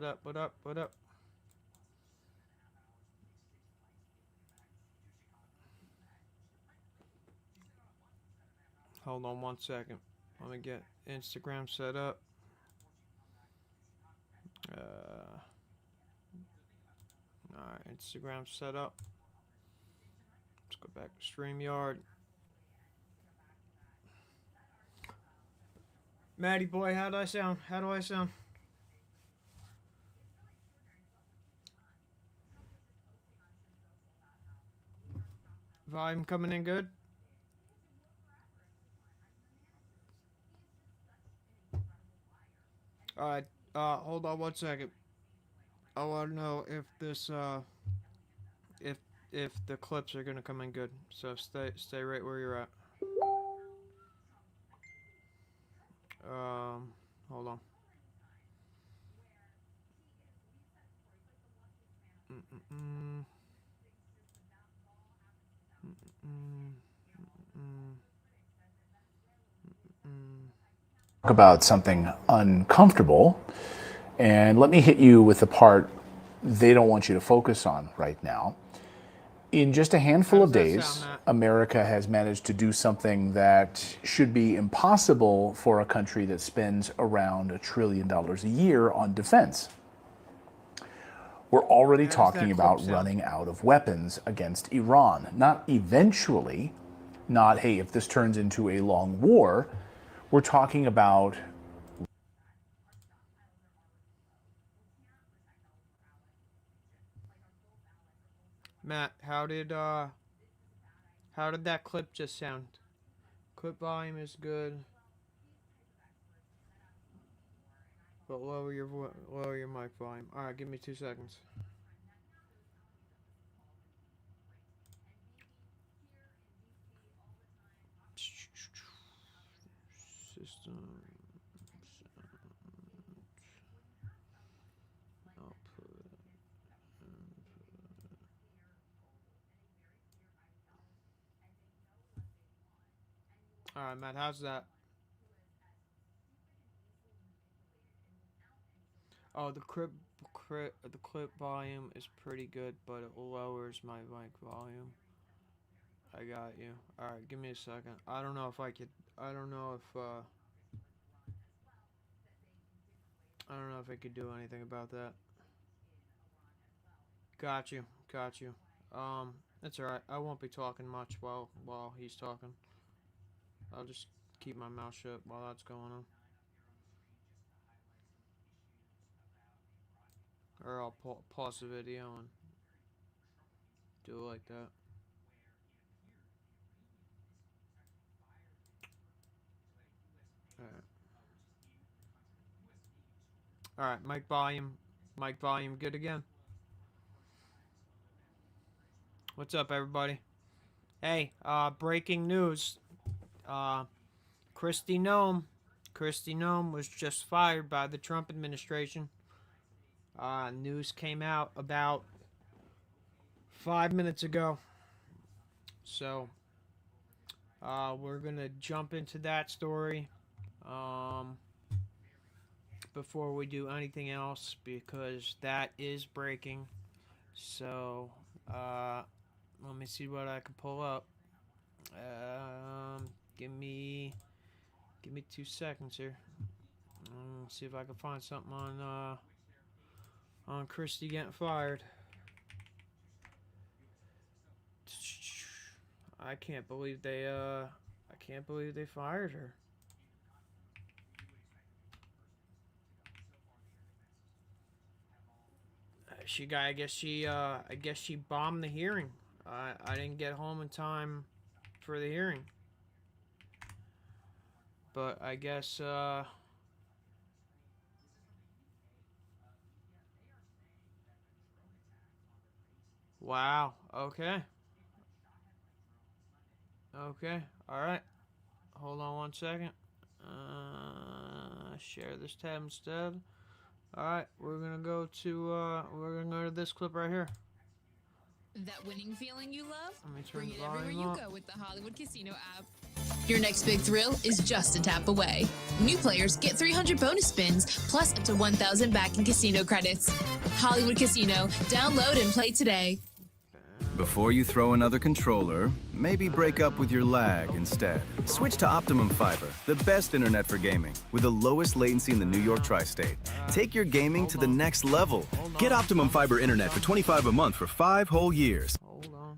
up? What up? What up? Hold on 1 second. Let me get Instagram set up. Alright, Instagram set up. Let's go back to StreamYard. Maddie boy, how do I sound? How do I sound? Volume coming in good? Alright, hold on 1 second. I want to know if this, if the clips are gonna come in good. So stay right where you're at. Hold on. Talk about something uncomfortable, and let me hit you with the part they don't want you to focus on right now. In just a handful of days, America has managed to do something that should be impossible for a country that spends around $1 trillion a year on defense. We're already talking about running out of weapons against Iran. Not eventually, not, hey, if this turns into a long war. We're talking about Matt, how did that clip just sound? Clip volume is good, but lower your mic volume. All right, give me 2 seconds. System output. All right, Matt, how's that? Oh, the clip volume is pretty good, but it lowers my mic volume. I got you. All right, give me a second. I don't know if I could. I don't know if I could do anything about that. Got you. Got you. That's all right. I won't be talking much while he's talking. I'll just keep my mouth shut while that's going on. Or I'll pause the video and do it like that. Alright, mic volume good again. What's up, everybody? Hey, breaking news. Kristi Noem was just fired by the Trump administration. News came out about 5 minutes ago. So, we're gonna jump into that story before we do anything else, because that is breaking. So, let me see what I can pull up. Give me 2 seconds here. See if I can find something on Kristi getting fired. I can't believe they fired her. I guess she bombed the hearing. I didn't get home in time for the hearing. But I guess wow. Okay. Okay. All right. Hold on 1 second. Share this tab instead. All right, we're gonna go to this clip right here. That winning feeling you love? Let me turn Bring the it everywhere volume you up. go with the Hollywood Casino app. Your next big thrill is just a tap away. New players get 300 bonus spins, plus up to 1,000 back in casino credits. Hollywood Casino. Download and play today. Before you throw another controller, maybe break up with your lag instead. Switch to Optimum Fiber, the best internet for gaming, with the lowest latency in the New York tri-state. Take your gaming to the next level. Get Optimum Fiber internet for $25 a month for 5 whole years. Hold on.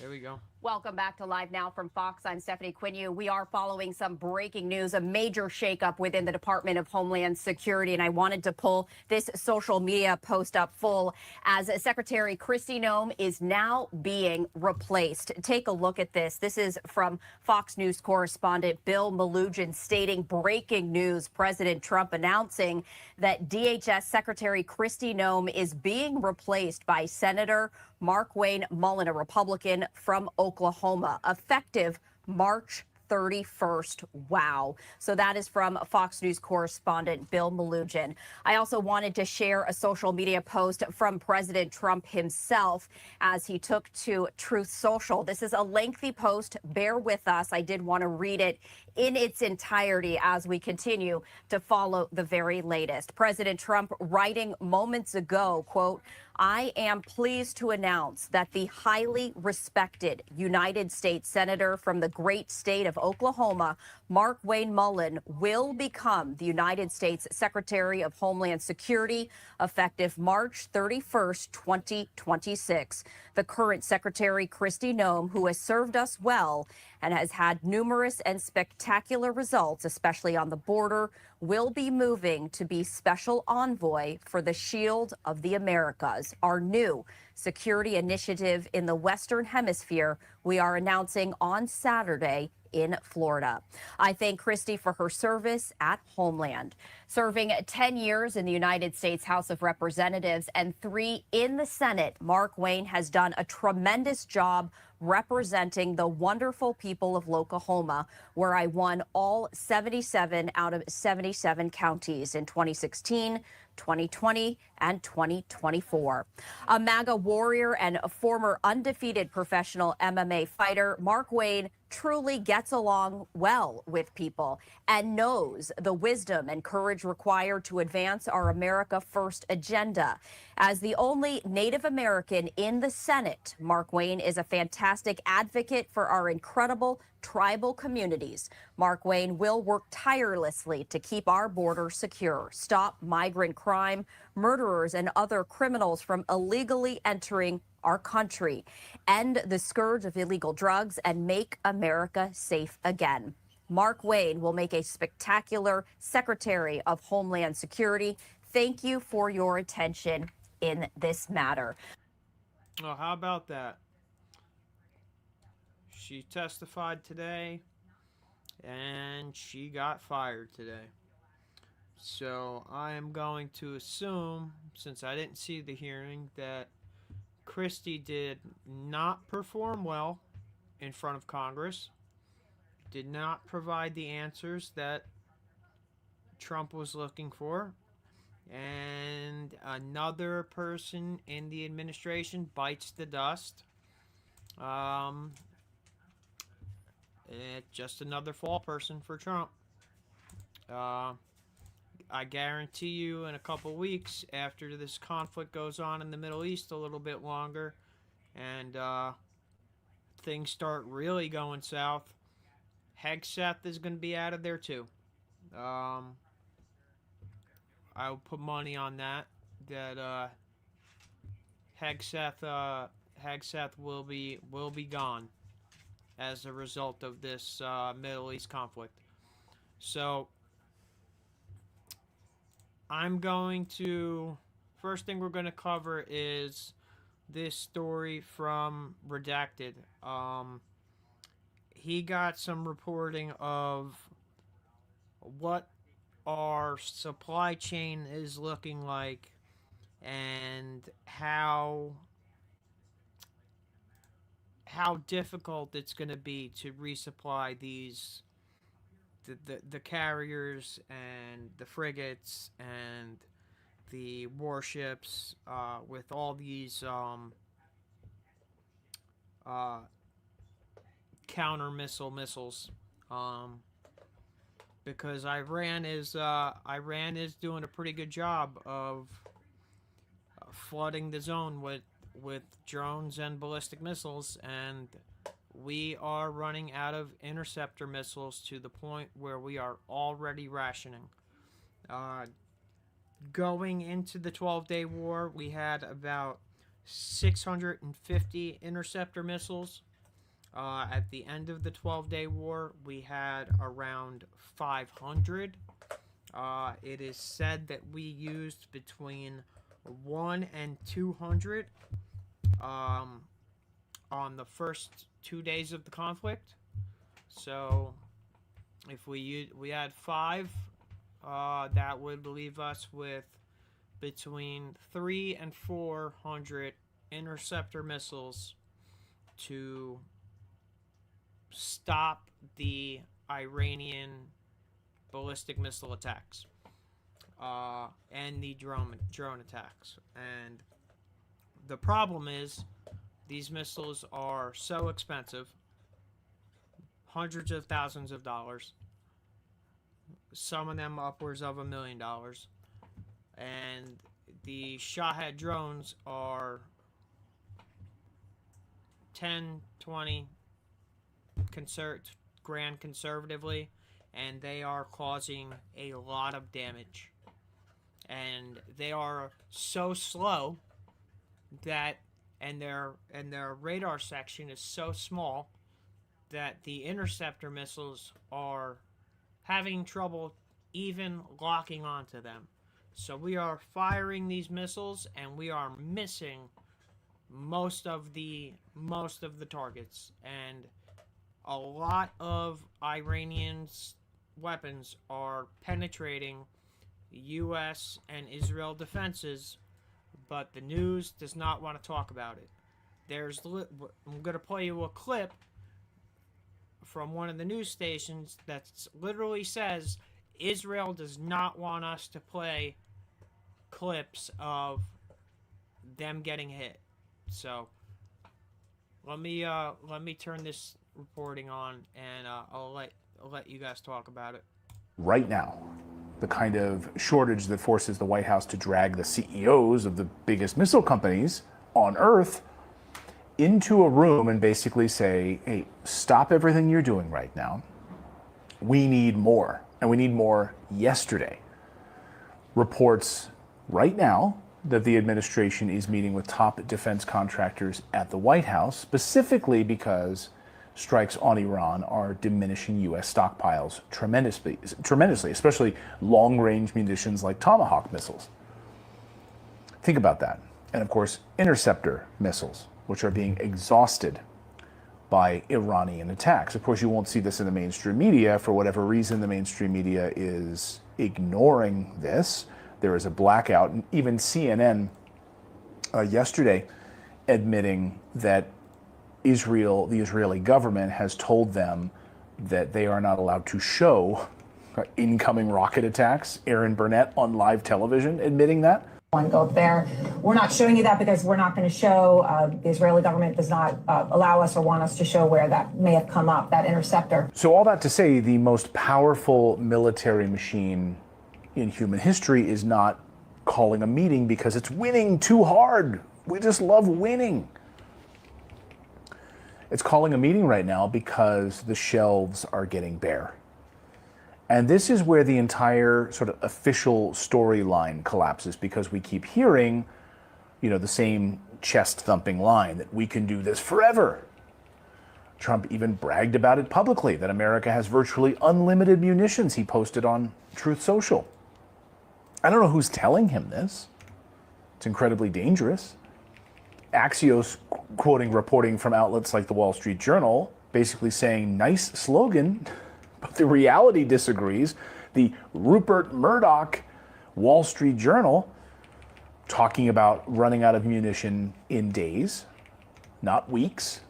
There we go. Welcome back to Live Now from Fox. I'm Stephanie Quinu. We are following some breaking news, a major shakeup within the Department of Homeland Security. And I wanted to pull this social media post up full as Secretary Kristi Noem is now being replaced. Take a look at this. This is from Fox News correspondent Bill Melugin stating breaking news. President Trump announcing that DHS Secretary Kristi Noem is being replaced by Senator Markwayne Mullin, a Republican from Oklahoma, effective March 31st. Wow. So that is from Fox News correspondent Bill Melugin. I also wanted to share a social media post from President Trump himself as he took to Truth Social. This is a lengthy post. Bear with us. I did want to read it in its entirety as we continue to follow the very latest. President Trump writing moments ago, quote, "I am pleased to announce that the highly respected United States Senator from the great state of Oklahoma, Markwayne Mullin, will become the United States Secretary of Homeland Security effective March 31st, 2026. The current Secretary, Kristi Noem, who has served us well and has had numerous and spectacular results, especially on the border, will be moving to be special envoy for the Shield of the Americas, our new security initiative in the Western Hemisphere we are announcing on Saturday in Florida. I thank Kristi for her service at Homeland. Serving 10 years in the United States House of Representatives and 3 in the Senate, Markwayne has done a tremendous job representing the wonderful people of Oklahoma, where I won all 77 out of 77 counties in 2016, 2020, and 2024. A MAGA warrior and a former undefeated professional MMA fighter, Markwayne truly gets along well with people and knows the wisdom and courage required to advance our America First agenda. As the only Native American in the Senate, Markwayne is a fantastic advocate for our incredible tribal communities. Markwayne will work tirelessly to keep our border secure, stop migrant crime, murderers, and other criminals from illegally entering our country, end the scourge of illegal drugs, and make America safe again. Markwayne will make a spectacular Secretary of Homeland Security. Thank you for your attention in this matter. Oh, how about that? She testified today, and she got fired today. So I am going to assume, since I didn't see the hearing, that Kristi did not perform well in front of Congress, did not provide the answers that Trump was looking for, and another person in the administration bites the dust. Just another fall person for Trump. I guarantee you in a couple weeks, after this conflict goes on in the Middle East a little bit longer, and things start really going south, Hegseth is going to be out of there too. I will put money on that Hegseth will be gone as a result of this Middle East conflict. So I'm going to, first thing we're going to cover is this story from Redacted. He got some reporting of what our supply chain is looking like and how difficult it's going to be to resupply these the carriers and the frigates and the warships with all these counter missiles, because Iran is doing a pretty good job of flooding the zone with drones and ballistic missiles, and we are running out of interceptor missiles to the point where we are already rationing. Going into the 12-day war, we had about 650 interceptor missiles. At the end of the 12-day war, we had around 500. It is said that we used between 1 and 200 on the first 2 days of the conflict. So if we had 5, that would leave us with between 300 and 400 interceptor missiles to stop the Iranian ballistic missile attacks and the drone attacks. And the problem is these missiles are so expensive, hundreds of thousands of dollars, some of them upwards of $1 million, and the Shahed drones are 10, 20 grand conservatively, and they are causing a lot of damage. And they are so slow that, and their radar section is so small that the interceptor missiles are having trouble even locking onto them. So we are firing these missiles and we are missing most of the targets, and a lot of Iranians' weapons are penetrating U.S. and Israel defenses, but the news does not want to talk about it. I'm going to play you a clip from one of the news stations that literally says Israel does not want us to play clips of them getting hit. So let me turn this reporting on, and I'll let you guys talk about it. Right now, the kind of shortage that forces the White House to drag the CEOs of the biggest missile companies on Earth into a room and basically say, hey, stop everything you're doing right now. We need more, and we need more yesterday. Reports right now that the administration is meeting with top defense contractors at the White House, specifically because strikes on Iran are diminishing U.S. stockpiles tremendously, especially long-range munitions like Tomahawk missiles. Think about that. And of course, interceptor missiles, which are being exhausted by Iranian attacks. Of course, you won't see this in the mainstream media. For whatever reason, the mainstream media is ignoring this. There is a blackout, and even CNN yesterday admitting that the Israeli government has told them that they are not allowed to show incoming rocket attacks. Aaron Burnett on live television admitting that. One go up there. We're not showing you that because we're not going to show. The Israeli government does not allow us or want us to show where that may have come up, that interceptor. So all that to say, the most powerful military machine in human history is not calling a meeting because it's winning too hard. We just love winning. It's calling a meeting right now because the shelves are getting bare. And this is where the entire sort of official storyline collapses, because we keep hearing, the same chest-thumping line that we can do this forever. Trump even bragged about it publicly, that America has virtually unlimited munitions, he posted on Truth Social. I don't know who's telling him this. It's incredibly dangerous. Axios quoting reporting from outlets like the Wall Street Journal, basically saying, nice slogan, but the reality disagrees. The Rupert Murdoch Wall Street Journal talking about running out of munition in days, not weeks.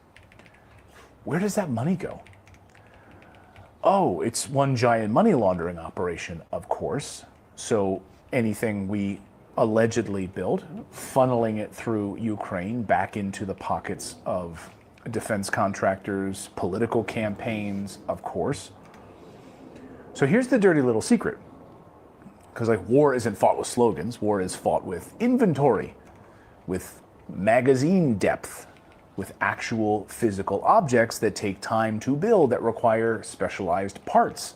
Where does that money go? Oh, it's one giant money laundering operation, of course. So anything we allegedly built, funneling it through Ukraine back into the pockets of defense contractors, political campaigns, of course. So here's the dirty little secret. Because like war isn't fought with slogans, war is fought with inventory, with magazine depth, with actual physical objects that take time to build, that require specialized parts,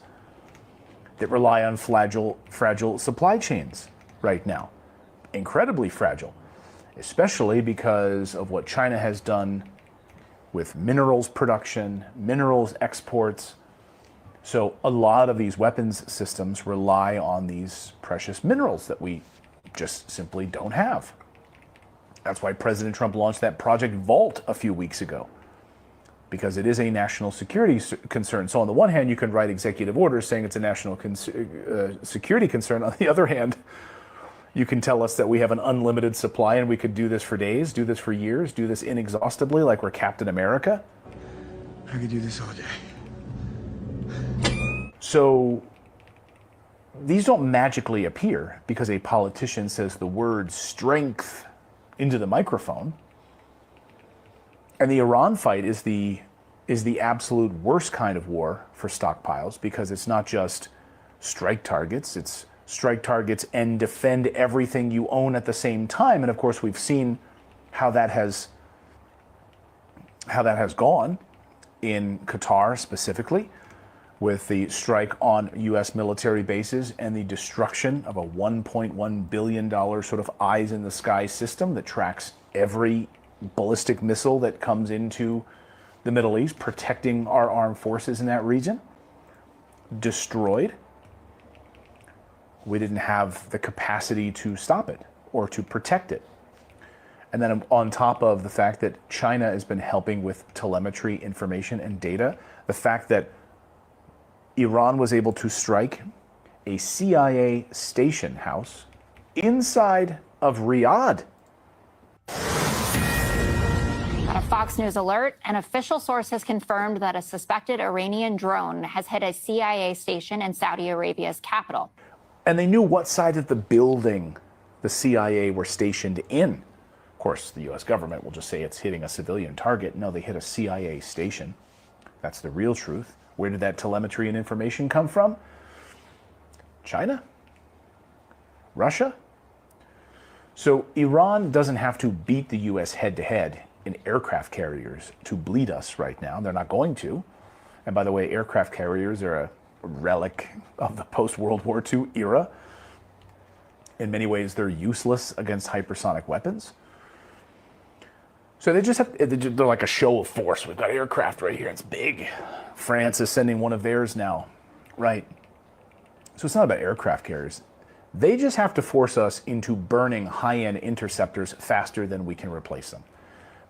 that rely on fragile supply chains right now. Incredibly fragile, especially because of what China has done with minerals production, minerals exports. So a lot of these weapons systems rely on these precious minerals that we just simply don't have. That's why President Trump launched that Project Vault a few weeks ago, because it is a national security concern. So on the one hand, you can write executive orders saying it's a national security concern. On the other hand, you can tell us that we have an unlimited supply and we could do this for days, do this for years, do this inexhaustibly like we're Captain America. I could do this all day. So these don't magically appear because a politician says the word strength into the microphone. And the Iran fight is the absolute worst kind of war for stockpiles, because it's not just strike targets, it's strike targets and defend everything you own at the same time. And of course, we've seen how that has gone in Qatar specifically, with the strike on U.S. military bases and the destruction of a $1.1 billion sort of eyes in the sky system that tracks every ballistic missile that comes into the Middle East, protecting our armed forces in that region. Destroyed. We didn't have the capacity to stop it or to protect it. And then on top of the fact that China has been helping with telemetry information and data, the fact that Iran was able to strike a CIA station house inside of Riyadh. On a Fox News alert, an official source has confirmed that a suspected Iranian drone has hit a CIA station in Saudi Arabia's capital. And they knew what side of the building the CIA were stationed in. Of course, the US government will just say it's hitting a civilian target. No, they hit a CIA station. That's the real truth. Where did that telemetry and information come from? China? Russia? So Iran doesn't have to beat the US head-to-head in aircraft carriers to bleed us right now. They're not going to. And by the way, aircraft carriers are a relic of the post-World War II era. In many ways, they're useless against hypersonic weapons. So they just have, they're like a show of force. We've got aircraft right here, it's big. France is sending one of theirs now, right? So it's not about aircraft carriers. They just have to force us into burning high-end interceptors faster than we can replace them.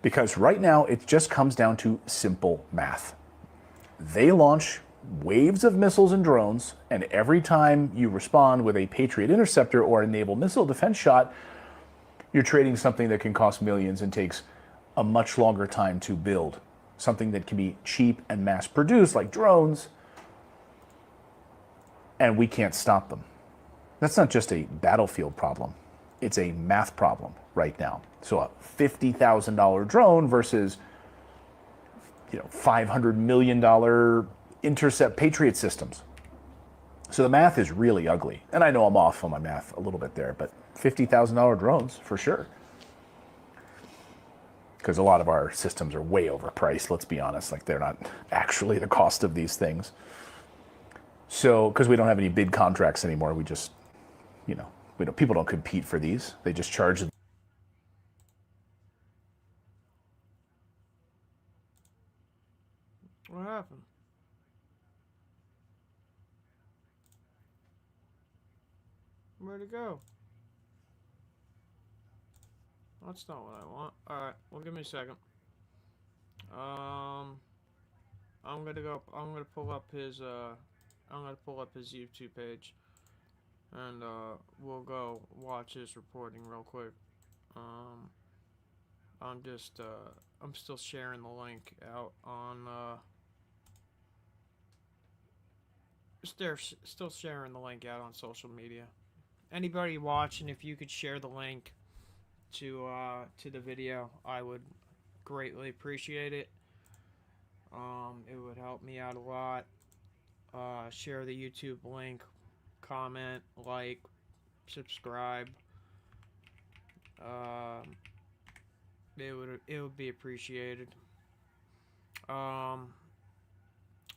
Because right now, it just comes down to simple math. They launch waves of missiles and drones, and every time you respond with a Patriot interceptor or a naval missile defense shot, you're trading something that can cost millions and takes a much longer time to build. Something that can be cheap and mass produced, like drones, and we can't stop them. That's not just a battlefield problem. It's a math problem right now. So a $50,000 drone versus $500 million intercept Patriot systems. So the math is really ugly. And I know I'm off on my math a little bit there, but $50,000 drones for sure. Because a lot of our systems are way overpriced, let's be honest. Like, they're not actually the cost of these things. So, because we don't have any bid contracts anymore, we just, people don't compete for these. They just charge. What happened? Where'd it go? That's not what I want. Alright, well, give me a second. I'm gonna pull up his YouTube page. And, we'll go watch his reporting real quick. I'm still sharing the link out on, still sharing the link out on social media. Anybody watching, if you could share the link to the video, I would greatly appreciate it. It would help me out a lot. Share the YouTube link, comment, like, subscribe. It would be appreciated. All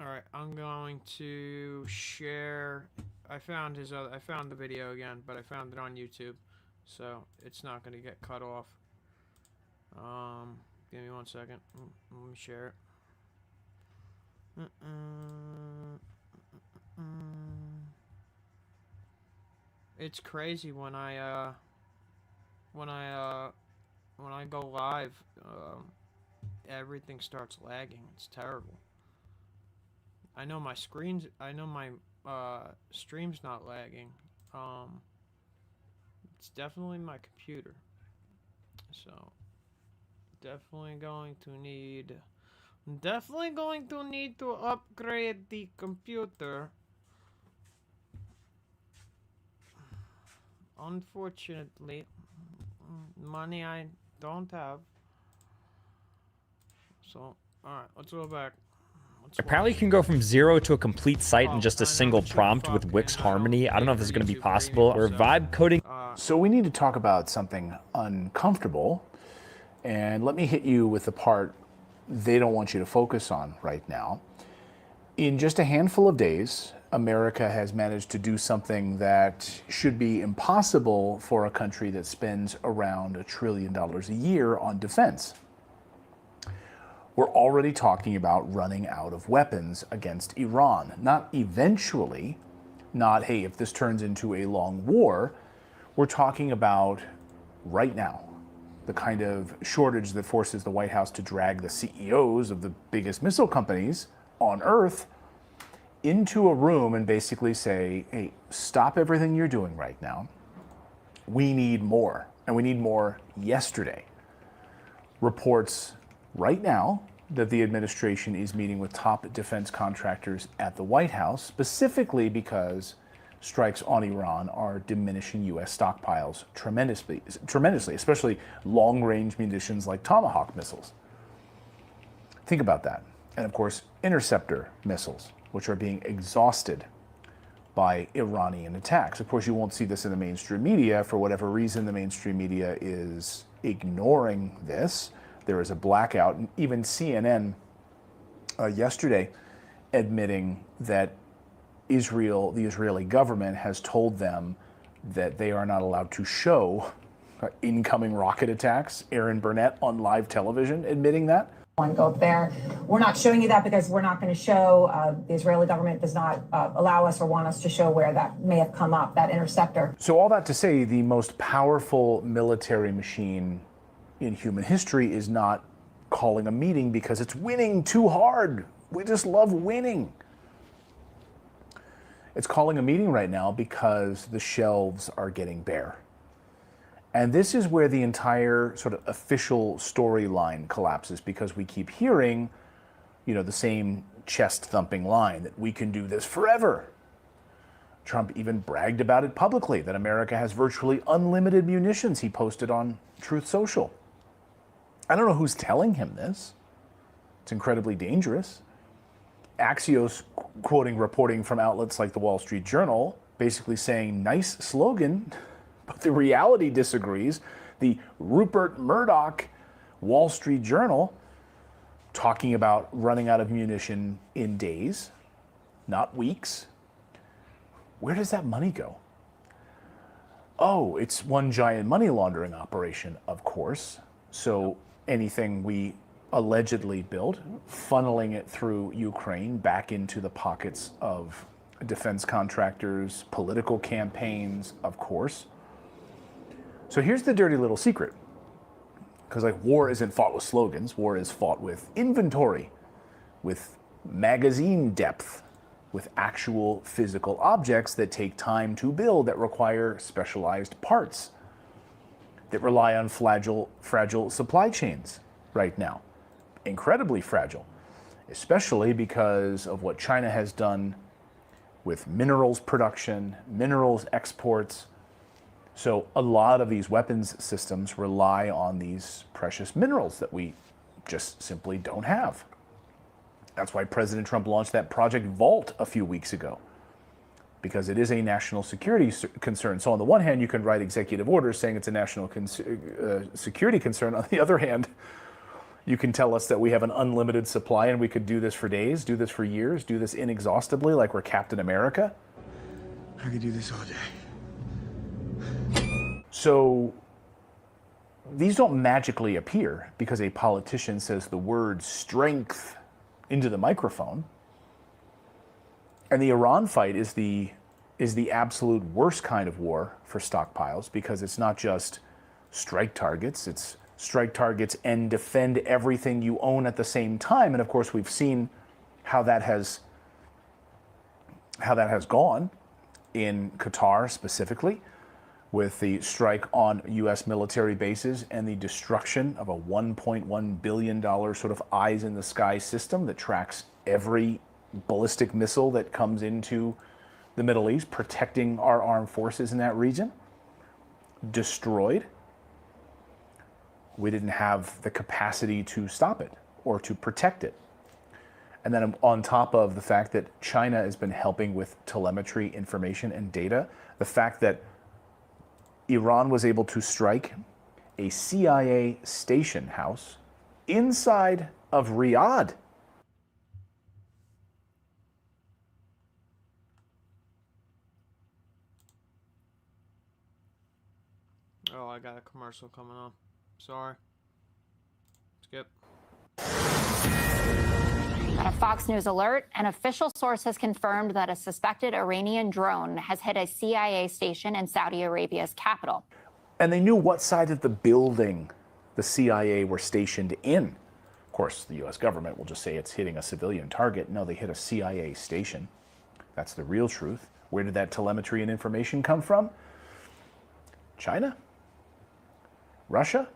right, I'm going to share. I found the video again, but I found it on YouTube, so it's not going to get cut off. Give me 1 second. Let me share it. It's crazy when I go live, everything starts lagging. It's terrible. I know my stream's not lagging. It's definitely my computer. So definitely going to need to upgrade the computer. Unfortunately, money I don't have. So, alright, let's go back. Apparently you can go from 0 to a complete site in just a single prompt with Wix Harmony. I don't know if this is going to be possible. Or vibe coding. So we need to talk about something uncomfortable. And let me hit you with the part they don't want you to focus on right now. In just a handful of days, America has managed to do something that should be impossible for a country that spends around $1 trillion a year on defense. We're already talking about running out of weapons against Iran. Not eventually, not, hey, if this turns into a long war. We're talking about right now, the kind of shortage that forces the White House to drag the CEOs of the biggest missile companies on Earth into a room and basically say, hey, stop everything you're doing right now. We need more, and we need more yesterday. Reports right now that the administration is meeting with top defense contractors at the White House, specifically because strikes on Iran are diminishing U.S. stockpiles tremendously, especially long-range munitions like Tomahawk missiles. Think about that. And of course, interceptor missiles, which are being exhausted by Iranian attacks. Of course, you won't see this in the mainstream media. For whatever reason, the mainstream media is ignoring this. There is a blackout. Even CNN yesterday admitting that the Israeli government has told them that they are not allowed to show incoming rocket attacks. Aaron Burnett on live television admitting that. Go up there. We're not showing you that because we're not going to show. The Israeli government does not allow us or want us to show where that may have come up, that interceptor. So all that to say, the most powerful military machine in human history is not calling a meeting because it's winning too hard. We just love winning. It's calling a meeting right now because the shelves are getting bare. And this is where the entire sort of official storyline collapses, because we keep hearing, the same chest-thumping line that we can do this forever. Trump even bragged about it publicly, that America has virtually unlimited munitions, he posted on Truth Social. I don't know who's telling him this. It's incredibly dangerous. Axios reporting from outlets like the Wall Street Journal, basically saying, nice slogan, but the reality disagrees. The Rupert Murdoch Wall Street Journal talking about running out of munition in days, not weeks. Where does that money go? Oh, it's one giant money laundering operation, of course. So anything we allegedly built, funneling it through Ukraine back into the pockets of defense contractors, political campaigns, of course. So here's the dirty little secret. Because war isn't fought with slogans, war is fought with inventory, with magazine depth, with actual physical objects that take time to build, that require specialized parts, that rely on fragile supply chains right now. Incredibly fragile, especially because of what China has done with minerals production, minerals exports. So a lot of these weapons systems rely on these precious minerals that we just simply don't have. That's why President Trump launched that Project Vault a few weeks ago, because it is a national security concern. So on the one hand, you can write executive orders saying it's a national security concern. On the other hand, you can tell us that we have an unlimited supply and we could do this for days, do this for years, do this inexhaustibly like we're Captain America. I could do this all day. So these don't magically appear because a politician says the word strength into the microphone. And the Iran fight is the absolute worst kind of war for stockpiles, because it's not just strike targets, it's strike targets and defend everything you own at the same time. And of course, we've seen how that has gone in Qatar specifically, with the strike on U.S. military bases and the destruction of a $1.1 billion sort of eyes in the sky system that tracks every ballistic missile that comes into the Middle East, protecting our armed forces in that region. Destroyed. We didn't have the capacity to stop it or to protect it. And then on top of the fact that China has been helping with telemetry information and data, the fact that Iran was able to strike a CIA station house inside of Riyadh. Oh, I got a commercial coming on. Sorry. Skip. A Fox News alert, an official source has confirmed that a suspected Iranian drone has hit a CIA station in Saudi Arabia's capital. And they knew what side of the building the CIA were stationed in. Of course, the US government will just say it's hitting a civilian target. No, they hit a CIA station. That's the real truth. Where did that telemetry and information come from? China? Russia?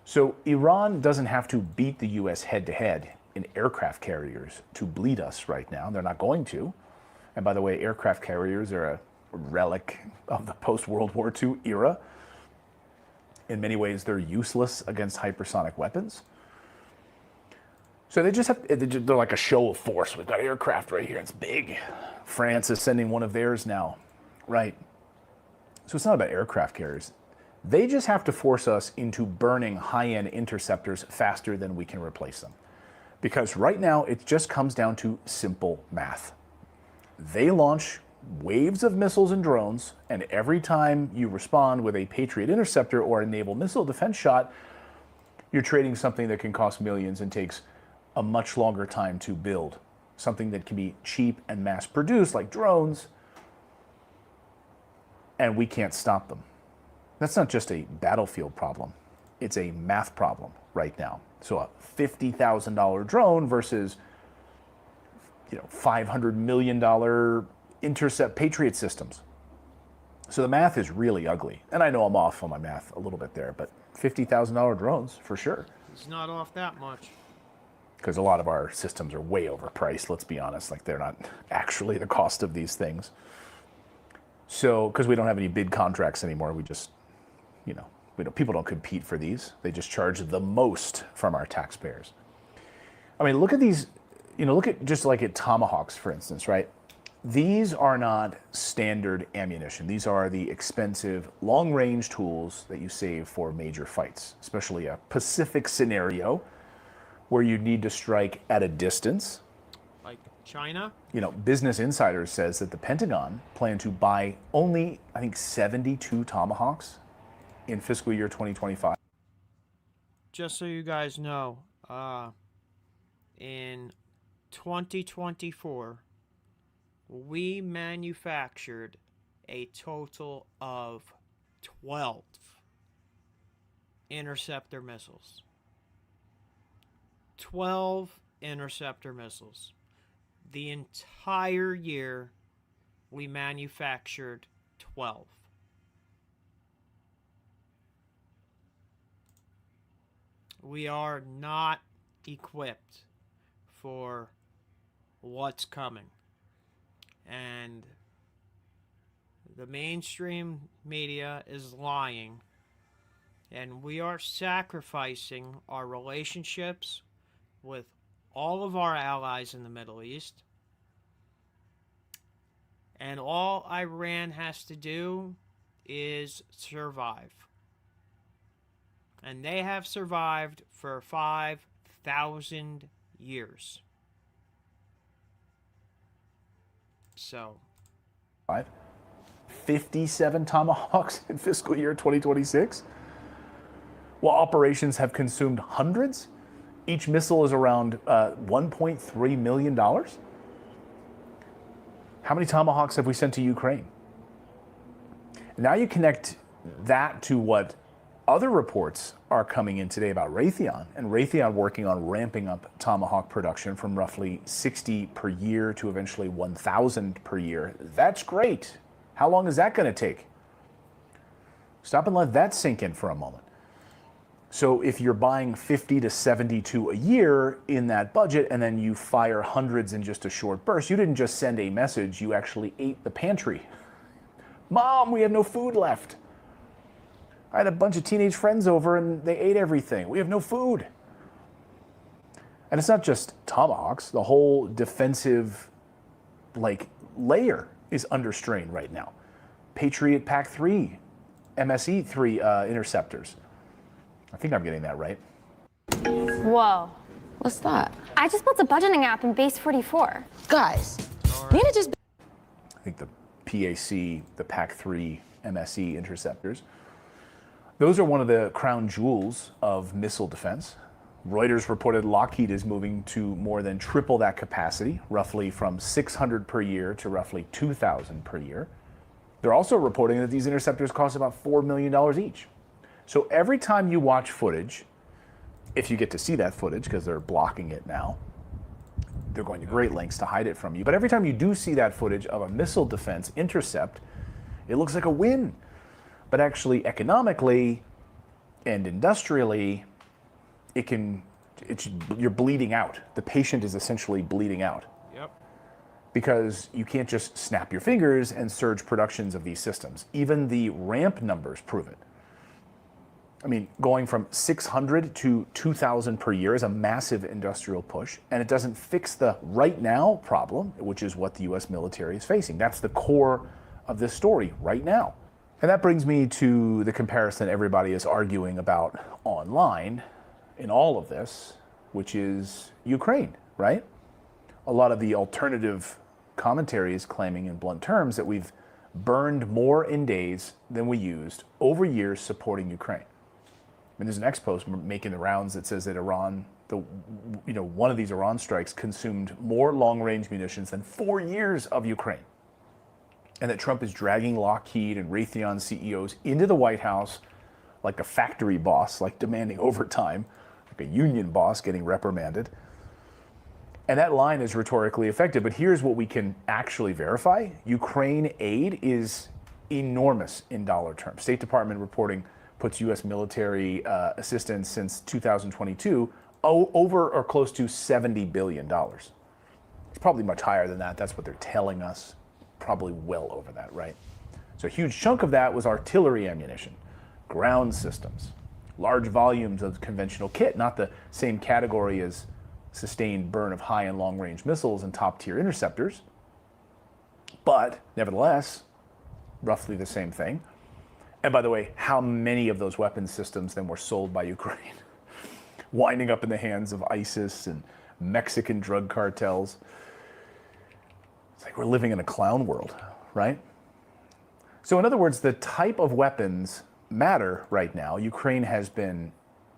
So Iran doesn't have to beat the US head-to-head in aircraft carriers to bleed us right now. They're not going to. And by the way, aircraft carriers are a relic of the post-World War II era. In many ways, they're useless against hypersonic weapons. So they just have, they're like a show of force. We've got aircraft right here, it's big. France is sending one of theirs now, right? So it's not about aircraft carriers. They just have to force us into burning high-end interceptors faster than we can replace them. Because right now, it just comes down to simple math. They launch waves of missiles and drones, and every time you respond with a Patriot interceptor or a naval missile defense shot, you're trading something that can cost millions and takes a much longer time to build. Something that can be cheap and mass-produced, like drones, and we can't stop them. That's not just a battlefield problem. It's a math problem right now. So a $50,000 drone versus, $500 million intercept Patriot systems. So the math is really ugly. And I know I'm off on my math a little bit there, but $50,000 drones for sure. It's not off that much. Because a lot of our systems are way overpriced, let's be honest. Like, they're not actually the cost of these things. So, because we don't have any bid contracts anymore, we just, people don't compete for these. They just charge the most from our taxpayers. I mean, look at these, look at just like at Tomahawks, for instance, right? These are not standard ammunition. These are the expensive long-range tools that you save for major fights, especially a Pacific scenario where you need to strike at a distance. Like China? Business Insider says that the Pentagon planned to buy only, I think, 72 Tomahawks in fiscal year 2025. Just so you guys know, in 2024, we manufactured a total of 12 interceptor missiles. 12 interceptor missiles. The entire year, we manufactured 12. We are not equipped for what's coming. And the mainstream media is lying. And we are sacrificing our relationships with all of our allies in the Middle East. And all Iran has to do is survive. And they have survived for 5,000 years. So, 57 Tomahawks in fiscal year 2026? While operations have consumed hundreds, each missile is around $1.3 million. How many Tomahawks have we sent to Ukraine? Now you connect that to what other reports are coming in today about Raytheon, and Raytheon working on ramping up Tomahawk production from roughly 60 per year to eventually 1,000 per year. That's great. How long is that going to take? Stop and let that sink in for a moment. So if you're buying 50 to 72 a year in that budget, and then you fire hundreds in just a short burst, you didn't just send a message, you actually ate the pantry. Mom, we have no food left. I had a bunch of teenage friends over and they ate everything. We have no food. And it's not just Tomahawks. The whole defensive layer is under strain right now. Patriot PAC-3, MSE-3 interceptors. I think I'm getting that right. Whoa. What's that? I just built a budgeting app in Base 44. Guys, Nina just... I think the PAC, the PAC-3 MSE interceptors. Those are one of the crown jewels of missile defense. Reuters reported Lockheed is moving to more than triple that capacity, roughly from 600 per year to roughly 2,000 per year. They're also reporting that these interceptors cost about $4 million each. So every time you watch footage, if you get to see that footage, because they're blocking it now, they're going to great lengths to hide it from you. But every time you do see that footage of a missile defense intercept, it looks like a win. But actually, economically and industrially, you're bleeding out. The patient is essentially bleeding out. yep. Because you can't just snap your fingers and surge productions of these systems. Even the ramp numbers prove it. I mean, going from 600 to 2,000 per year is a massive industrial push, and it doesn't fix the right now problem, which is what the US military is facing. That's the core of this story right now. And that brings me to the comparison everybody is arguing about online in all of this, which is Ukraine, right? A lot of the alternative commentary is claiming in blunt terms that we've burned more in days than we used over years supporting Ukraine. I mean, there's an ex-post making the rounds that says that Iran, one of these Iran strikes consumed more long-range munitions than 4 years of Ukraine. And that Trump is dragging Lockheed and Raytheon CEOs into the White House like a factory boss, like demanding overtime, like a union boss getting reprimanded. And that line is rhetorically effective, but here's what we can actually verify. Ukraine aid is enormous in dollar terms. State Department reporting puts U.S. military assistance since 2022 over or close to $70 billion. It's probably much higher than that. That's what they're telling us. Probably well over that, right? So a huge chunk of that was artillery ammunition, ground systems, large volumes of conventional kit, not the same category as sustained burn of high and long-range missiles and top-tier interceptors, but nevertheless, roughly the same thing. And by the way, how many of those weapons systems then were sold by Ukraine, winding up in the hands of ISIS and Mexican drug cartels? It's like we're living in a clown world, right? So in other words, the type of weapons matter right now. Ukraine has been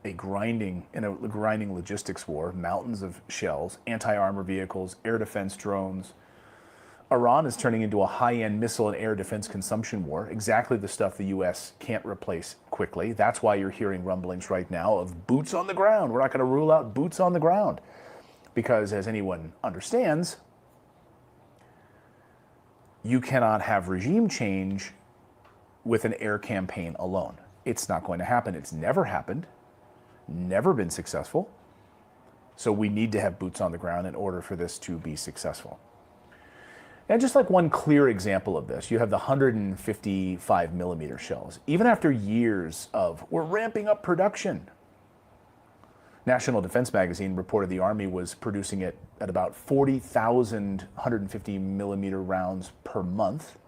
in a grinding logistics war, mountains of shells, anti-armor vehicles, air defense drones. Iran is turning into a high-end missile and air defense consumption war, exactly the stuff the U.S. can't replace quickly. That's why you're hearing rumblings right now of boots on the ground. We're not going to rule out boots on the ground because, as anyone understands, you cannot have regime change with an air campaign alone. It's not going to happen. It's never happened, never been successful. So we need to have boots on the ground in order for this to be successful. And just like one clear example of this, you have the 155 millimeter shells. Even after years of, we're ramping up production, National Defense Magazine reported the Army was producing it at about 40,000 150 millimeter rounds per month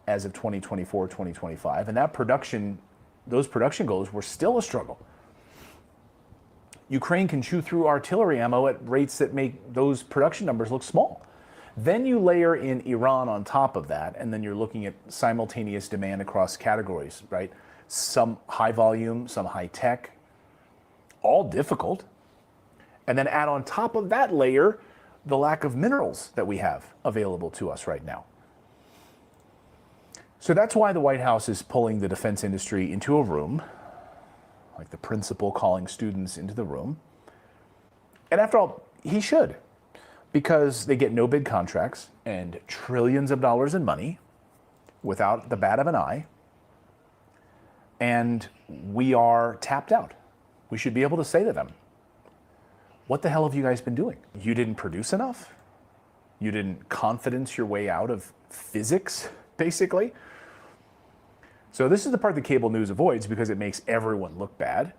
as of 2024, 2025. And those production goals were still a struggle. Ukraine can chew through artillery ammo at rates that make those production numbers look small. Then you layer in Iran on top of that, and then you're looking at simultaneous demand across categories, right? Some high volume, some high tech, all difficult. And then add on top of that layer the lack of minerals that we have available to us right now. So that's why the White House is pulling the defense industry into a room, like the principal calling students into the room. And after all, he should, because they get no bid contracts and trillions of dollars in money without the bat of an eye. And we are tapped out. We should be able to say to them, what the hell have you guys been doing? You didn't produce enough? You didn't confidence your way out of physics, basically? So this is the part that cable news avoids because it makes everyone look bad.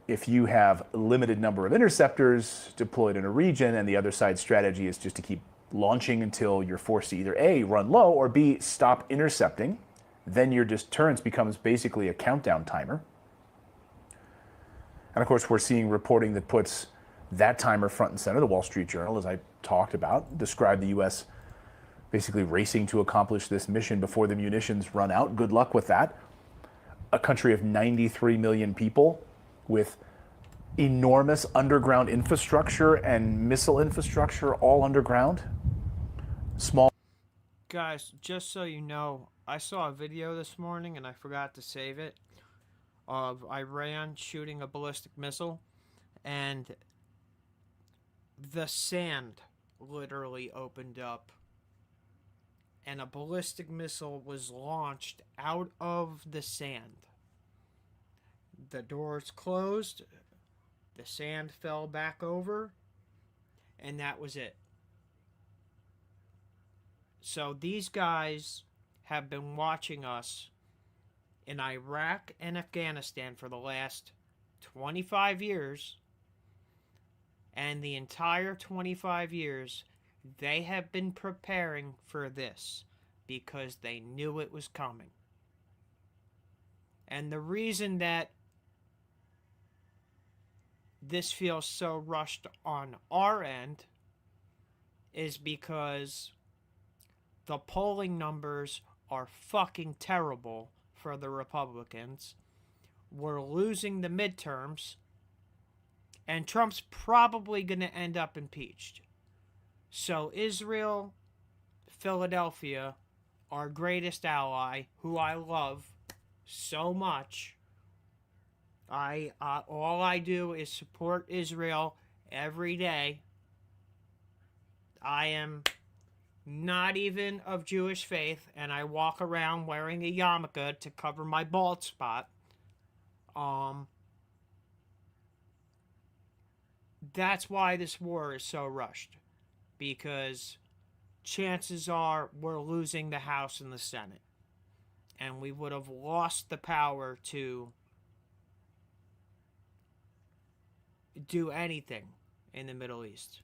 If you have a limited number of interceptors deployed in a region and the other side's strategy is just to keep launching until you're forced to either A, run low, or B, stop intercepting, then your deterrence becomes basically a countdown timer. And of course, we're seeing reporting that puts that timer front and center. The Wall Street Journal, as I talked about, described the U.S. basically racing to accomplish this mission before the munitions run out. Good luck with that. A country of 93 million people with enormous underground infrastructure and missile infrastructure all underground. Small. Guys, just so you know, I saw a video this morning and I forgot to save it of Iran shooting a ballistic missile, and the sand literally opened up and a ballistic missile was launched out of the sand. The doors closed, the sand fell back over, and that was it. So these guys have been watching us in Iraq and Afghanistan for the last 25 years, and the entire 25 years they have been preparing for this because they knew it was coming. And the reason that this feels so rushed on our end is because the polling numbers are fucking terrible for the Republicans. We're losing the midterms, and Trump's probably going to end up impeached. So Israel, Philadelphia, our greatest ally, who I love so much, all I do is support Israel every day. I am not even of Jewish faith, and I walk around wearing a yarmulke to cover my bald spot. That's why this war is so rushed, because chances are we're losing the House and the Senate, and we would have lost the power to do anything in the Middle East.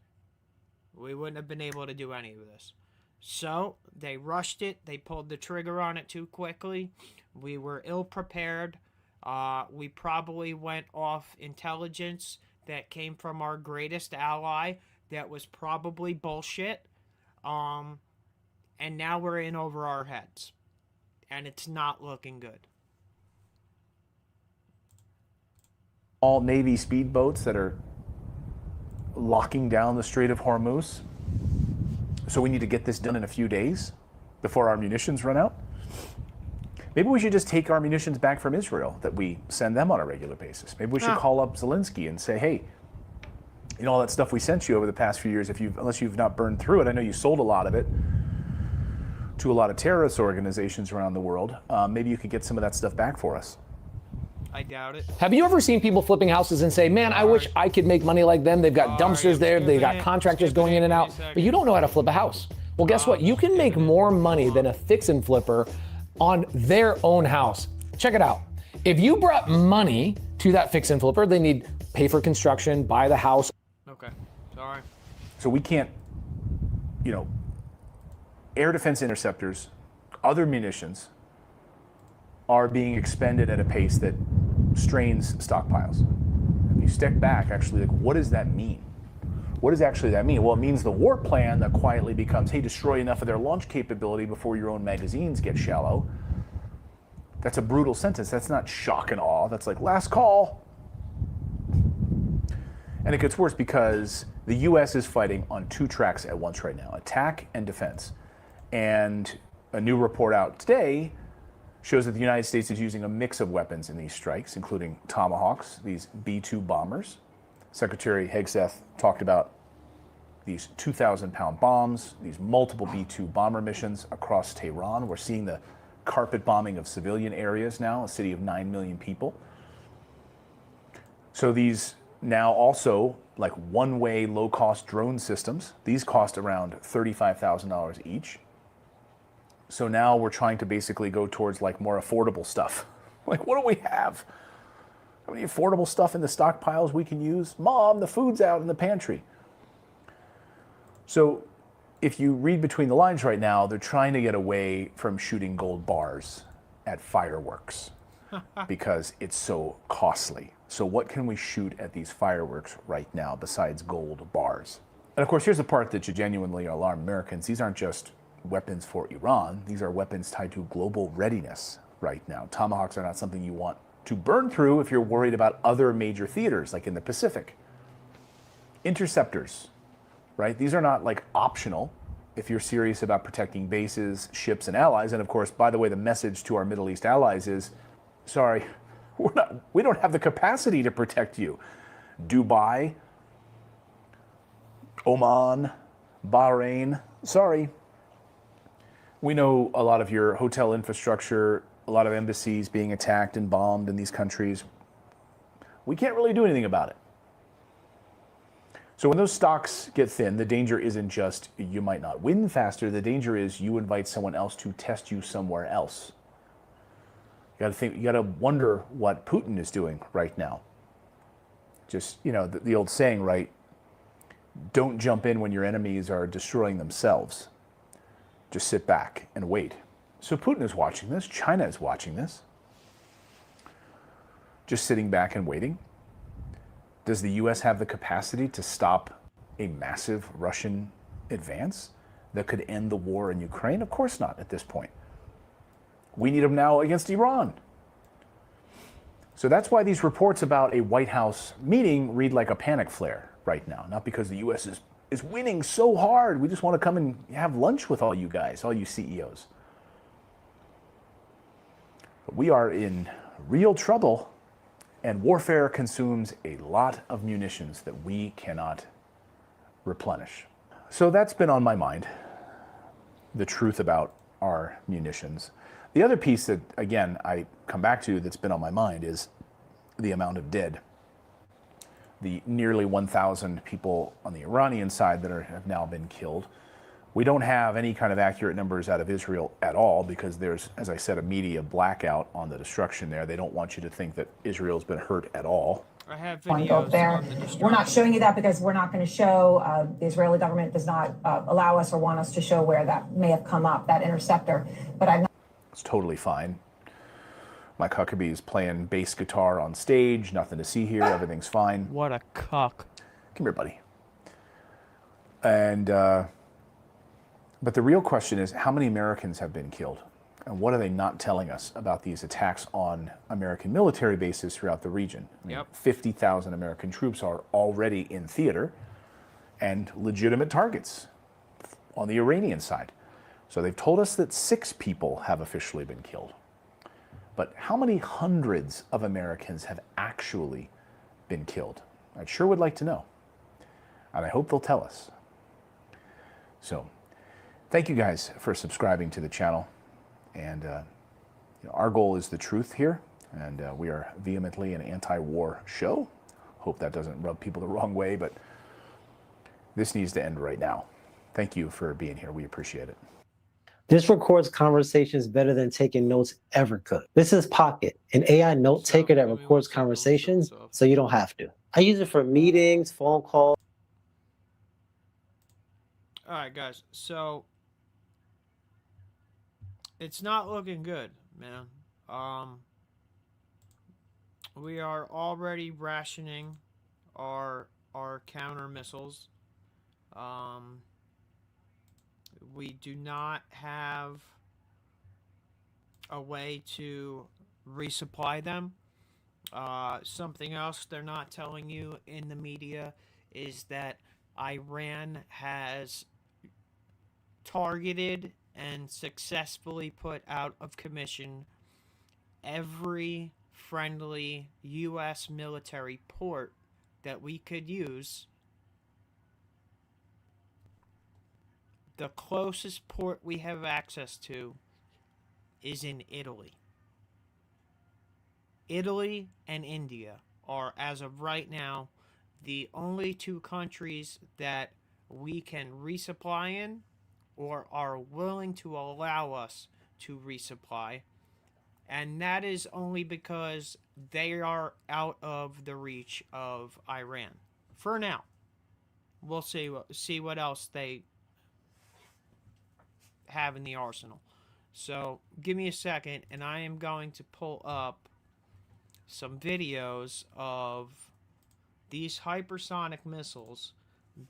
We wouldn't have been able to do any of this. So they rushed it. They pulled the trigger on it too quickly. We were ill-prepared. We probably went off intelligence that came from our greatest ally that was probably bullshit. And now we're in over our heads. And it's not looking good. All Navy speedboats that are locking down the Strait of Hormuz. So we need to get this done in a few days before our munitions run out. Maybe we should just take our munitions back from Israel that we send them on a regular basis. Maybe we should call up Zelensky and say, hey, you know, all that stuff we sent you over the past few years, unless you've not burned through it, I know you sold a lot of it to a lot of terrorist organizations around the world. Maybe you could get some of that stuff back for us. I doubt it. Have you ever seen people flipping houses and say, man, I wish I could make money like them? They've got dumpsters there, they've got contractors going in and out, but you don't know how to flip a house. Well, guess what? You can make more money than a fix and flipper on their own house. Check it out. If you brought money to that fix and flipper, they need pay for construction, buy the house. Okay, sorry. So we can't, air defense interceptors, other munitions are being expended at a pace that strains stockpiles. If you step back, actually, what does that mean? What does actually that mean? Well, it means the war plan that quietly becomes, hey, destroy enough of their launch capability before your own magazines get shallow. That's a brutal sentence. That's not shock and awe. That's like last call. And it gets worse because the U.S. is fighting on two tracks at once right now, attack and defense. And a new report out today shows that the United States is using a mix of weapons in these strikes, including Tomahawks, these B-2 bombers. Secretary Hegseth talked about these 2,000-pound bombs, these multiple B-2 bomber missions across Tehran. We're seeing the carpet bombing of civilian areas now, a city of 9 million people. So these now also like one-way low-cost drone systems. These cost around $35,000 each. So now we're trying to basically go towards like more affordable stuff. Like, what do we have? How many affordable stuff in the stockpiles we can use? Mom, the food's out in the pantry. So if you read between the lines right now, they're trying to get away from shooting gold bars at fireworks because it's so costly. So what can we shoot at these fireworks right now besides gold bars? And of course, here's the part that should genuinely alarm Americans. These aren't just weapons for Iran. These are weapons tied to global readiness right now. Tomahawks are not something you want to burn through if you're worried about other major theaters, like in the Pacific. Interceptors, right? These are not like optional if you're serious about protecting bases, ships, and allies. And of course, by the way, the message to our Middle East allies is, sorry, we don't have the capacity to protect you. Dubai, Oman, Bahrain, sorry. We know a lot of your hotel infrastructure, a lot of embassies being attacked and bombed in these countries. We can't really do anything about it. So when those stocks get thin, the danger isn't just you might not win faster. The danger is you invite someone else to test you somewhere else. You got to wonder what Putin is doing right now. Just, the old saying, right? Don't jump in when your enemies are destroying themselves. Just sit back and wait. So Putin is watching this. China is watching this. Just sitting back and waiting. Does the U.S. have the capacity to stop a massive Russian advance that could end the war in Ukraine? Of course not at this point. We need them now against Iran. So that's why these reports about a White House meeting read like a panic flare right now. Not because the U.S. is winning so hard. We just want to come and have lunch with all you guys, all you CEOs. But we are in real trouble, and warfare consumes a lot of munitions that we cannot replenish. So that's been on my mind, the truth about our munitions. The other piece that, again, I come back to that's been on my mind is the amount of dead. The nearly 1,000 people on the Iranian side that have now been killed. We don't have any kind of accurate numbers out of Israel at all because there's, as I said, a media blackout on the destruction there. They don't want you to think that Israel's been hurt at all. I have Point up videos there. on the destruction. We're not showing you that because we're not going to show. The Israeli government does not allow us or want us to show where that may have come up, that interceptor. But I'm not. It's totally fine. Mike Huckabee is playing bass guitar on stage. Nothing to see here. Everything's fine. What a cuck. Come here, buddy. And but the real question is, how many Americans have been killed? And what are they not telling us about these attacks on American military bases throughout the region? I mean, 50,000 American troops are already in theater and legitimate targets on the Iranian side. So they've told us that 6 people have officially been killed. But how many hundreds of Americans have actually been killed? I sure would like to know. And I hope they'll tell us. So thank you guys for subscribing to the channel. And our goal is the truth here. And we are vehemently an anti-war show. Hope that doesn't rub people the wrong way, but this needs to end right now. Thank you for being here. We appreciate it. This records conversations better than taking notes ever could. This is Pocket, an AI note taker that records conversations so you don't have to. I use it for meetings, phone calls. All right, guys. So it's not looking good, man. We are already rationing our counter missiles. We do not have a way to resupply them. Something else they're not telling you in the media is that Iran has targeted and successfully put out of commission every friendly U.S. military port that we could use. The closest port we have access to is in Italy. Italy and India are, as of right now, the only two countries that we can resupply in or are willing to allow us to resupply. And that is only because they are out of the reach of Iran. For now. We'll see what else they have in the arsenal. So, give me a second, and I am going to pull up some videos of these hypersonic missiles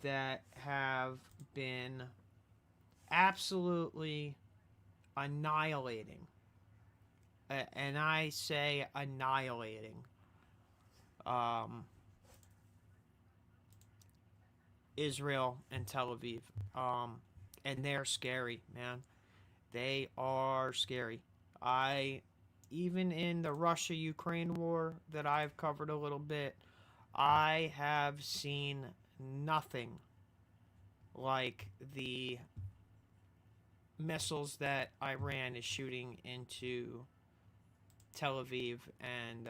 that have been absolutely annihilating. And I say annihilating. Israel and Tel Aviv. And they're scary, man. They are scary. Even in the Russia-Ukraine war that I've covered a little bit, I have seen nothing like the missiles that Iran is shooting into Tel Aviv and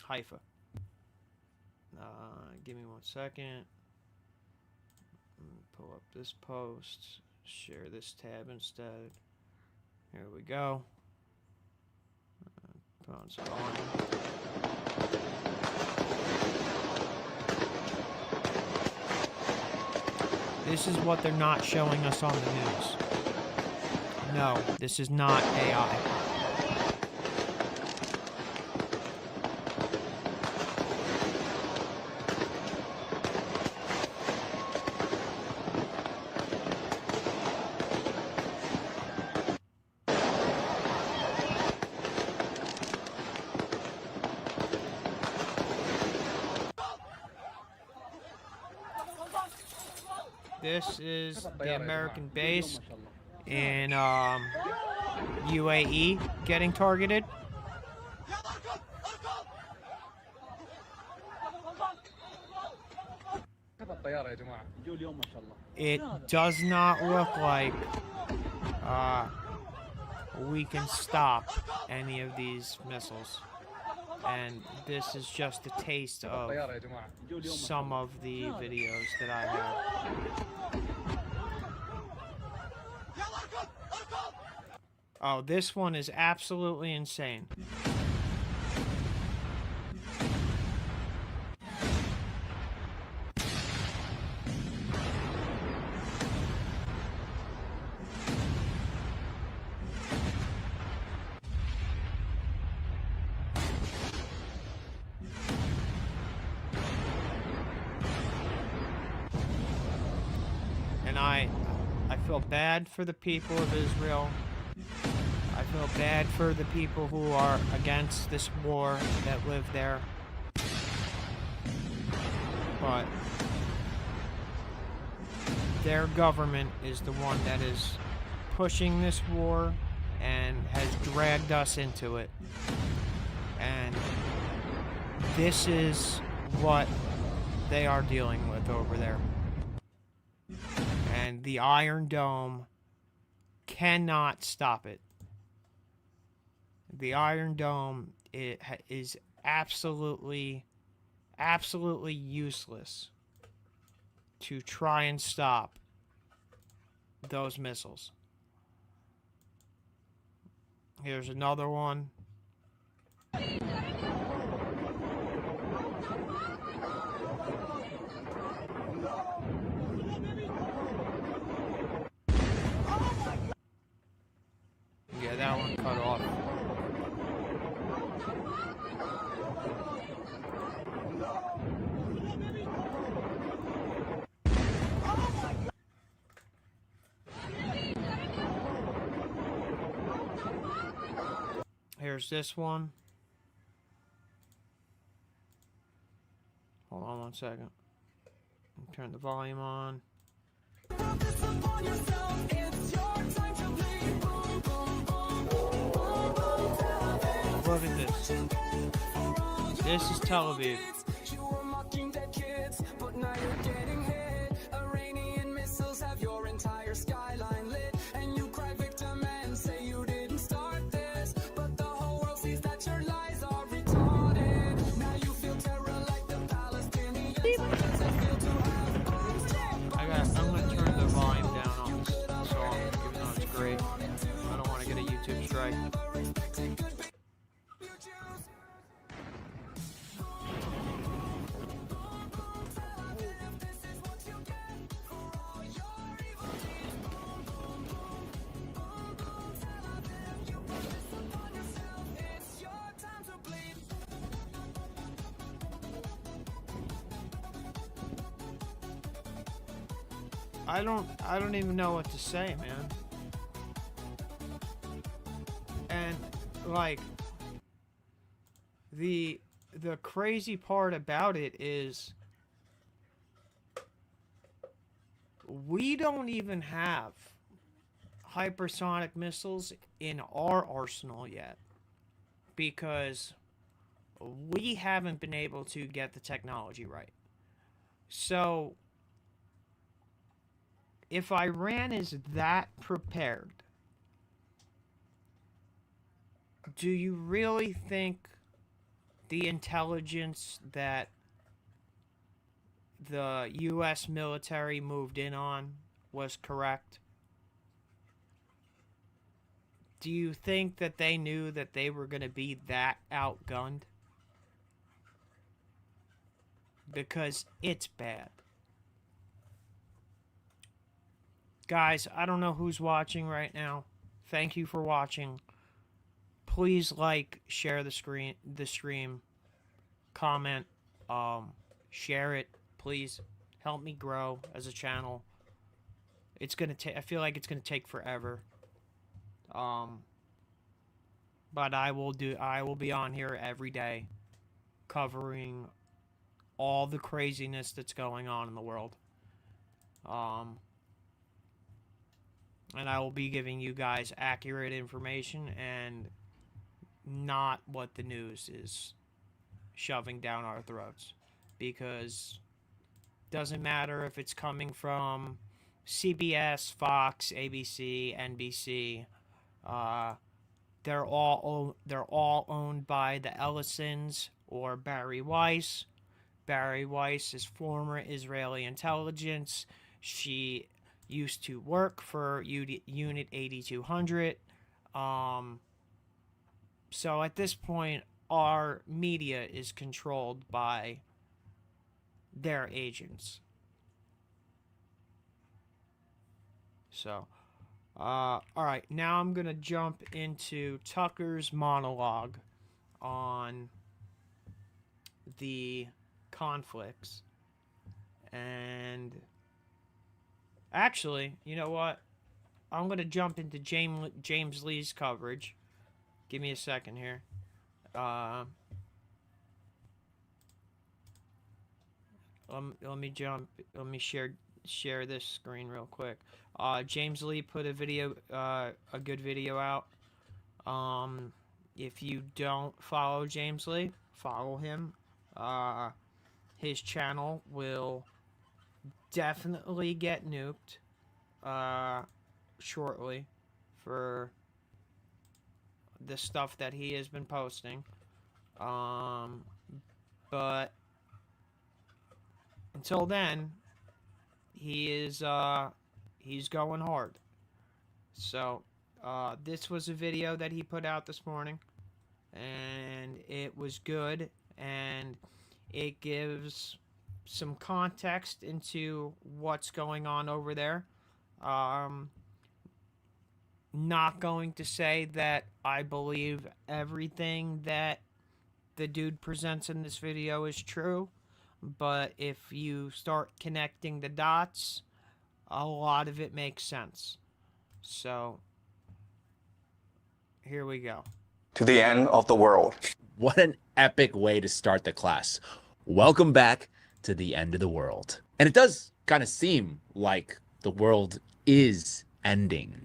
Haifa. Give me 1 second. Pull up this post. Share this tab instead. Here we go. Put on some volume. This is what they're not showing us on the news. No, this is not AI. This is the American base in UAE getting targeted. It does not look like we can stop any of these missiles. And this is just a taste of some of the videos that I have. Oh, this one is absolutely insane. And I feel bad for the people of Israel. I feel bad for the people who are against this war that live there. But their government is the one that is pushing this war and has dragged us into it. And this is what they are dealing with over there. And the Iron Dome cannot stop it. The Iron Dome is absolutely useless to try and stop those missiles. Here's another one. There's this one. Hold on one second. Turn the volume on. Look at this. This is Tel Aviv. I'm gonna turn the volume down on this song, even though it's great. I don't want to get a YouTube strike. I don't even know what to say, man. And like the crazy part about it is we don't even have hypersonic missiles in our arsenal yet because we haven't been able to get the technology right. So if Iran is that prepared, do you really think the intelligence that the U.S. military moved in on was correct? Do you think that they knew that they were going to be that outgunned? Because it's bad. Guys, I don't know who's watching right now. Thank you for watching. Please like, share the stream, comment, share it. Please help me grow as a channel. It's gonna take. I feel like it's gonna take forever. But I will be on here every day, covering all the craziness that's going on in the world. And I will be giving you guys accurate information and not what the news is shoving down our throats. Because it doesn't matter if it's coming from CBS, Fox, ABC, NBC. They're all owned by the Ellisons or Barry Weiss. Barry Weiss is former Israeli intelligence. She used to work for Unit 8200. So at this point, our media is controlled by their agents. So, alright, now I'm going to jump into Tucker's monologue on the conflicts. And actually, you know what? I'm going to jump into James Lee's coverage. Give me a second here. Let me share this screen real quick. James Lee put a good video out. If you don't follow James Lee, follow him. His channel will definitely get nuked shortly for the stuff that he has been posting. But until then, he's going hard. So this was a video that he put out this morning, and it was good, and it gives some context into what's going on over there. Not going to say that I believe everything that the dude presents in this video is true, but if you start connecting the dots, a lot of it makes sense. So here we go. to the end of the world. What an epic way to start the class. Welcome back to the end of the world. And it does kind of seem like the world is ending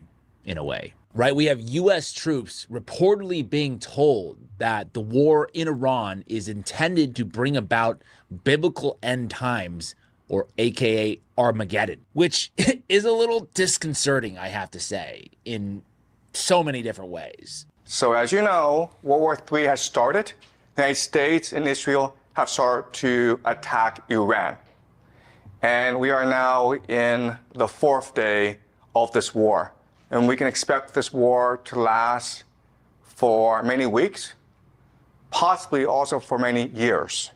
in a way, right? We have US troops reportedly being told that the war in Iran is intended to bring about biblical end times, or AKA Armageddon, which is a little disconcerting, I have to say, in so many different ways. So as you know, World War III has started. The United States and Israel have started to attack Iran. And we are now in the 4th day of this war. And we can expect this war to last for many weeks, possibly also for many years.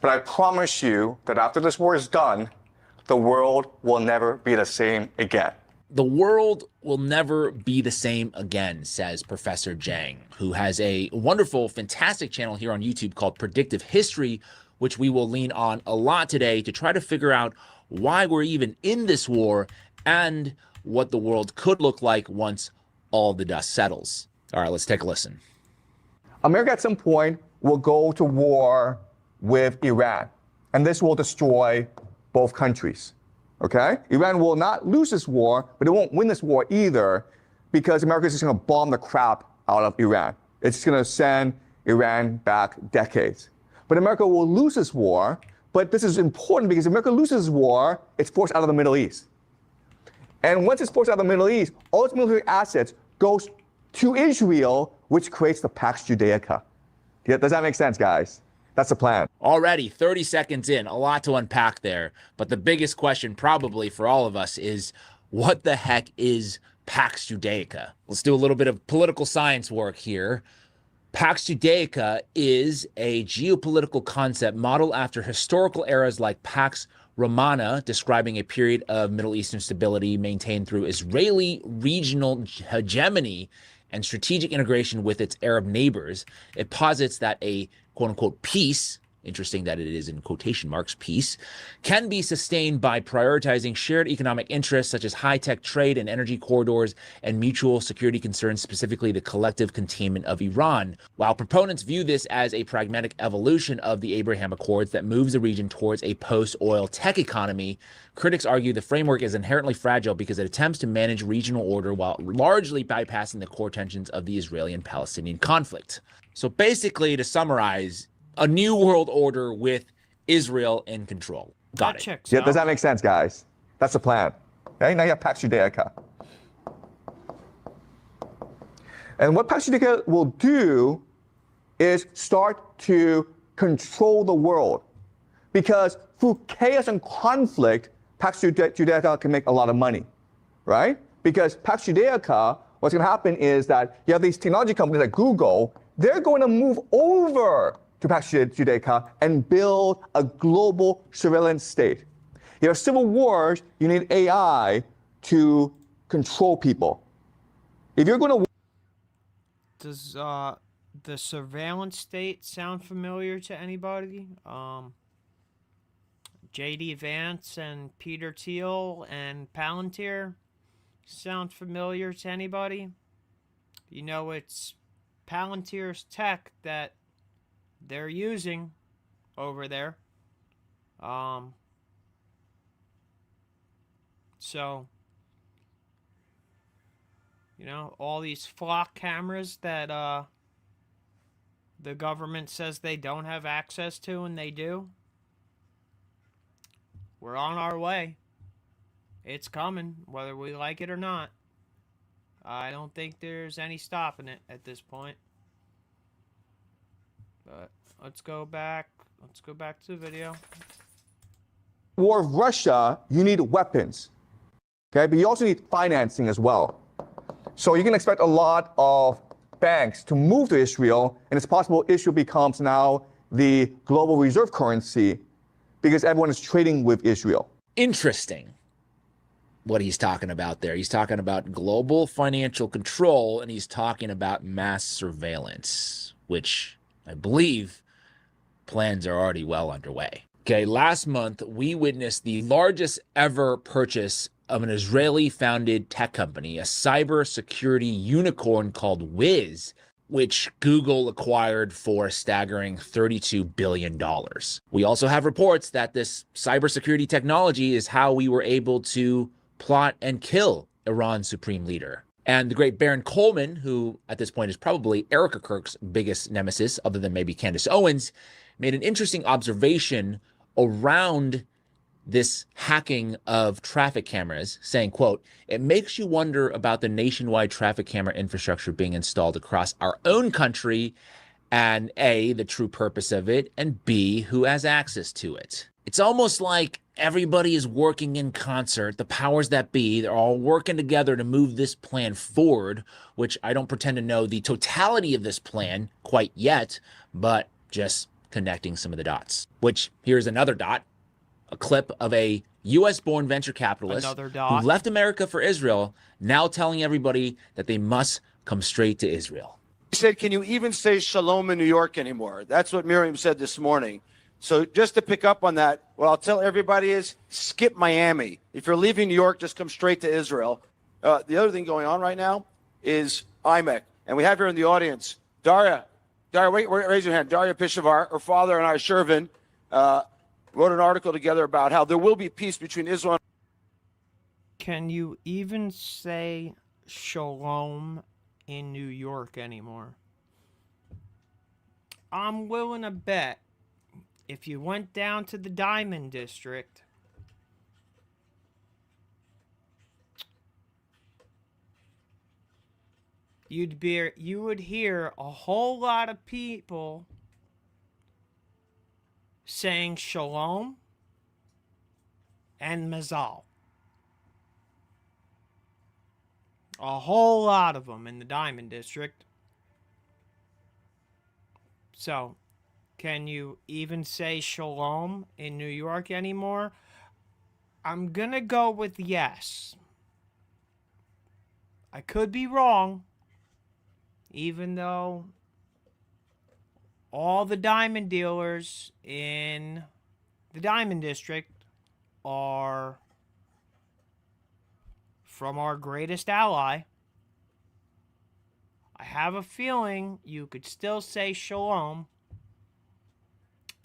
But I promise you that after this war is done, the world will never be the same again. The world will never be the same again, says Professor Jang, who has a wonderful, fantastic channel here on YouTube called Predictive History, which we will lean on a lot today to try to figure out why we're even in this war and what the world could look like once all the dust settles. All right, let's take a listen. America at some point will go to war with Iran, and this will destroy both countries. Okay? Iran will not lose this war, but it won't win this war either, because America is just going to bomb the crap out of Iran. It's going to send Iran back decades. But America will lose this war, but this is important because if America loses this war, it's forced out of the Middle East. And once it's forced out of the Middle East, all its military assets goes to Israel, which creates the Pax Judaica. Does that make sense, guys? That's the plan. Already 30 seconds in, a lot to unpack there. But the biggest question probably for all of us is, what the heck is Pax Judaica? Let's do a little bit of political science work here. Pax Judaica is a geopolitical concept modeled after historical eras like Pax Romana, describing a period of Middle Eastern stability maintained through Israeli regional hegemony and strategic integration with its Arab neighbors. It posits that a quote-unquote peace, interesting that it is in quotation marks, peace, can be sustained by prioritizing shared economic interests such as high-tech trade and energy corridors and mutual security concerns, specifically the collective containment of Iran. While proponents view this as a pragmatic evolution of the Abraham Accords that moves the region towards a post-oil tech economy, critics argue the framework is inherently fragile because it attempts to manage regional order while largely bypassing the core tensions of the Israeli and Palestinian conflict. So basically, to summarize, a new world order with Israel in control. Got it. Yeah, does that make sense, guys? That's the plan. Okay, now you have Pax Judaica. And what Pax Judaica will do is start to control the world. Because through chaos and conflict, Pax Judaica can make a lot of money, right? Because Pax Judaica, what's going to happen is that you have these technology companies like Google, they're going to move over to Pax Judaica and build a global surveillance state. You have civil wars, you need AI to control people. If you're going to... Does the surveillance state sound familiar to anybody? J.D. Vance and Peter Thiel and Palantir sound familiar to anybody? You know, it's Palantir's tech that they're using over there. So, you know, all these flock cameras that the government says they don't have access to, and they do. We're on our way. It's coming, whether we like it or not. I don't think there's any stopping it at this point. But let's go back. Let's go back to the video. War of Russia, you need weapons. Okay, but you also need financing as well. So you can expect a lot of banks to move to Israel, and it's possible Israel becomes now the global reserve currency because everyone is trading with Israel. Interesting what he's talking about there. He's talking about global financial control, and he's talking about mass surveillance, which I believe plans are already well underway. Okay, last month, we witnessed the largest ever purchase of an Israeli-founded tech company, a cybersecurity unicorn called Wiz. which Google acquired for a staggering $32 billion. We also have reports that this cybersecurity technology is how we were able to plot and kill Iran's supreme leader. And the great Baron Coleman, who at this point is probably Erica Kirk's biggest nemesis, other than maybe Candace Owens, made an interesting observation around this hacking of traffic cameras, saying, quote, "It makes you wonder about the nationwide traffic camera infrastructure being installed across our own country, and A, the true purpose of it, and B, who has access to it." It's almost like everybody is working in concert. The powers that be, they're all working together to move this plan forward, which I don't pretend to know the totality of this plan quite yet, but just connecting some of the dots. Which, here's another dot. A clip of a U.S.-born venture capitalist who left America for Israel, now telling everybody that they must come straight to Israel. He said, "Can you even say shalom in New York anymore?" That's what Miriam said this morning. So just to pick up on that, what I'll tell everybody is skip Miami. If you're leaving New York, just come straight to Israel. The other thing going on right now is IMEC. And we have here in the audience, Daria, wait, raise your hand. Daria Pishavar, her father and I, Shervin, wrote an article together about how there will be peace between Israel and... Can you even say shalom in New York anymore? I'm willing to bet if you went down to the Diamond District, you would hear a whole lot of people saying shalom and mazal. A whole lot of them in the Diamond District. So, can you even say shalom in New York anymore? I'm gonna go with yes. I could be wrong, even though all the diamond dealers in the Diamond District are from our greatest ally. I have a feeling you could still say shalom,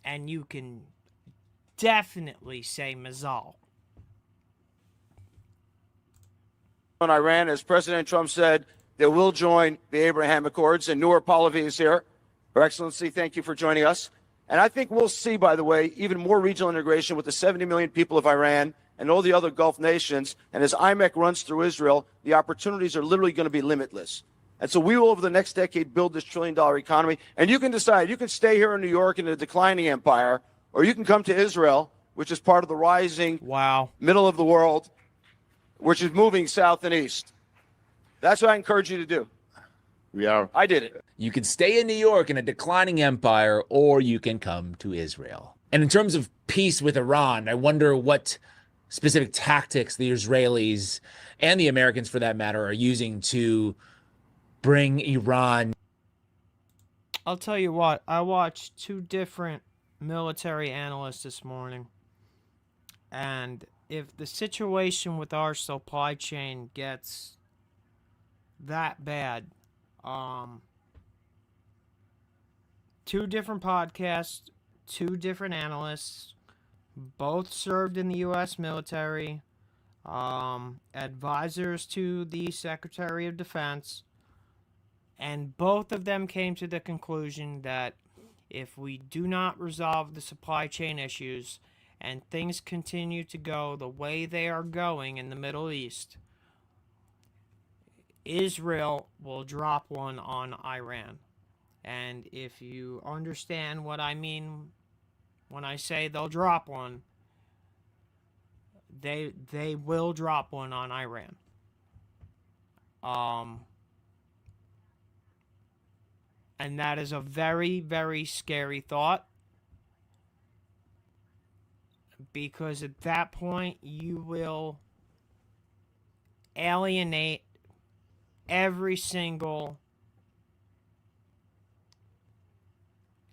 and you can definitely say mazal. On Iran, as President Trump said, they will join the Abraham Accords, and Noor Pahlavi is here. Her Excellency, thank you for joining us. And I think we'll see, by the way, even more regional integration with the 70 million people of Iran and all the other Gulf nations. And as IMEC runs through Israel, the opportunities are literally going to be limitless. And so we will, over the next decade, build this trillion-dollar economy. And you can decide, you can stay here in New York in a declining empire, or you can come to Israel, which is part of the rising middle of the world, which is moving south and east. That's what I encourage you to do. I did it. You can stay in New York in a declining empire, or you can come to Israel. And in terms of peace with Iran, I wonder what specific tactics the Israelis and the Americans, for that matter, are using to bring Iran. I'll tell you what, I watched 2 different military analysts this morning, and if the situation with our supply chain gets that bad, 2 different podcasts, 2 different analysts, both served in the U.S. military, advisors to the Secretary of Defense, and both of them came to the conclusion that if we do not resolve the supply chain issues and things continue to go the way they are going in the Middle East, Israel will drop one on Iran. And if you understand what I mean when I say they'll drop one, they will drop one on Iran. And that is a very, very scary thought, because at that point you will alienate every single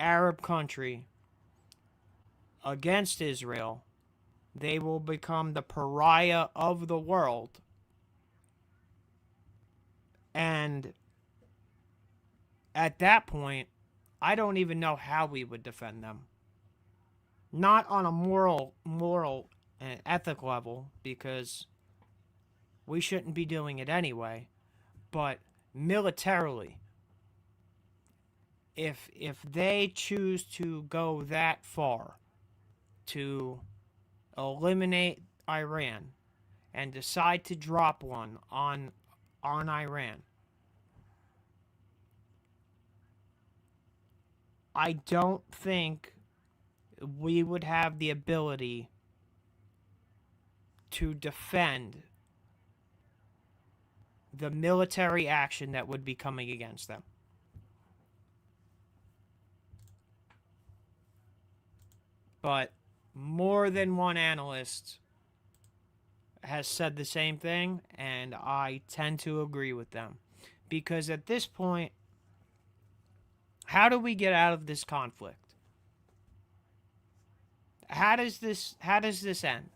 Arab country against Israel. They will become the pariah of the world. And at that point, I don't even know how we would defend them. Not on a moral and ethic level, because we shouldn't be doing it anyway, but militarily, if they choose to go that far to eliminate Iran and decide to drop one on Iran, I don't think we would have the ability to defend the military action that would be coming against them. But more than one analyst has said the same thing, and I tend to agree with them. Because at this point, how do we get out of this conflict? How does this end?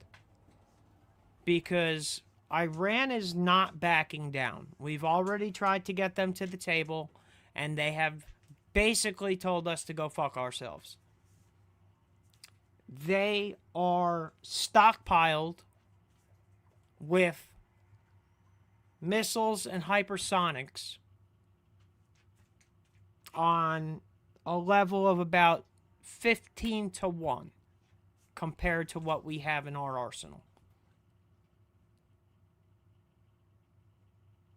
Because Iran is not backing down. We've already tried to get them to the table, and they have basically told us to go fuck ourselves. They are stockpiled with missiles and hypersonics on a level of about 15 to 1 compared to what we have in our arsenal.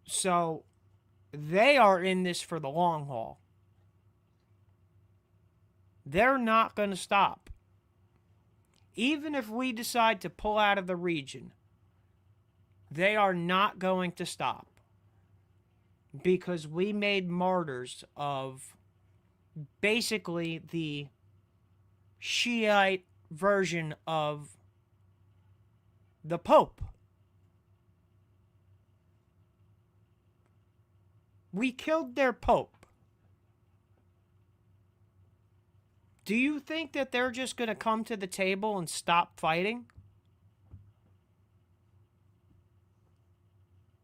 So they are in this for the long haul. They're not going to stop. Even if we decide to pull out of the region, they are not going to stop. Because we made martyrs of basically the Shiite version of the Pope. We killed their Pope. Do you think that they're just going to come to the table and stop fighting?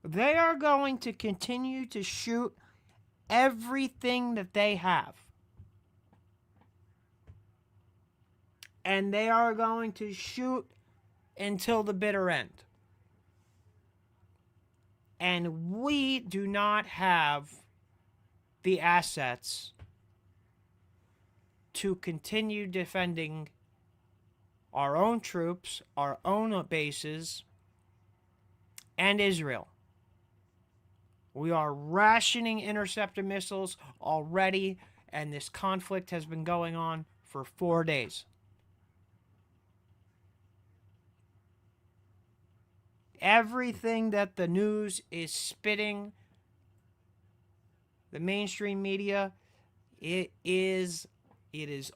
They are going to continue to shoot everything that they have. And they are going to shoot until the bitter end. And we do not have the assets to continue defending our own troops, our own bases, and Israel. We are rationing interceptor missiles already, and this conflict has been going on for 4 days. Everything that the news is spitting, the mainstream media, it is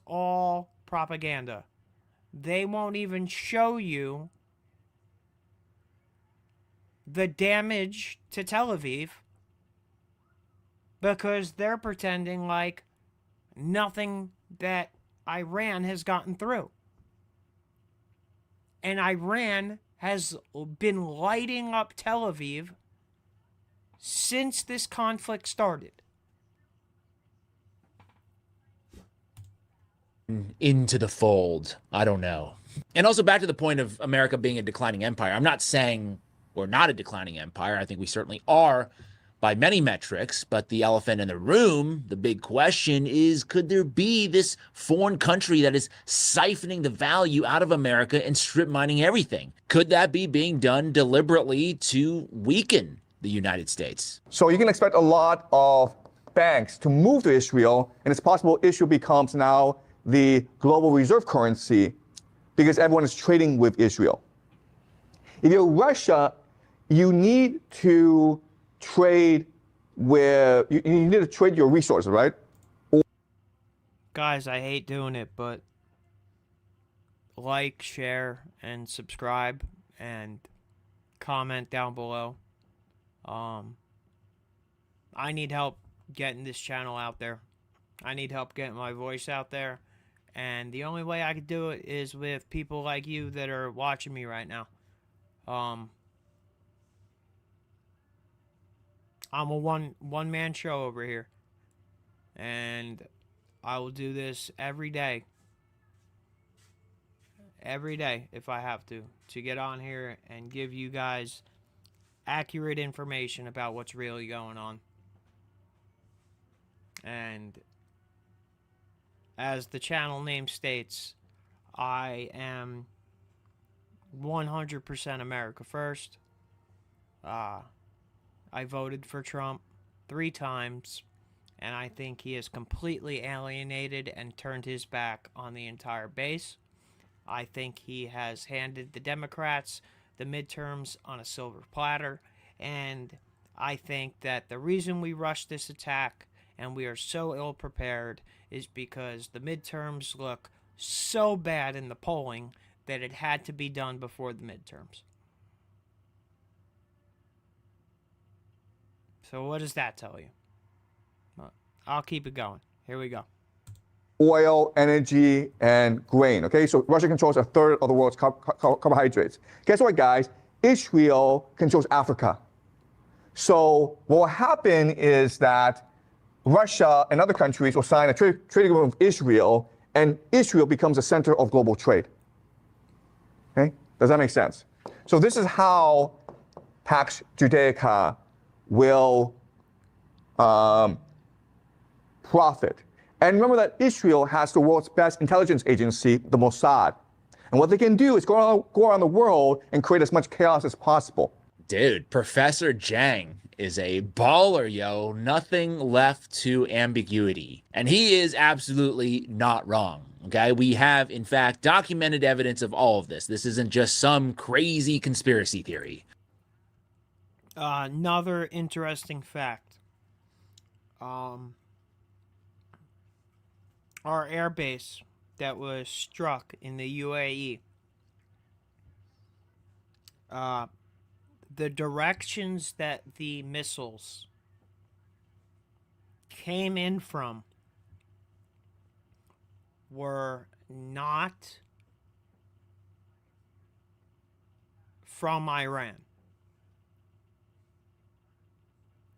all propaganda. They won't even show you the damage to Tel Aviv because they're pretending like nothing that Iran has gotten through. And Iran has been lighting up Tel Aviv since this conflict started. Into the fold. I don't know. And also back to the point of America being a declining empire. I'm not saying we're not a declining empire. I think we certainly are by many metrics, but the elephant in the room, the big question is, could there be this foreign country that is siphoning the value out of America and strip mining everything? Could that be being done deliberately to weaken the United States? So you can expect a lot of banks to move to Israel, and it's possible Israel becomes now the global reserve currency because everyone is trading with Israel. If you're Russia, you need to trade where you need to trade your resources, right? Guys, I hate doing it, but like, share, and subscribe, and comment down below. I need help getting this channel out there. I need help getting my voice out there. And the only way I could do it is with people like you that are watching me right now. I'm a one-man show over here. And I will do this every day if I have to get on here and give you guys accurate information about what's really going on. And as the channel name states, I am 100% America first. I voted for Trump 3 times, and I think he has completely alienated and turned his back on the entire base. I think he has handed the Democrats the midterms on a silver platter, and I think that the reason we rushed this attack and we are so ill prepared is because the midterms look so bad in the polling that it had to be done before the midterms. So what does that tell you? Well, I'll keep it going. Here we go. Oil, energy, and grain. Okay, so Russia controls a third of the world's carbohydrates. Guess what, guys? Israel controls Africa. So what will happen is that Russia and other countries will sign a trade agreement with Israel, and Israel becomes the center of global trade. Okay, does that make sense? So this is how Pax Judaica will profit. And remember that Israel has the world's best intelligence agency, the Mossad. And what they can do is go around the world and create as much chaos as possible. Dude, Professor Jang is a baller, yo. Nothing left to ambiguity. And he is absolutely not wrong. Okay, we have, in fact, documented evidence of all of this. This isn't just some crazy conspiracy theory. Another interesting fact. Our airbase that was struck in the UAE, the directions that the missiles came in from were not from Iran.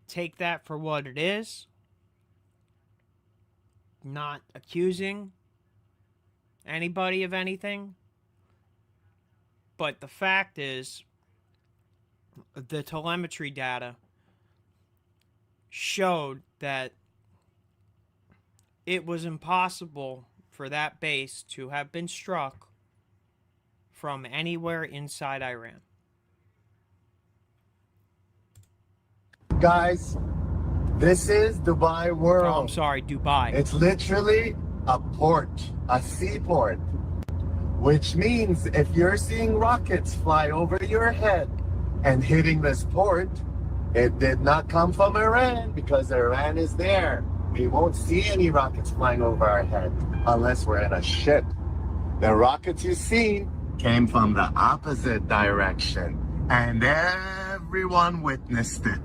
Take that for what it is. Not accusing anybody of anything. But the fact is, the telemetry data showed that it was impossible for that base to have been struck from anywhere inside Iran. Guys, this is Dubai World. Oh, I'm sorry, Dubai. It's literally a port, a seaport, which means if you're seeing rockets fly over your head and hitting this port, it did not come from Iran because Iran is there. We won't see any rockets flying over our head unless we're in a ship. The rockets you see came from the opposite direction, and everyone witnessed it.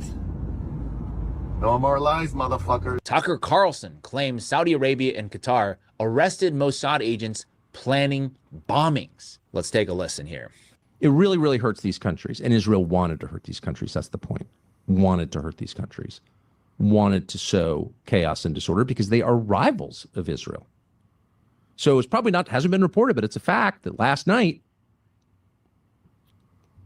No more lies, motherfuckers. Tucker Carlson claims Saudi Arabia and Qatar arrested Mossad agents planning bombings. Let's take a listen here. It really, really hurts these countries. And Israel wanted to hurt these countries. That's the point. Wanted to hurt these countries. Wanted to sow chaos and disorder because they are rivals of Israel. So it's probably not, hasn't been reported, but it's a fact that last night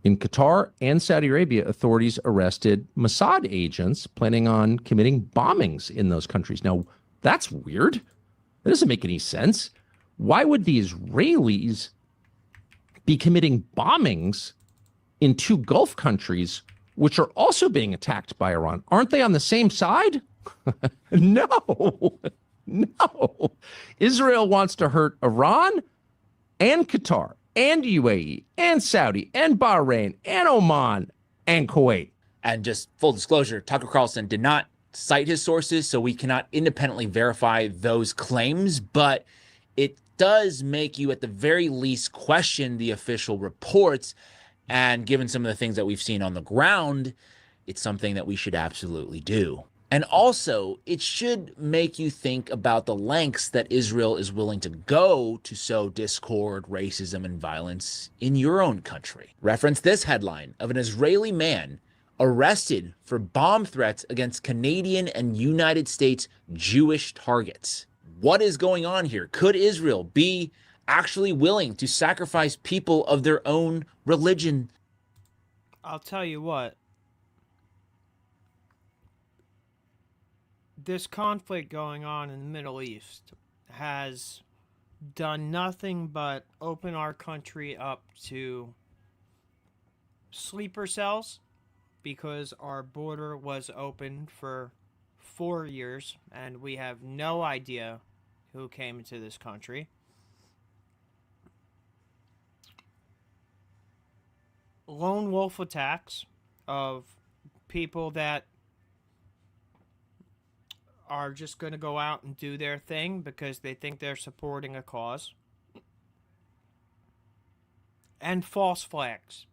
in Qatar and Saudi Arabia, authorities arrested Mossad agents planning on committing bombings in those countries. Now, that's weird. That doesn't make any sense. Why would the Israelis be committing bombings in 2 Gulf countries, which are also being attacked by Iran? Aren't they on the same side? No. Israel wants to hurt Iran and Qatar and UAE and Saudi and Bahrain and Oman and Kuwait. And just full disclosure, Tucker Carlson did not cite his sources, so we cannot independently verify those claims, but it does make you at the very least question the official reports. And given some of the things that we've seen on the ground, it's something that we should absolutely do. And also, it should make you think about the lengths that Israel is willing to go to sow discord, racism, and violence in your own country. Reference this headline of an Israeli man arrested for bomb threats against Canadian and United States Jewish targets. What is going on here? Could Israel be actually willing to sacrifice people of their own religion? I'll tell you what. This conflict going on in the Middle East has done nothing but open our country up to sleeper cells, because our border was open for 4 years and we have no idea who came into this country. Lone wolf attacks of people that are just going to go out and do their thing because they think they're supporting a cause. And false flags.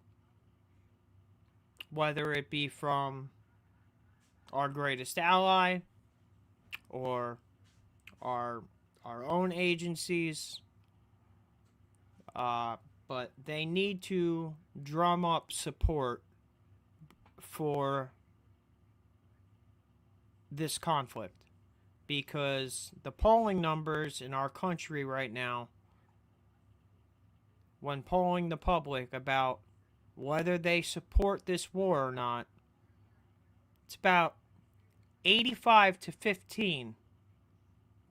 Whether it be from our greatest ally or our own agencies. But they need to drum up support for this conflict, because the polling numbers in our country right now, when polling the public about whether they support this war or not, it's about 85 to 15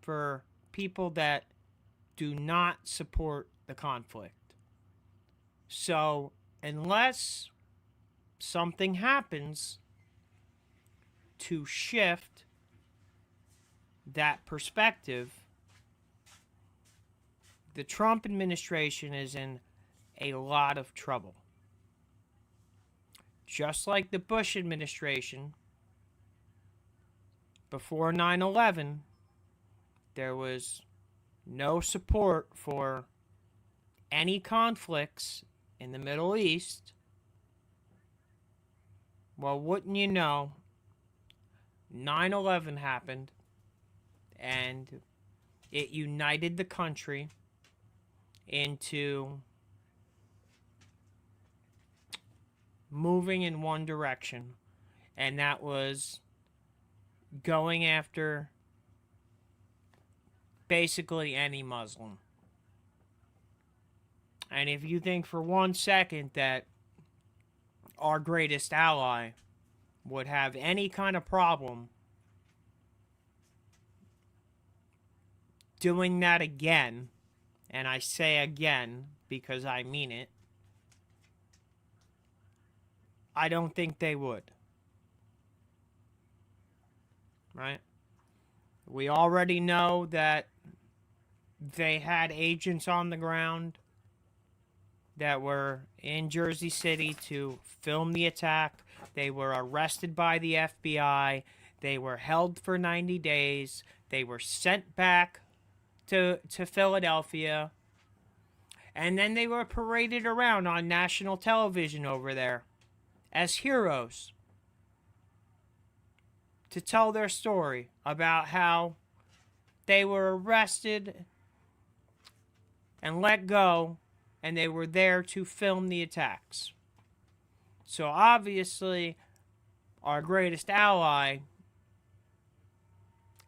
for people that do not support the conflict. So, unless something happens to shift that perspective, the Trump administration is in a lot of trouble. Just like the Bush administration, before 9/11, there was no support for any conflicts in the Middle East. Well, wouldn't you know, 9/11 happened, and it united the country into moving in one direction, and that was going after basically any Muslim. And if you think for 1 second that our greatest ally would have any kind of problem doing that again, and I say again because I mean it, I don't think they would. Right? We already know that they had agents on the ground that were in Jersey City to film the attack. They were arrested by the FBI. They were held for 90 days. They were sent back to Philadelphia. And then they were paraded around on national television over there as heroes to tell their story about how they were arrested and let go, and they were there to film the attacks. So obviously, our greatest ally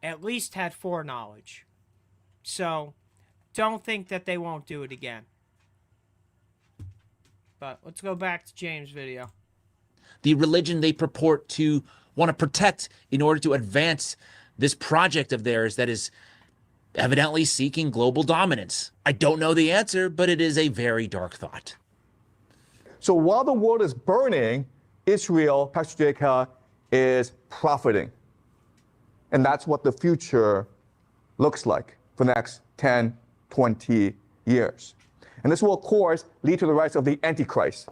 at least had foreknowledge. So don't think that they won't do it again. But let's go back to James' video. The religion they purport to want to protect in order to advance this project of theirs that is evidently seeking global dominance. I don't know the answer, but it is a very dark thought. So while the world is burning, Israel, Pastor Jake, is profiting. And that's what the future looks like for the next 10, 20 years. And this will, of course, lead to the rise of the Antichrist.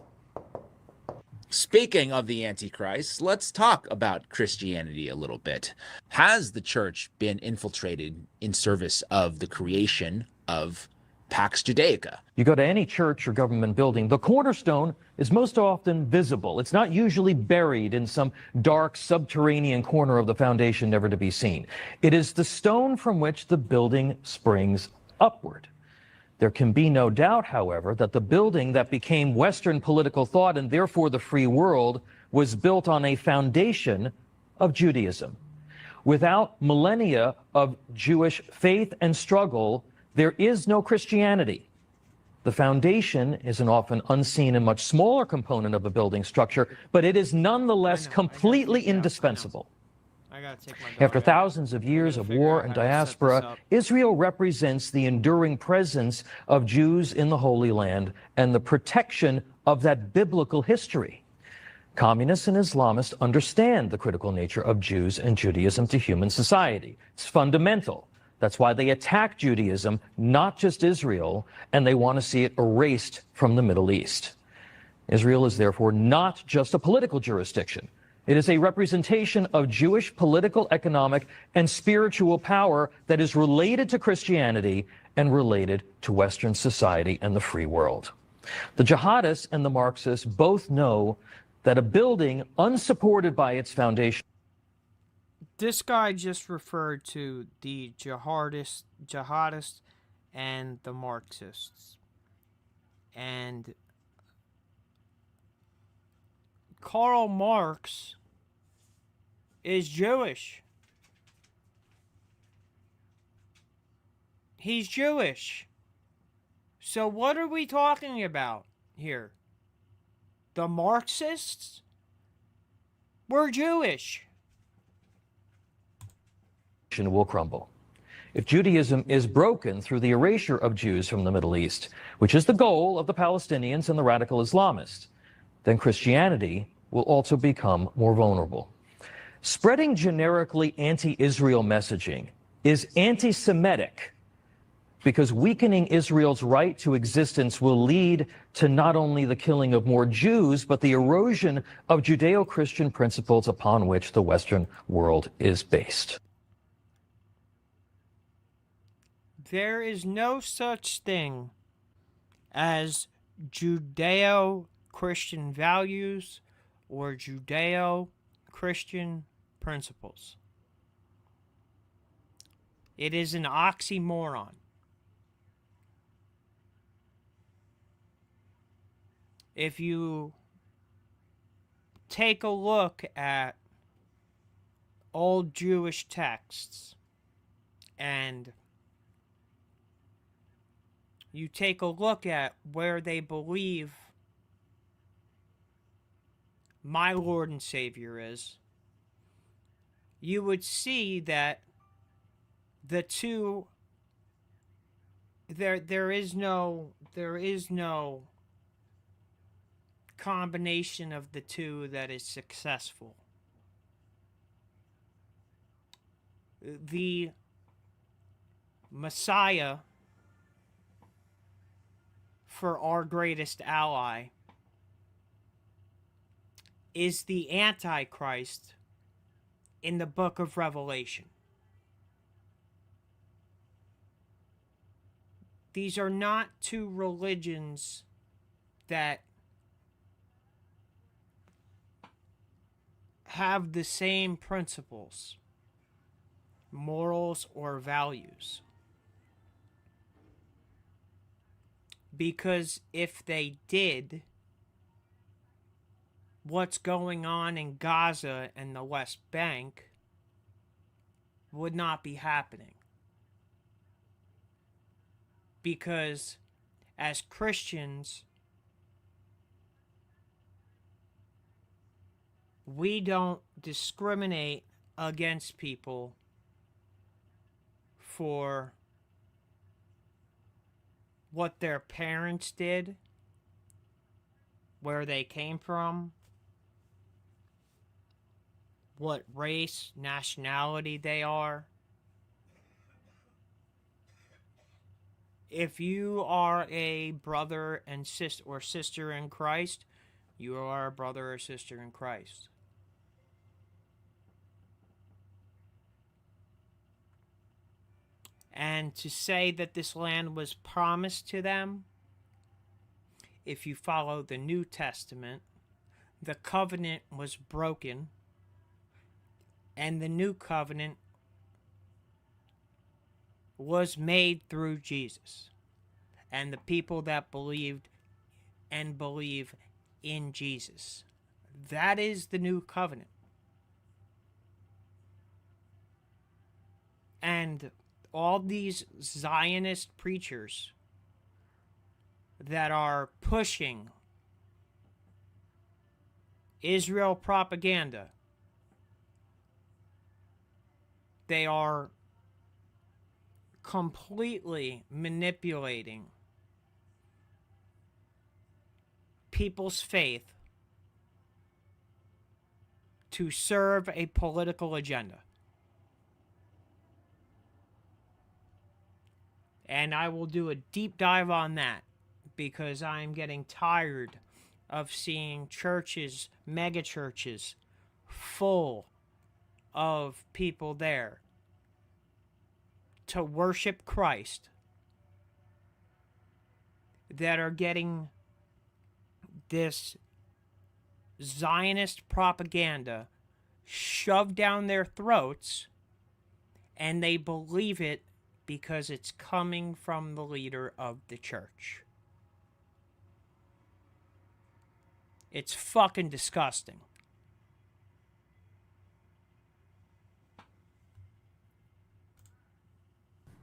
Speaking of the Antichrist, let's talk about Christianity a little bit. Has the church been infiltrated in service of the creation of Pax Judaica? You go to any church or government building, the cornerstone is most often visible. It's not usually buried in some dark subterranean corner of the foundation never to be seen. It is the stone from which the building springs upward. There can be no doubt, however, that the building that became Western political thought and therefore the free world was built on a foundation of Judaism. Without millennia of Jewish faith and struggle, there is no Christianity. The foundation is an often unseen and much smaller component of a building structure, but it is nonetheless completely indispensable. After thousands of years of war and diaspora, Israel represents the enduring presence of Jews in the Holy Land and the protection of that biblical history. Communists and Islamists understand the critical nature of Jews and Judaism to human society. It's fundamental. That's why they attack Judaism, not just Israel, and they want to see it erased from the Middle East. Israel is therefore not just a political jurisdiction. It is a representation of Jewish political, economic, and spiritual power that is related to Christianity and related to Western society and the free world. The jihadists and the Marxists both know that a building unsupported by its foundation. This guy just referred to the jihadists and the Marxists. And Karl Marx is Jewish. He's Jewish. So what are we talking about here? The Marxists were Jewish. Will crumble. If Judaism is broken through the erasure of Jews from the Middle East, which is the goal of the Palestinians and the radical Islamists, then Christianity will also become more vulnerable. Spreading generically anti-Israel messaging is anti-Semitic because weakening Israel's right to existence will lead to not only the killing of more Jews, but the erosion of Judeo-Christian principles upon which the Western world is based. There is no such thing as Judeo-Christian values or Judeo-Christian principles. It is an oxymoron. If you take a look at old Jewish texts and you take a look at where they believe my Lord and Savior is, you would see that the two, there is no combination of the two that is successful. The Messiah for our greatest ally is the Antichrist in the book of Revelation. These are not two religions that have the same principles, morals, or values. Because if they did, what's going on in Gaza and the West Bank would not be happening. Because as Christians, we don't discriminate against people for what their parents did, where they came from, what race, nationality they are. If you are a brother and sister in Christ, you are a brother or sister in Christ. And to say that this land was promised to them, if you follow the New Testament, the covenant was broken, and the new covenant was made through Jesus and the people that believed and believe in Jesus. That is the new covenant. And all these Zionist preachers that are pushing Israel propaganda, they are completely manipulating people's faith to serve a political agenda. And I will do a deep dive on that because I'm getting tired of seeing churches, mega churches, full of people there to worship Christ that are getting this Zionist propaganda shoved down their throats, and they believe it because it's coming from the leader of the church. It's fucking disgusting.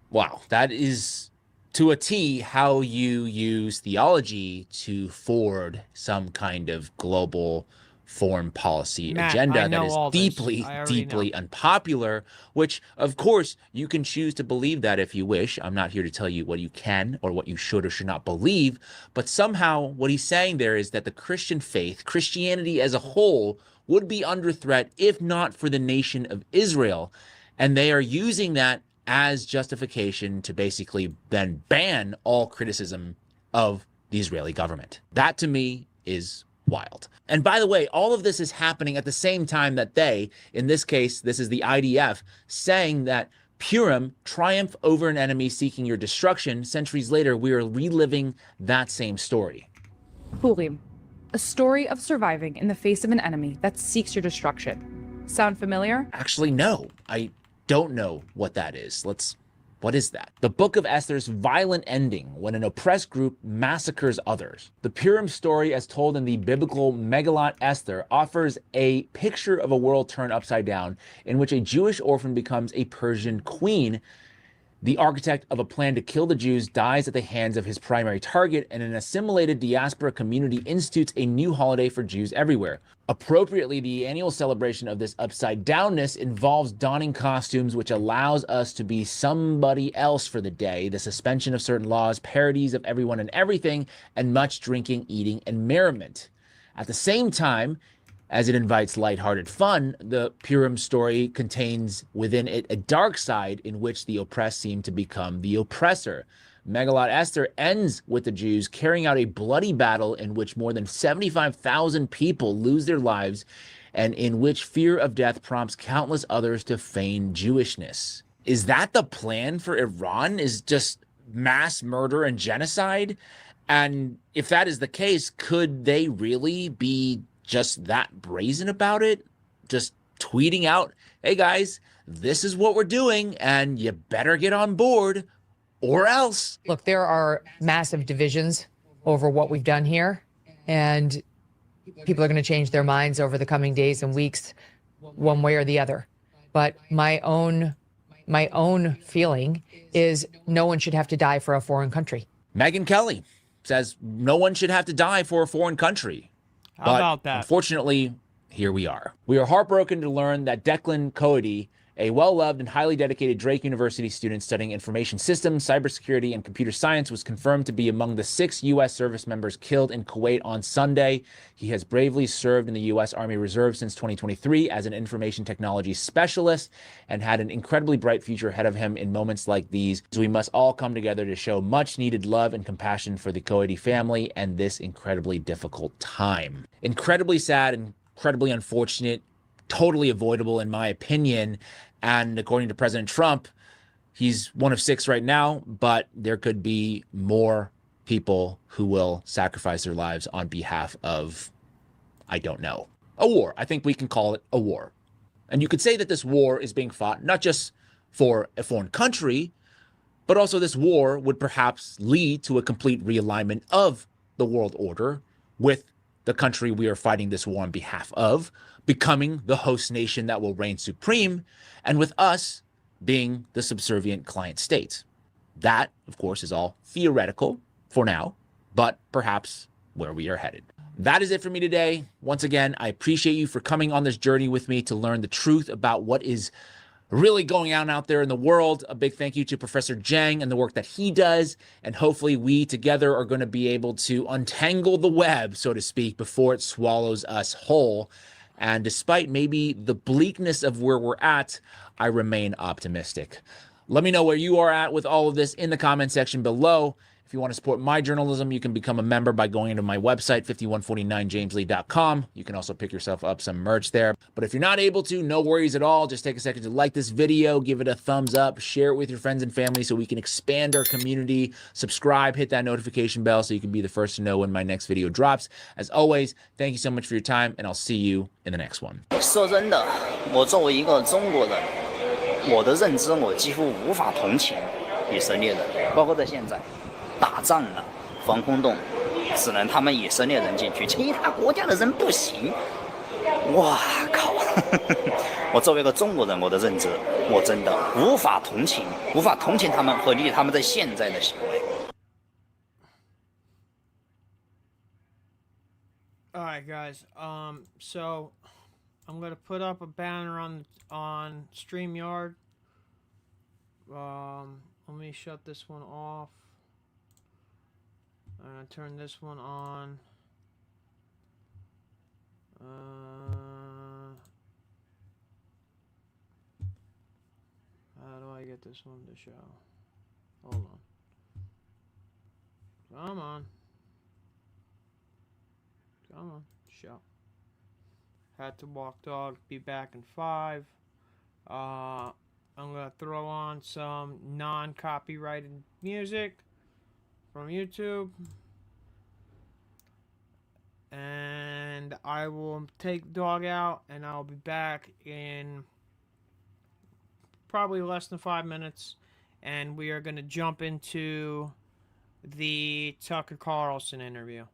Wow, that is to a T how you use theology to forward some kind of global foreign policy agenda that is deeply unpopular, which of course you can choose to believe that if you wish. I'm not here to tell you what you can or what you should or should not believe, but somehow what he's saying there is that the Christian faith, Christianity as a whole, would be under threat if not for the nation of Israel. And they are using that as justification to basically then ban all criticism of the Israeli government. That to me is wild. And by the way, all of this is happening at the same time that they, in this case, this is the IDF, saying that Purim, triumph over an enemy seeking your destruction. Centuries later, we are reliving that same story. Purim, a story of surviving in the face of an enemy that seeks your destruction. Sound familiar? Actually, no. I don't know what that is. What is that? The Book of Esther's violent ending when an oppressed group massacres others. The Purim story, as told in the biblical Megillat Esther, offers a picture of a world turned upside down in which a Jewish orphan becomes a Persian queen. The architect of a plan to kill the Jews dies at the hands of his primary target, and an assimilated diaspora community institutes a new holiday for Jews everywhere. Appropriately, the annual celebration of this upside downness involves donning costumes, which allows us to be somebody else for the day, the suspension of certain laws, parodies of everyone and everything, and much drinking, eating, and merriment. At the same time, as it invites lighthearted fun, the Purim story contains within it a dark side in which the oppressed seem to become the oppressor. Megillat Esther ends with the Jews carrying out a bloody battle in which more than 75,000 people lose their lives and in which fear of death prompts countless others to feign Jewishness. Is that the plan for Iran? Is just mass murder and genocide? And if that is the case, could they really be just that brazen about it? Just tweeting out, hey guys, this is what we're doing and you better get on board or else. Look, there are massive divisions over what we've done here, and people are going to change their minds over the coming days and weeks, one way or the other. But my own feeling is no one should have to die for a foreign country. Megyn Kelly says no one should have to die for a foreign country. How about that? Unfortunately, here we are. We are heartbroken to learn that Declan Coady, a well-loved and highly dedicated Drake University student studying information systems, cybersecurity, and computer science, was confirmed to be among the 6 U.S. service members killed in Kuwait on Sunday. He has bravely served in the U.S. Army Reserve since 2023 as an information technology specialist and had an incredibly bright future ahead of him in moments like these. So we must all come together to show much-needed love and compassion for the Coady family and this incredibly difficult time. Incredibly sad and incredibly unfortunate, totally avoidable in my opinion. And according to President Trump, he's one of 6 right now, but there could be more people who will sacrifice their lives on behalf of, I don't know, a war. I think we can call it a war. And you could say that this war is being fought not just for a foreign country, but also this war would perhaps lead to a complete realignment of the world order with the country we are fighting this war on behalf of becoming the host nation that will reign supreme, and with us being the subservient client state. That, of course, is all theoretical for now, but perhaps where we are headed. That is it for me today. Once again, I appreciate you for coming on this journey with me to learn the truth about what is really going on out there in the world. A big thank you to Professor Jang and the work that he does. And hopefully we together are going to be able to untangle the web, so to speak, before it swallows us whole. And despite maybe the bleakness of where we're at, I remain optimistic. Let me know where you are at with all of this in the comment section below. If you want to support my journalism, you can become a member by going into my website, 5149jameslee.com. You can also pick yourself up some merch there. But if you're not able to, no worries at all. Just take a second to like this video, give it a thumbs up, share it with your friends and family so we can expand our community. Subscribe, hit that notification bell so you can be the first to know when my next video drops. As always, thank you so much for your time, and I'll see you in the next one. 说真的，我作为一个中国人，我的认知我几乎无法同情以色列人，包括在现在。打仗了，防空洞只能他们以色列人进去，其他国家的人不行。哇靠！我作为一个中国人，我的认知，我真的无法同情他们和理解他们在现在的行为。All right, guys. So I'm gonna put up a banner on StreamYard. Let me shut this one off. Turn this one on. How do I get this one to show? Hold on. Come on. Come on. Show. Had to walk dog. Be back in 5. I'm going to throw on some non-copyrighted music from YouTube, and I will take dog out, and I'll be back in probably less than 5 minutes, and we are going to jump into the Tucker Carlson interview.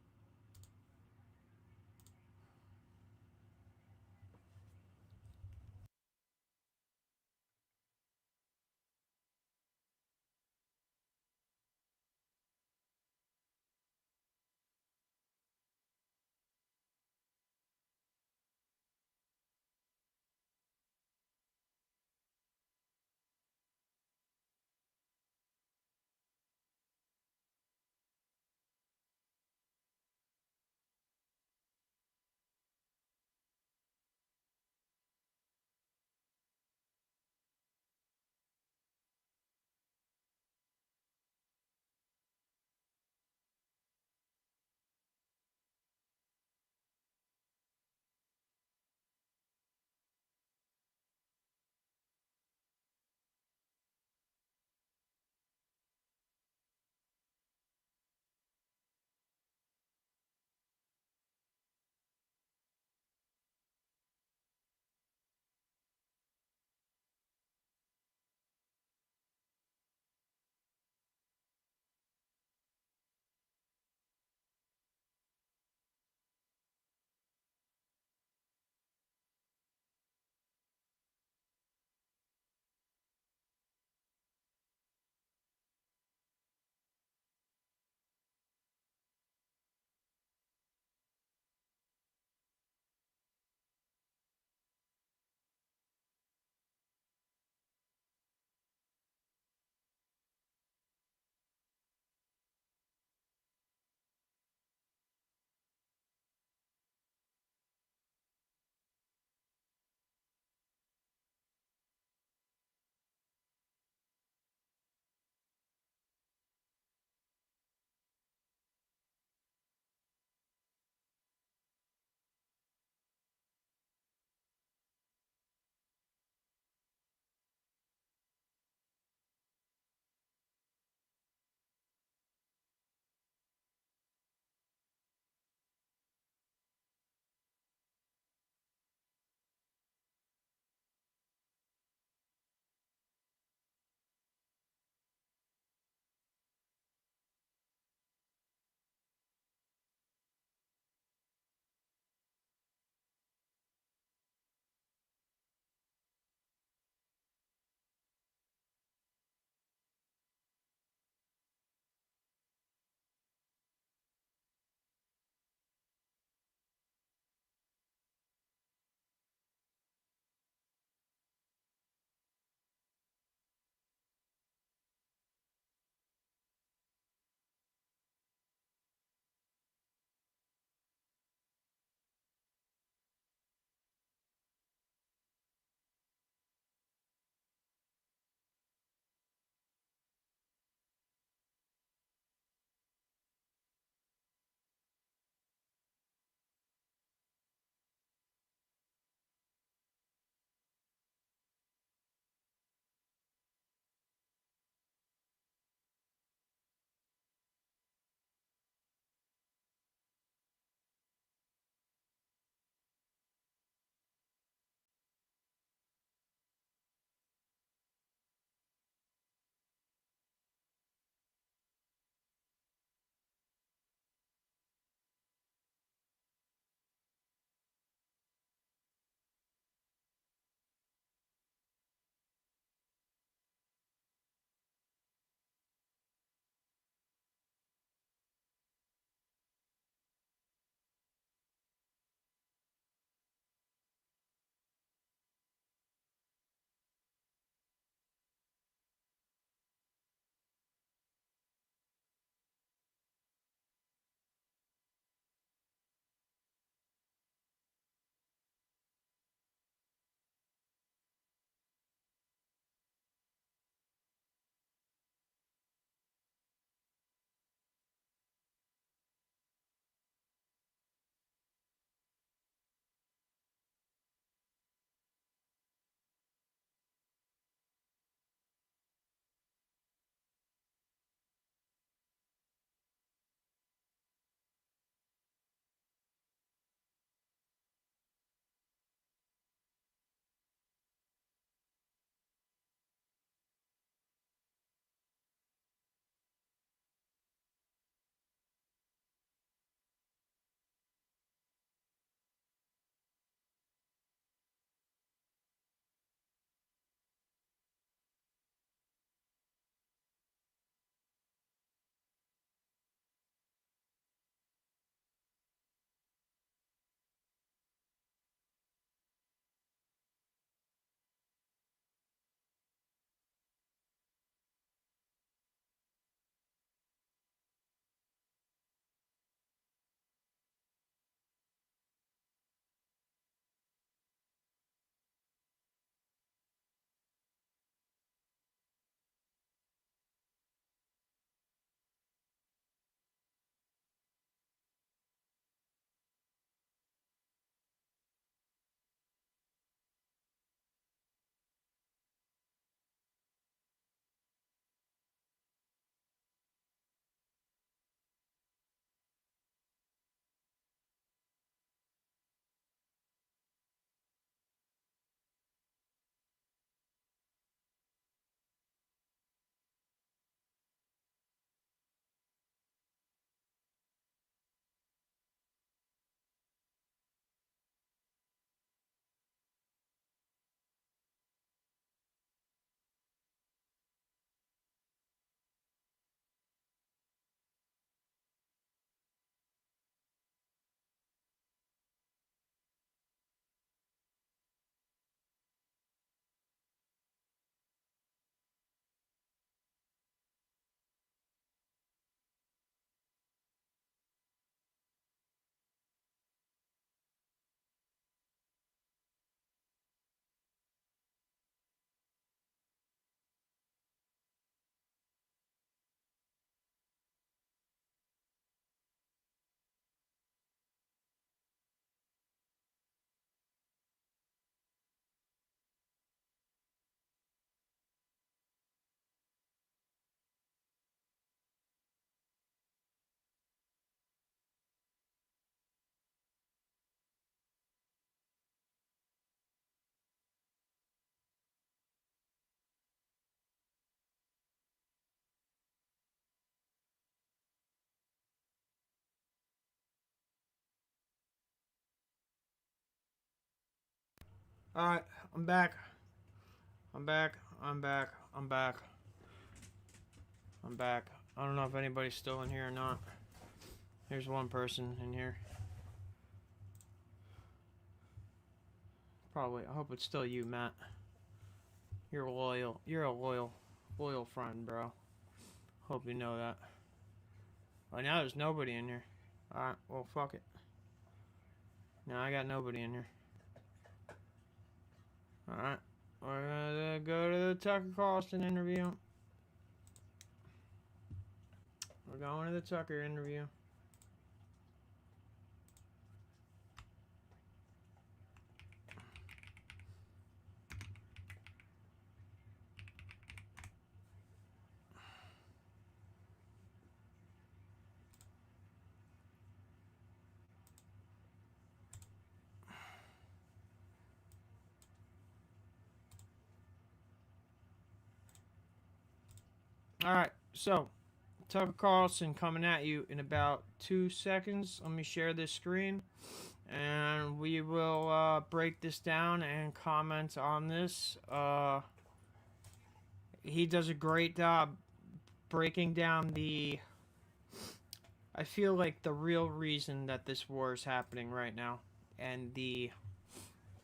Alright, I'm back. I'm back. I'm back. I'm back. I'm back. I don't know if anybody's still in here or not. There's one person in here. Probably. I hope it's still you, Matt. You're loyal. You're a loyal friend, bro. Hope you know that. Well, now there's nobody in here. Alright, well, fuck it. Now I got nobody in here. Alright, we're gonna go to the Tucker Carlson interview. We're going to the Tucker interview. Alright, so Tucker Carlson coming at you in about 2 seconds. Let me share this screen and we will break this down and comment on this. He does a great job breaking down I feel like the real reason that this war is happening right now and the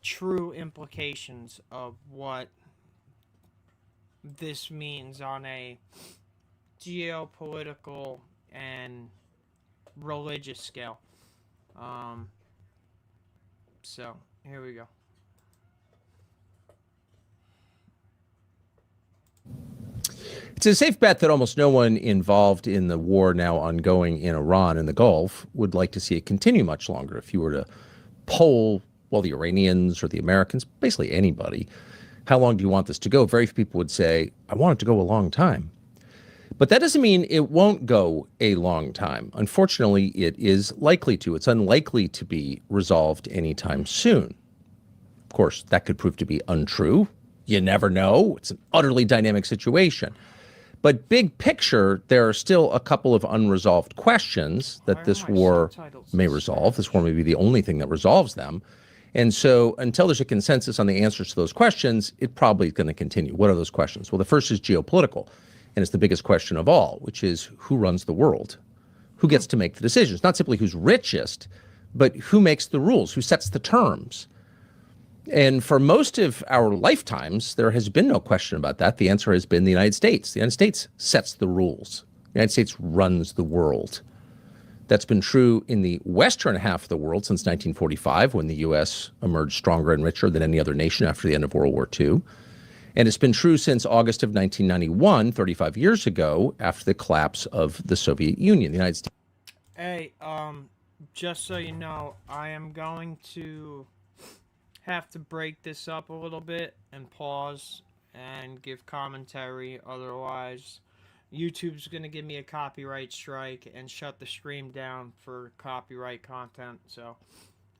true implications of what this means on a geopolitical and religious scale. So here we go. It's a safe bet that almost no one involved in the war now ongoing in Iran and the Gulf would like to see it continue much longer. If you were to poll, well, the Iranians or the Americans, basically anybody, how long do you want this to go? Very few people would say, I want it to go a long time. But that doesn't mean it won't go a long time. Unfortunately, it is likely to. It's unlikely to be resolved anytime soon. Of course, that could prove to be untrue. You never know. It's an utterly dynamic situation. But big picture, there are still a couple of unresolved questions that this war may resolve. This war may be the only thing that resolves them. And so until there's a consensus on the answers to those questions, it probably is going to continue. What are those questions? Well, the first is geopolitical. And it's the biggest question of all, which is who runs the world? Who gets to make the decisions? Not simply who's richest, but who makes the rules? Who sets the terms? And for most of our lifetimes, there has been no question about that. The answer has been the United States. The United States sets the rules. The United States runs the world. That's been true in the western half of the world since 1945, when the U.S. emerged stronger and richer than any other nation after the end of World War II. And it's been true since August of 1991, 35 years ago, after the collapse of the Soviet Union. The United States. Hey, just so you know, I am going to have to break this up a little bit and pause and give commentary. Otherwise, YouTube's going to give me a copyright strike and shut the stream down for copyright content. So,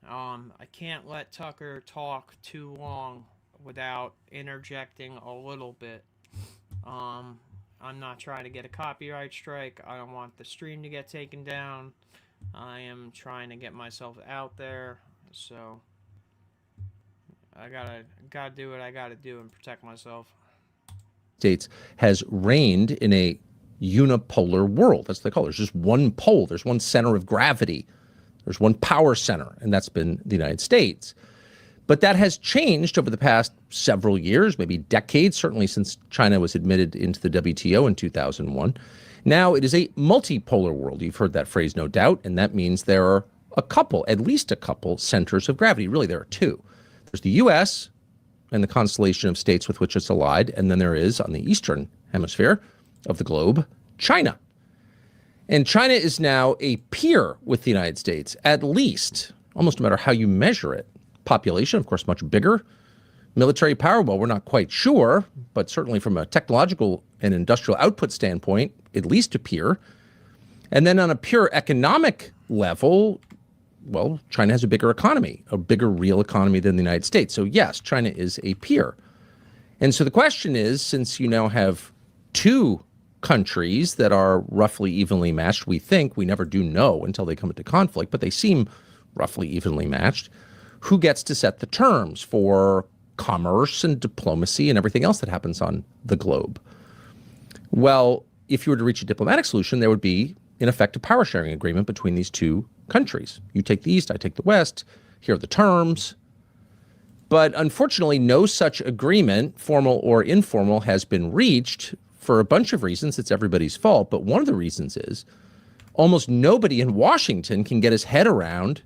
I can't let Tucker talk too long without interjecting a little bit. I'm not trying to get a copyright strike. I don't want the stream to get taken down. I am trying to get myself out there, so I gotta do what I gotta do and protect myself. States has reigned in a unipolar world. That's what they call it. There's just one pole. There's one center of gravity. There's one power center, and that's been the United States. But that has changed over the past several years, maybe decades, certainly since China was admitted into the WTO in 2001. Now it is a multipolar world. You've heard that phrase, no doubt, and that means there are at least a couple centers of gravity. Really, there are two. There's the U.S. and the constellation of states with which it's allied, and then there is, on the eastern hemisphere of the globe, China. And China is now a peer with the United States, at least, almost no matter how you measure it. Population, of course, much bigger. Military power, well, we're not quite sure, but certainly from a technological and industrial output standpoint, at least a peer. And then on a pure economic level, well, China has a bigger economy, a bigger real economy than the United States. So yes, China is a peer. And so the question is, since you now have two countries that are roughly evenly matched, we never do know until they come into conflict, but they seem roughly evenly matched, who gets to set the terms for commerce and diplomacy and everything else that happens on the globe. Well, if you were to reach a diplomatic solution, there would be, in effect, a power sharing agreement between these two countries. You take the East, I take the West. Here are the terms. But unfortunately, no such agreement, formal or informal, has been reached for a bunch of reasons. It's everybody's fault. But one of the reasons is almost nobody in Washington can get his head around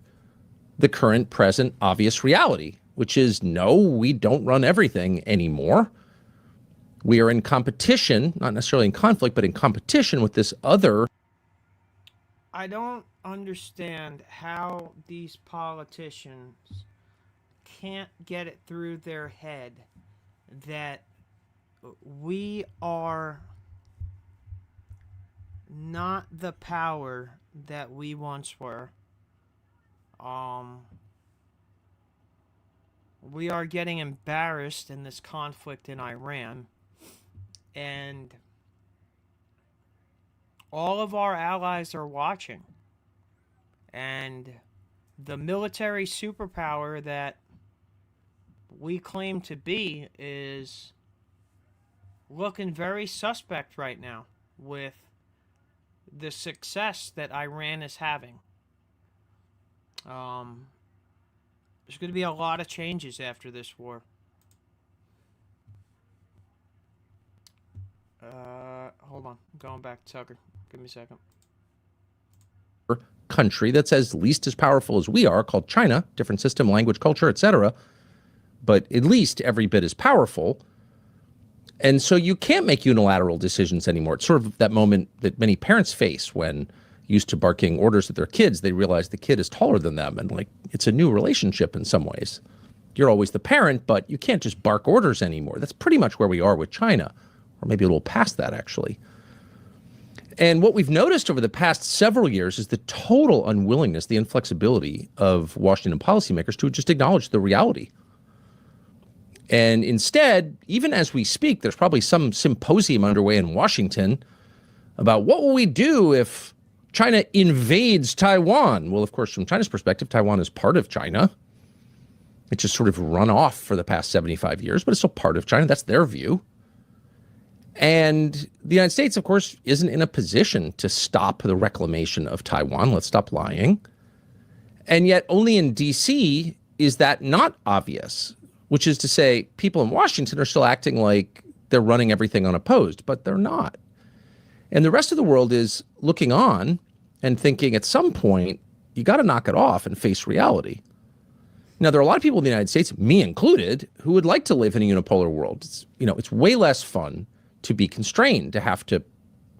the current, present, obvious reality, which is, no, we don't run everything anymore. We are in competition, not necessarily in conflict, but in competition with this other. I don't understand how these politicians can't get it through their head that we are not the power that we once were. We are getting embarrassed in this conflict in Iran, and all of our allies are watching. And the military superpower that we claim to be is looking very suspect right now with the success that Iran is having. There's going to be a lot of changes after this war. Hold on. I'm going back to Tucker. Give me a second. Country that's at least as powerful as we are, called China, different system, language, culture, etc., but at least every bit as powerful. And so you can't make unilateral decisions anymore. It's sort of that moment that many parents face when used to barking orders at their kids, they realize the kid is taller than them, and like it's a new relationship in some ways. You're always the parent, but you can't just bark orders anymore. That's pretty much where we are with China, or maybe a little past that, actually. And what we've noticed over the past several years is the total unwillingness, the inflexibility of Washington policymakers to just acknowledge the reality. And instead, even as we speak, there's probably some symposium underway in Washington about what will we do if China invades Taiwan. Well, of course, from China's perspective, Taiwan is part of China. It's just sort of run off for the past 75 years, but it's still part of China. That's their view. And the United States, of course, isn't in a position to stop the reclamation of Taiwan. Let's stop lying. And yet only in D.C. is that not obvious, which is to say people in Washington are still acting like they're running everything unopposed, but they're not. And the rest of the world is looking on and thinking at some point, you got to knock it off and face reality. Now, there are a lot of people in the United States, me included, who would like to live in a unipolar world. It's way less fun to be constrained, to have to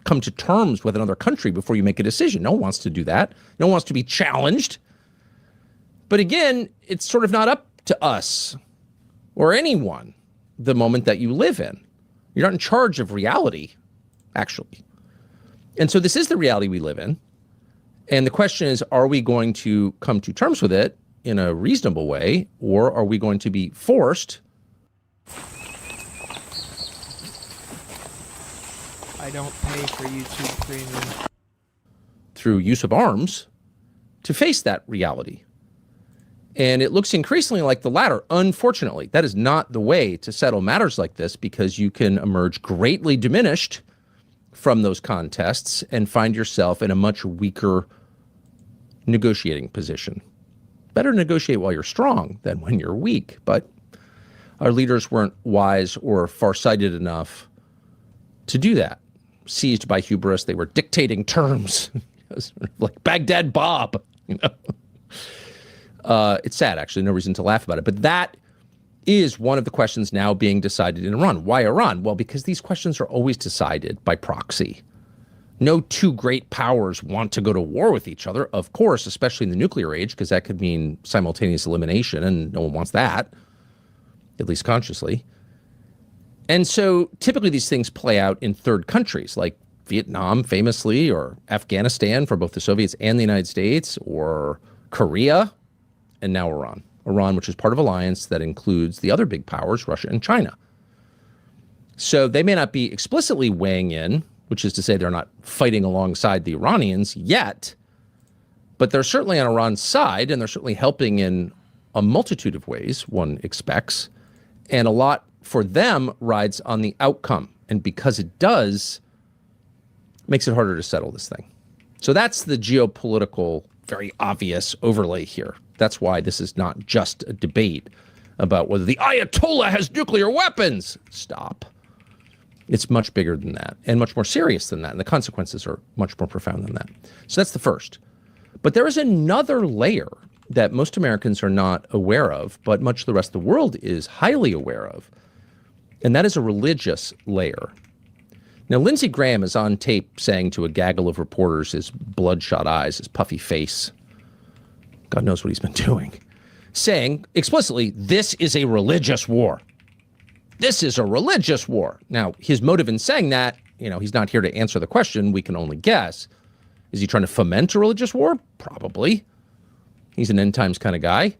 come to terms with another country before you make a decision. No one wants to do that. No one wants to be challenged. But again, it's sort of not up to us or anyone the moment that you live in. You're not in charge of reality, actually. And so this is the reality we live in. And the question is, are we going to come to terms with it in a reasonable way, or are we going to be forced? I don't pay for YouTube Premium. Through use of arms to face that reality. And it looks increasingly like the latter. Unfortunately, that is not the way to settle matters like this, because you can emerge greatly diminished from those contests and find yourself in a much weaker negotiating position. Better negotiate while you're strong than when you're weak. But our leaders weren't wise or farsighted enough to do that. Seized by hubris, they were dictating terms, like Baghdad Bob. It's sad, actually. No reason to laugh about it. But that is one of the questions now being decided in Iran. Why Iran? Well, because these questions are always decided by proxy. No two great powers want to go to war with each other, of course, especially in the nuclear age, because that could mean simultaneous elimination, and no one wants that, at least consciously. And so typically these things play out in third countries, like Vietnam famously, or Afghanistan for both the Soviets and the United States, or Korea, and now Iran. Iran, which is part of an alliance that includes the other big powers, Russia and China. So they may not be explicitly weighing in, which is to say they're not fighting alongside the Iranians yet, but they're certainly on Iran's side, and they're certainly helping in a multitude of ways, one expects. And a lot for them rides on the outcome. And because it does, it makes it harder to settle this thing. So that's the geopolitical, very obvious overlay here. That's why this is not just a debate about whether the Ayatollah has nuclear weapons. Stop. It's much bigger than that and much more serious than that. And the consequences are much more profound than that. So that's the first. But there is another layer that most Americans are not aware of, but much of the rest of the world is highly aware of. And that is a religious layer. Now, Lindsey Graham is on tape saying to a gaggle of reporters, his bloodshot eyes, his puffy face, God knows what he's been doing, saying explicitly, this is a religious war. This is a religious war. Now, his motive in saying that, he's not here to answer the question. We can only guess. Is he trying to foment a religious war? Probably. He's an end times kind of guy.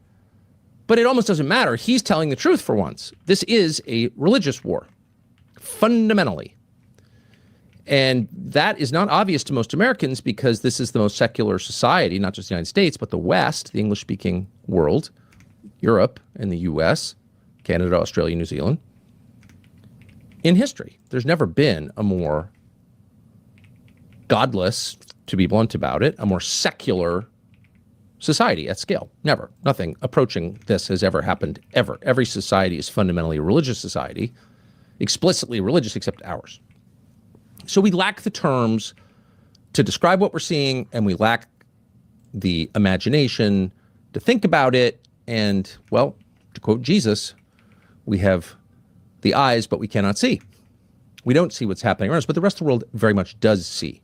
But it almost doesn't matter. He's telling the truth for once. This is a religious war, fundamentally. And that is not obvious to most Americans because this is the most secular society, not just the United States, but the West, the English-speaking world, Europe and the U.S., Canada, Australia, New Zealand. In history, there's never been a more godless, to be blunt about it, a more secular society at scale. Never. Nothing approaching this has ever happened, ever. Every society is fundamentally a religious society, explicitly religious except ours. So we lack the terms to describe what we're seeing, and we lack the imagination to think about it. And, well, to quote Jesus, we have the eyes, but we cannot see. We don't see what's happening around us, but the rest of the world very much does see.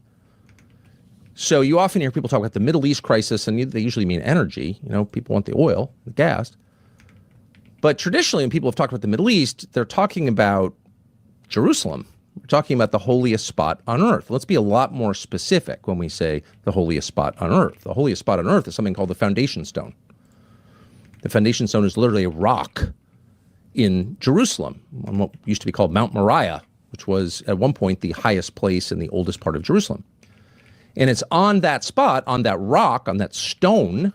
So you often hear people talk about the Middle East crisis, and they usually mean energy. People want the oil, the gas. But traditionally, when people have talked about the Middle East, they're talking about Jerusalem. We're talking about the holiest spot on earth. Let's be a lot more specific when we say the holiest spot on earth. The holiest spot on earth is something called the foundation stone. The foundation stone is literally a rock in Jerusalem, on what used to be called Mount Moriah, which was at one point the highest place in the oldest part of Jerusalem. And it's on that spot, on that rock, on that stone,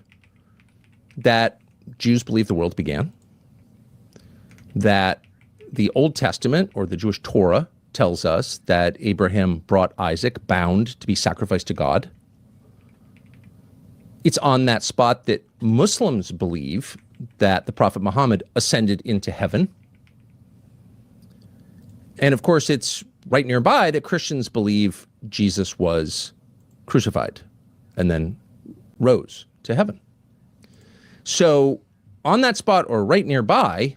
that Jews believe the world began, that the Old Testament, or the Jewish Torah, tells us that Abraham brought Isaac bound to be sacrificed to God. It's on that spot that Muslims believe that the Prophet Muhammad ascended into heaven. And of course, it's right nearby that Christians believe Jesus was crucified and then rose to heaven. So on that spot, or right nearby,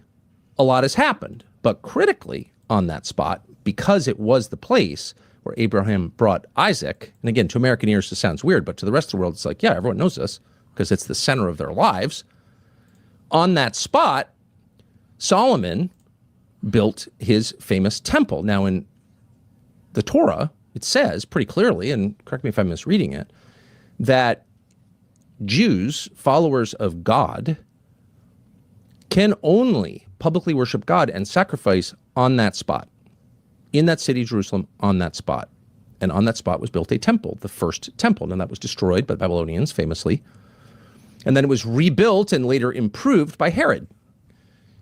a lot has happened. But critically on that spot, because it was the place where Abraham brought Isaac, and again, to American ears, this sounds weird, but to the rest of the world, it's like, yeah, everyone knows this because it's the center of their lives. On that spot, Solomon built his famous temple. Now, in the Torah, it says pretty clearly, and correct me if I'm misreading it, that Jews, followers of God, can only publicly worship God and sacrifice on that spot, in that city, Jerusalem, on that spot. And on that spot was built a temple, the first temple. And that was destroyed by the Babylonians, famously. And then it was rebuilt and later improved by Herod.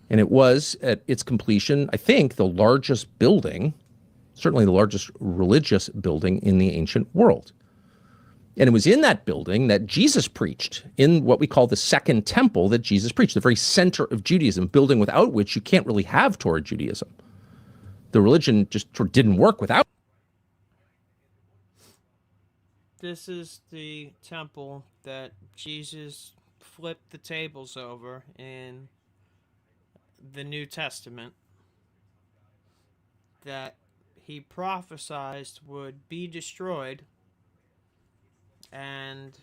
And it was, at its completion, I think, the largest building, certainly the largest religious building in the ancient world. And it was in that building that Jesus preached, in what we call the Second Temple that Jesus preached, the very center of Judaism, building without which you can't really have Torah Judaism. The religion just didn't work without. This is the temple that Jesus flipped the tables over in the New Testament, that he prophesied would be destroyed. And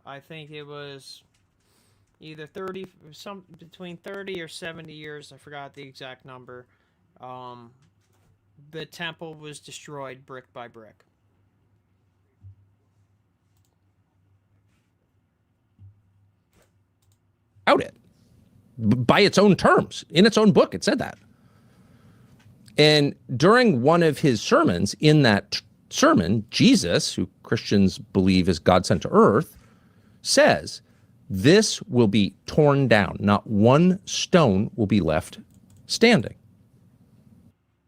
I think it was either between 30 or 70 years, I forgot the exact number, the temple was destroyed brick by brick. Out it by its own terms, in its own book, it said that. And during one of his sermons, in that sermon, Jesus, who Christians believe is God sent to earth, says, this will be torn down. Not one stone will be left standing.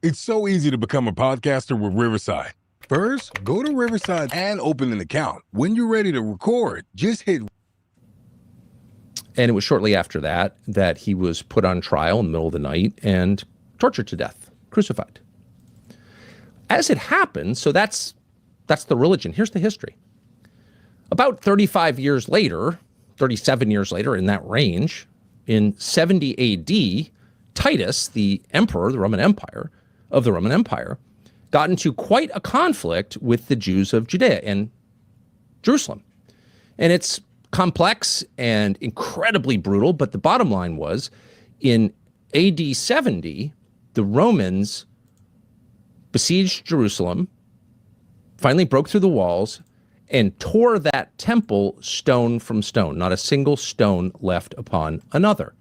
It's so easy to become a podcaster with Riverside. First, go to Riverside and open an account. When you're ready to record, just hit. And it was shortly after that that he was put on trial in the middle of the night and tortured to death, crucified. As it happened, so that's the religion. Here's the history. About 35 years later, 37 years later, in that range, in 70 AD, Titus, the emperor of the Roman Empire, got into quite a conflict with the Jews of Judea and Jerusalem. And it's complex and incredibly brutal, but the bottom line was, in AD 70, the Romans besieged Jerusalem, finally broke through the walls, and tore that temple stone from stone, not a single stone left upon another.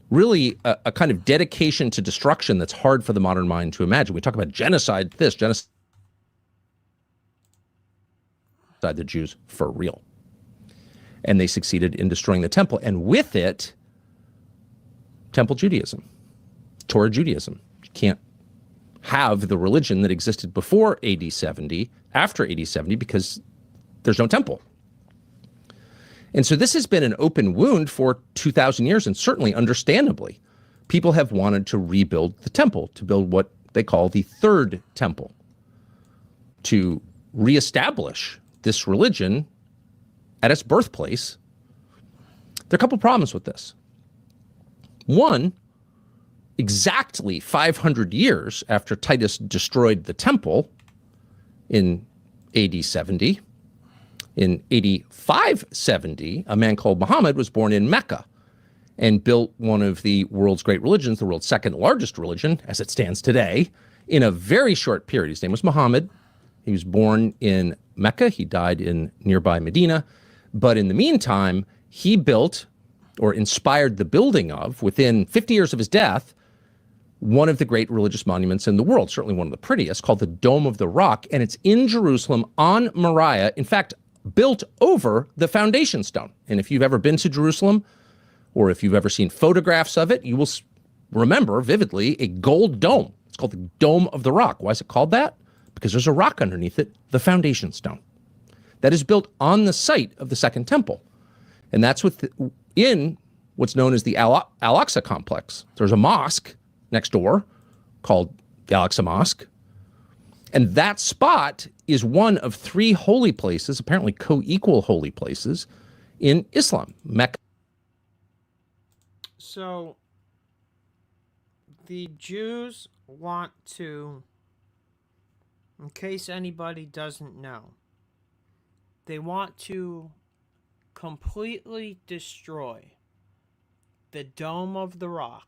Really a kind of dedication to destruction that's hard for the modern mind to imagine. We talk about genocide, genocide the Jews for real. And they succeeded in destroying the temple. And with it, Temple Judaism, Torah Judaism. You can't have the religion that existed before AD 70, after AD 70, because there's no temple. And so this has been an open wound for 2,000 years, and certainly understandably, people have wanted to rebuild the temple, to build what they call the third temple, to reestablish this religion at its birthplace. There are a couple problems with this. One, exactly 500 years after Titus destroyed the temple in AD 70, in AD 570, a man called Muhammad was born in Mecca and built one of the world's great religions, the world's second largest religion as it stands today, in a very short period. His name was Muhammad. He was born in Mecca. He died in nearby Medina. But in the meantime, he built or inspired the building of, within 50 years of his death, one of the great religious monuments in the world, certainly one of the prettiest, called the Dome of the Rock. And it's in Jerusalem on Moriah, in fact, built over the foundation stone. And if you've ever been to Jerusalem, or if you've ever seen photographs of it, you will remember vividly a gold dome. It's called the Dome of the Rock. Why is it called that? Because there's a rock underneath it, the foundation stone, that is built on the site of the Second Temple. And that's in what's known as the Al-Aqsa complex. There's a mosque next door called the Al-Aqsa Mosque. And that spot is one of three holy places, apparently co-equal holy places, in Islam, Mecca. So the Jews want to, in case anybody doesn't know, they want to completely destroy the Dome of the Rock,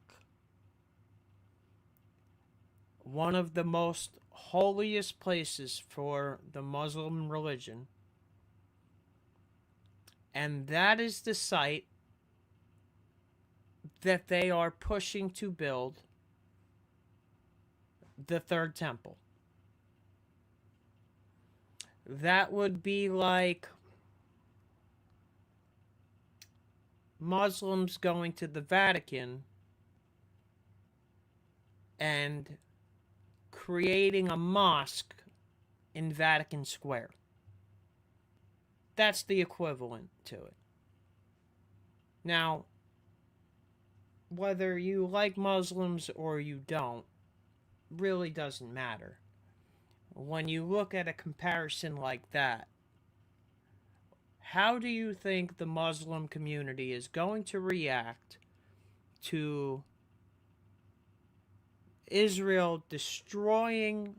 one of the most holiest places for the Muslim religion. And that is the site that they are pushing to build the third temple. That would be like Muslims going to the Vatican and creating a mosque in Vatican Square. That's the equivalent to it. Now, whether you like Muslims or you don't, really doesn't matter. When you look at a comparison like that, how do you think the Muslim community is going to react to Israel destroying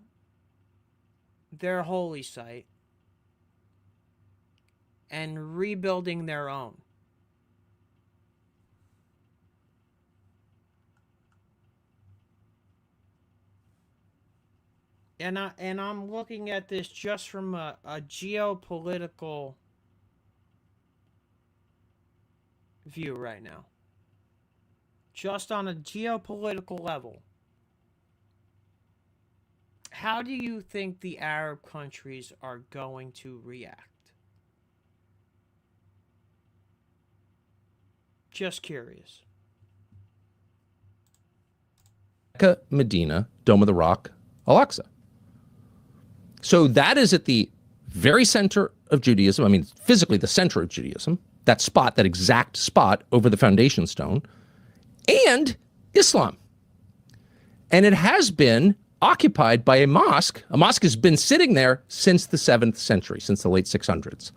their holy site and rebuilding their own? And I'm looking at this just from a geopolitical view right now. Just on a geopolitical level. How do you think the Arab countries are going to react? Just curious. Mecca, Medina, Dome of the Rock, Al-Aqsa. So that is at the very center of Judaism. I mean, physically the center of Judaism, that spot, that exact spot over the foundation stone, and Islam. And it has been occupied by a mosque. A mosque has been sitting there since the 7th century, since the late 600s.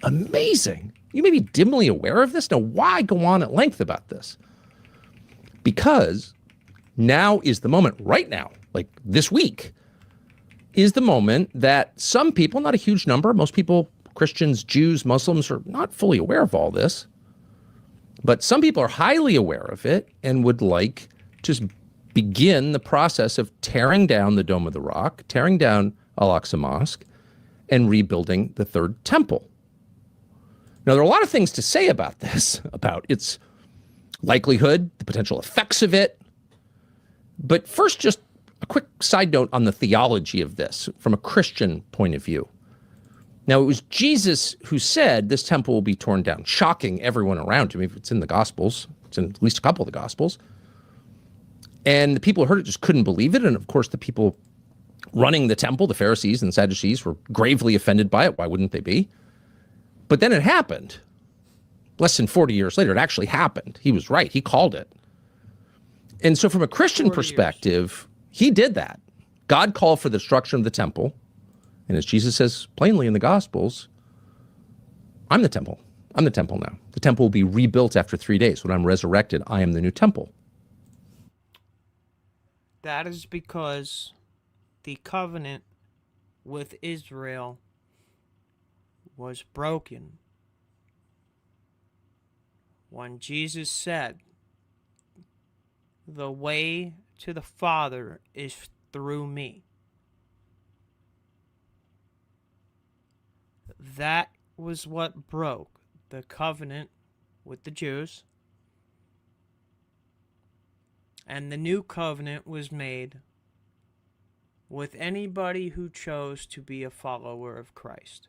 Amazing. You may be dimly aware of this. Now, why go on at length about this? Because now is the moment, right now, like this week, is the moment that some people, not a huge number, most people, Christians, Jews, Muslims, are not fully aware of all this. But some people are highly aware of it and would like to begin the process of tearing down the Dome of the Rock, tearing down Al-Aqsa Mosque, and rebuilding the Third Temple. Now, there are a lot of things to say about this, about its likelihood, the potential effects of it. But first, just a quick side note on the theology of this from a Christian point of view. Now, it was Jesus who said this temple will be torn down, shocking everyone around him. If it's in the Gospels, it's in at least a couple of the Gospels. And the people who heard it just couldn't believe it. And of course, the people running the temple, the Pharisees and the Sadducees, were gravely offended by it. Why wouldn't they be? But then it happened. Less than 40 years later, it actually happened. He was right. He called it. And so from a Christian perspective, he did that. God called for the destruction of the temple. And as Jesus says plainly in the Gospels, I'm the temple. I'm the temple now. The temple will be rebuilt after 3 days. When I'm resurrected, I am the new temple. That is because the covenant with Israel was broken when Jesus said, "The way to the Father is through me." That was what broke the covenant with the Jews. And the new covenant was made with anybody who chose to be a follower of Christ.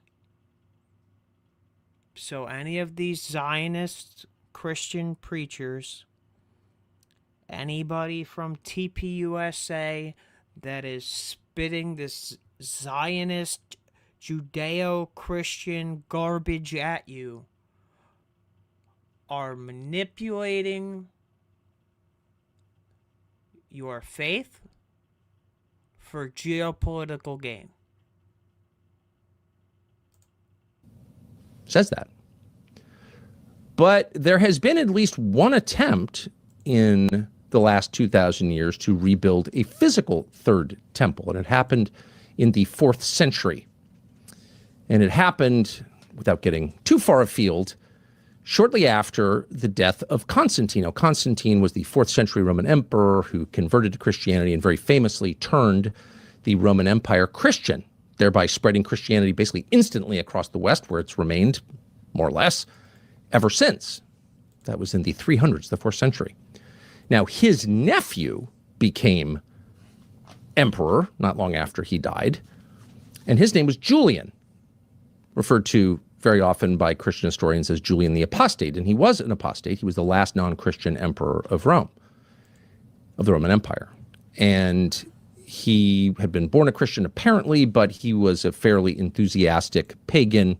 So any of these Zionist Christian preachers, anybody from TPUSA that is spitting this Zionist Judeo-Christian garbage at you, are manipulating your faith for geopolitical gain. Says that. But there has been at least one attempt in the last 2,000 years to rebuild a physical third temple, and it happened in the 4th century. And it happened, without getting too far afield, shortly after the death of Constantine. Now, Constantine was the 4th century Roman emperor who converted to Christianity and very famously turned the Roman Empire Christian, thereby spreading Christianity basically instantly across the West, where it's remained, more or less, ever since. That was in the 300s, the 4th century. Now, his nephew became emperor not long after he died, and his name was Julian, referred to very often by Christian historians as Julian the Apostate, and he was an apostate. He was the last non-Christian emperor of Rome, of the Roman Empire. And he had been born a Christian apparently, but he was a fairly enthusiastic pagan.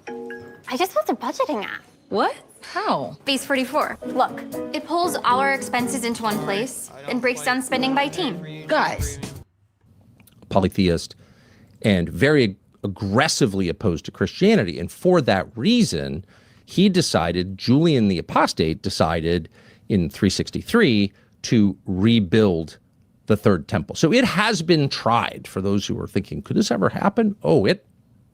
I just built a budgeting app. What? How? Base 44. Look, it pulls all our expenses into one place and breaks down spending by team. Guys. Polytheist and very aggressively opposed to Christianity. And for that reason, Julian the Apostate decided in 363 to rebuild the Third Temple. So it has been tried. For those who are thinking, could this ever happen? Oh, it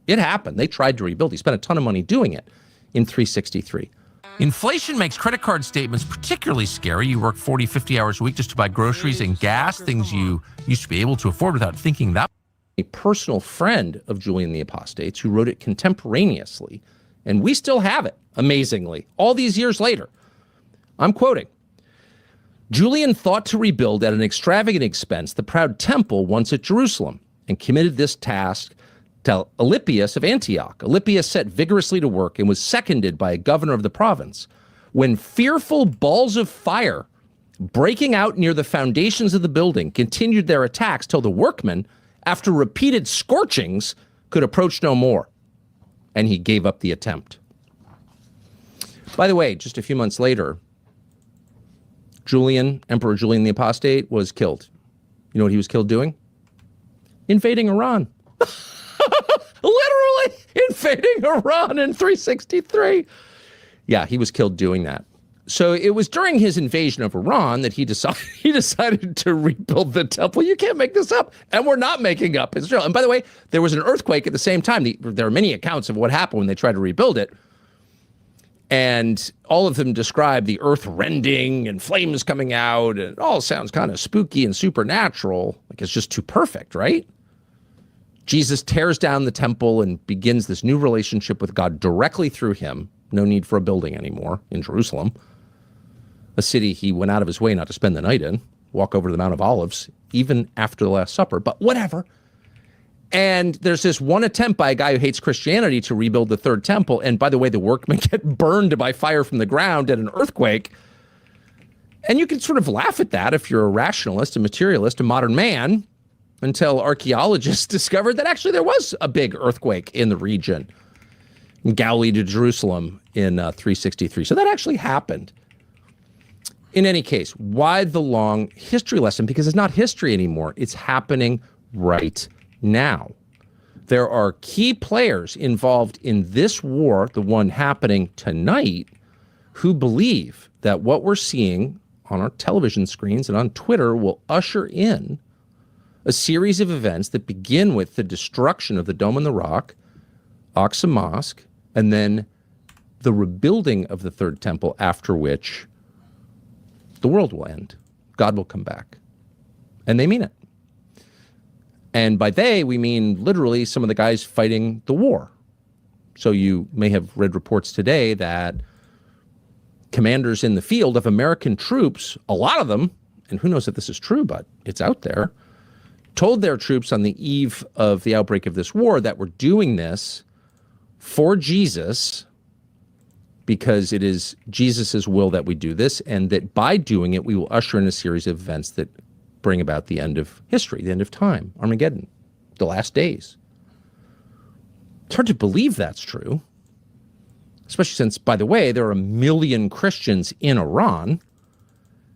happened. They tried to rebuild. He spent a ton of money doing it in 363. Inflation makes credit card statements particularly scary. You work 40, 50 hours a week just to buy groceries and gas, things you used to be able to afford without thinking that. A personal friend of Julian the Apostate's who wrote it contemporaneously, and we still have it, amazingly, all these years later. I'm quoting, "Julian thought to rebuild at an extravagant expense the proud temple once at Jerusalem, and committed this task to Alypius of Antioch. Alypius set vigorously to work and was seconded by a governor of the province. When fearful balls of fire breaking out near the foundations of the building, continued their attacks till the workmen, after repeated scorchings, could approach no more. And he gave up the attempt. By the way, just a few months later, Emperor Julian the Apostate was killed. You know what he was killed doing? Invading Iran. Literally invading Iran in 363. Yeah, he was killed doing that. So it was during his invasion of Iran that he decided to rebuild the temple. You can't make this up. And we're not making up Israel. And by the way, there was an earthquake at the same time. There are many accounts of what happened when they tried to rebuild it. And all of them describe the earth rending and flames coming out. And it all sounds kind of spooky and supernatural. Like it's just too perfect, right? Jesus tears down the temple and begins this new relationship with God directly through him. No need for a building anymore in Jerusalem, a city he went out of his way not to spend the night in, walk over to the Mount of Olives, even after the Last Supper, but whatever. And there's this one attempt by a guy who hates Christianity to rebuild the third temple. And by the way, the workmen get burned by fire from the ground at an earthquake. And you can sort of laugh at that if you're a rationalist, a materialist, a modern man, until archaeologists discovered that actually there was a big earthquake in the region, in Galilee to Jerusalem in 363. So that actually happened. In any case, why the long history lesson? Because it's not history anymore. It's happening right now. There are key players involved in this war, the one happening tonight, who believe that what we're seeing on our television screens and on Twitter will usher in a series of events that begin with the destruction of the Dome in the Rock, Aqsa Mosque, and then the rebuilding of the Third Temple, after which the world will end. God will come back. And they mean it. And by they, we mean literally some of the guys fighting the war. So you may have read reports today that commanders in the field of American troops, a lot of them, and who knows if this is true, but it's out there, told their troops on the eve of the outbreak of this war that we're doing this for Jesus, because it is Jesus's will that we do this, and that by doing it, we will usher in a series of events that bring about the end of history, the end of time, Armageddon, the last days. It's hard to believe that's true, especially since, by the way, there are 1 million Christians in Iran.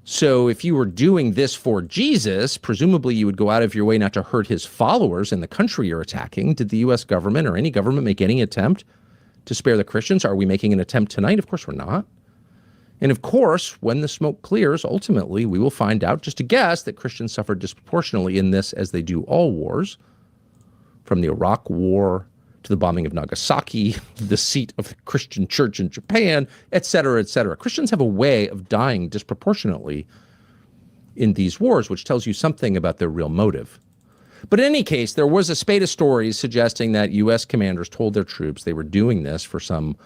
So if you were doing this for Jesus, presumably you would go out of your way not to hurt his followers in the country you're attacking. Did the U.S. government or any government make any attempt to spare the Christians? Are we making an attempt tonight? Of course we're not. And of course, when the smoke clears, ultimately we will find out, just a guess, that Christians suffered disproportionately in this, as they do all wars, from the Iraq War to the bombing of Nagasaki, the seat of the Christian church in Japan, et cetera, et cetera. Christians have a way of dying disproportionately in these wars, which tells you something about their real motive. But in any case, there was a spate of stories suggesting that U.S. commanders told their troops they were doing this for some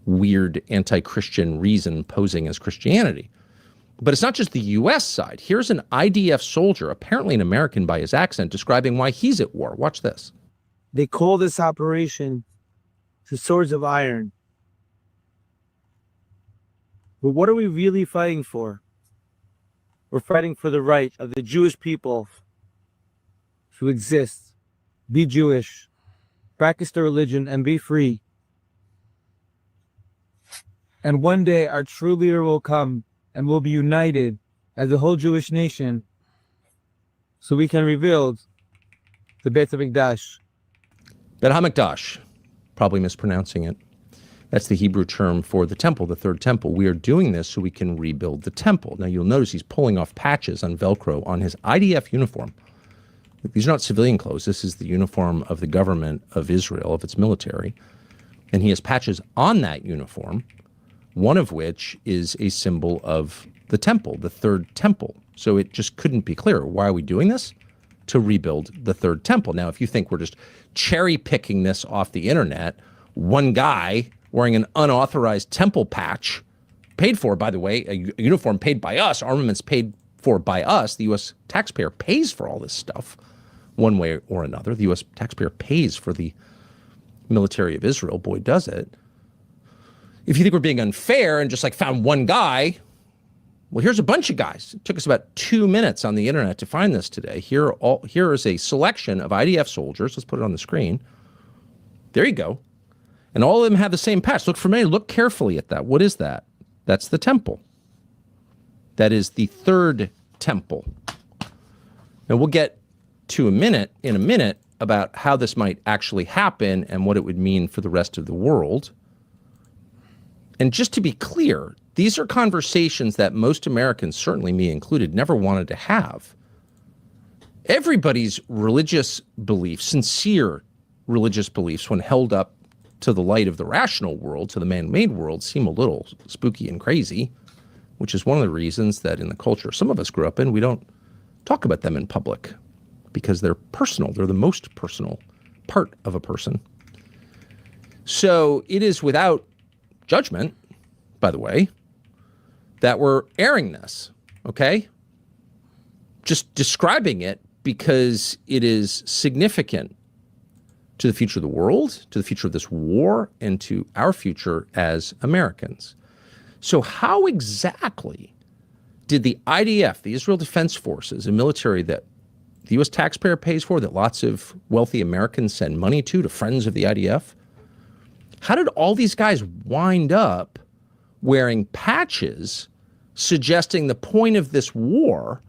weird anti-Christian reason posing as Christianity. But it's not just the U.S. side. Here's an IDF soldier, apparently an American by his accent, describing why he's at war. Watch this. They call this operation the Swords of Iron. But what are we really fighting for? We're fighting for the right of the Jewish people to exist, be Jewish, practice their religion, and be free. And one day our true leader will come and we'll be united as the whole Jewish nation so we can rebuild the Beit HaMikdash. Beit HaMikdash, probably mispronouncing it. That's the Hebrew term for the temple, the third temple. We are doing this so we can rebuild the temple. Now you'll notice he's pulling off patches on Velcro on his IDF uniform. These are not civilian clothes. This is the uniform of the government of Israel, of its military. And he has patches on that uniform, one of which is a symbol of the temple, the third temple. So it just couldn't be clearer. Why are we doing this? To rebuild the third temple. Now, if you think we're just cherry picking this off the internet, one guy wearing an unauthorized temple patch, paid for, by the way, a uniform paid by us, armaments paid for by us, the U.S. taxpayer pays for all this stuff one way or another. The U.S. taxpayer pays for the military of Israel. Boy, does it. If you think we're being unfair and just like found one guy Well, here's a bunch of guys. It took us about 2 minutes on the internet to find this today. Here is a selection of IDF soldiers. Let's put it on the screen. There you go. And all of them have the same patch. Look familiar. Look carefully at that. What is that? That's the temple. That is the third temple. And we'll get to in a minute about how this might actually happen and what it would mean for the rest of the world. And just to be clear, these are conversations that most Americans, certainly me included, never wanted to have. Everybody's religious beliefs, sincere religious beliefs, when held up to the light of the rational world, to the man-made world, seem a little spooky and crazy, which is one of the reasons that in the culture some of us grew up in, we don't talk about them in public because they're personal. They're the most personal part of a person. So it is without judgment, by the way, that we're airing this, okay? Just describing it because it is significant to the future of the world, to the future of this war, and to our future as Americans. So how exactly did the IDF, the Israel Defense Forces, a military that the U.S. taxpayer pays for, that lots of wealthy Americans send money to friends of the IDF, how did all these guys wind up wearing patches suggesting the point of this war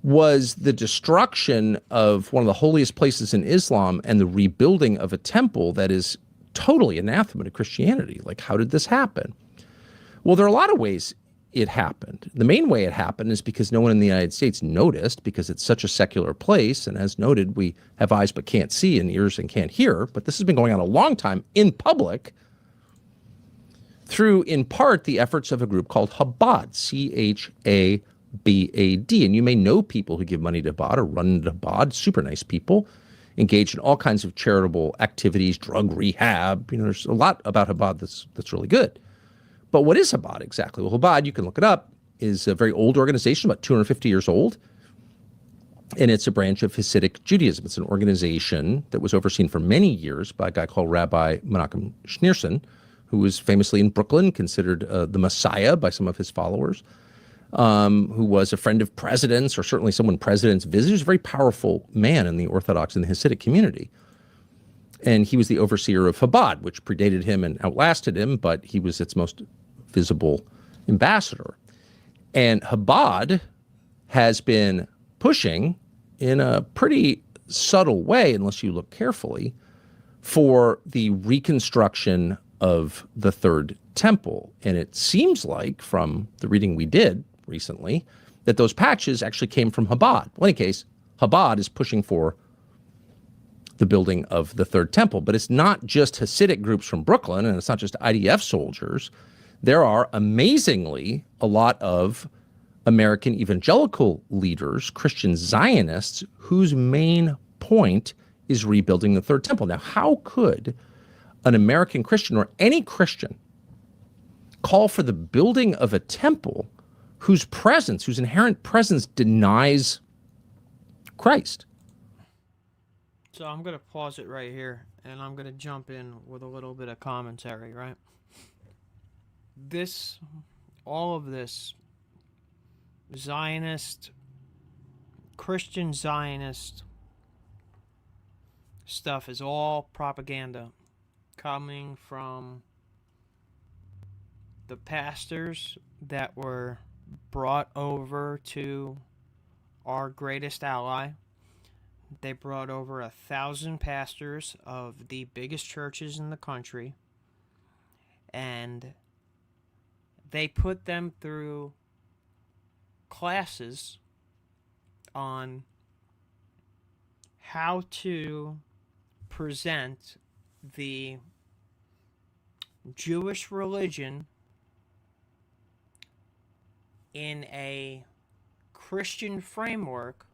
was the destruction of one of the holiest places in Islam and the rebuilding of a temple that is totally anathema to Christianity? Like, how did this happen? Well, there are a lot of ways it happened. The main way it happened is because no one in the United States noticed, because it's such a secular place. And as noted, we have eyes but can't see and ears and can't hear. But this has been going on a long time in public through, in part, the efforts of a group called Chabad, Chabad. And you may know people who give money to Chabad or run to Chabad, super nice people, engaged in all kinds of charitable activities, drug rehab. There's a lot about Chabad that's really good. But what is Chabad exactly? Well, Chabad, you can look it up, is a very old organization, about 250 years old. And it's a branch of Hasidic Judaism. It's an organization that was overseen for many years by a guy called Rabbi Menachem Schneerson, who was famously in Brooklyn, considered the Messiah by some of his followers, who was a friend of presidents, or certainly someone presidents visited. He was a very powerful man in the Orthodox and the Hasidic community. And he was the overseer of Chabad, which predated him and outlasted him, but he was its most visible ambassador. And Chabad has been pushing in a pretty subtle way, unless you look carefully, for the reconstruction of the Third Temple. And it seems like, from the reading we did recently, that those patches actually came from Chabad. Well, in any case, Chabad is pushing for the building of the Third Temple. But it's not just Hasidic groups from Brooklyn, and it's not just IDF soldiers. There are amazingly a lot of American evangelical leaders, Christian Zionists, whose main point is rebuilding the Third Temple. Now, how could an American Christian or any Christian call for the building of a temple whose inherent presence denies Christ? So I'm going to pause it right here, and I'm going to jump in with a little bit of commentary, right? All of this Zionist, Christian Zionist stuff is all propaganda coming from the pastors that were brought over to our greatest ally. They brought over 1,000 pastors of the biggest churches in the country, and they put them through classes on how to present the Jewish religion in a Christian framework,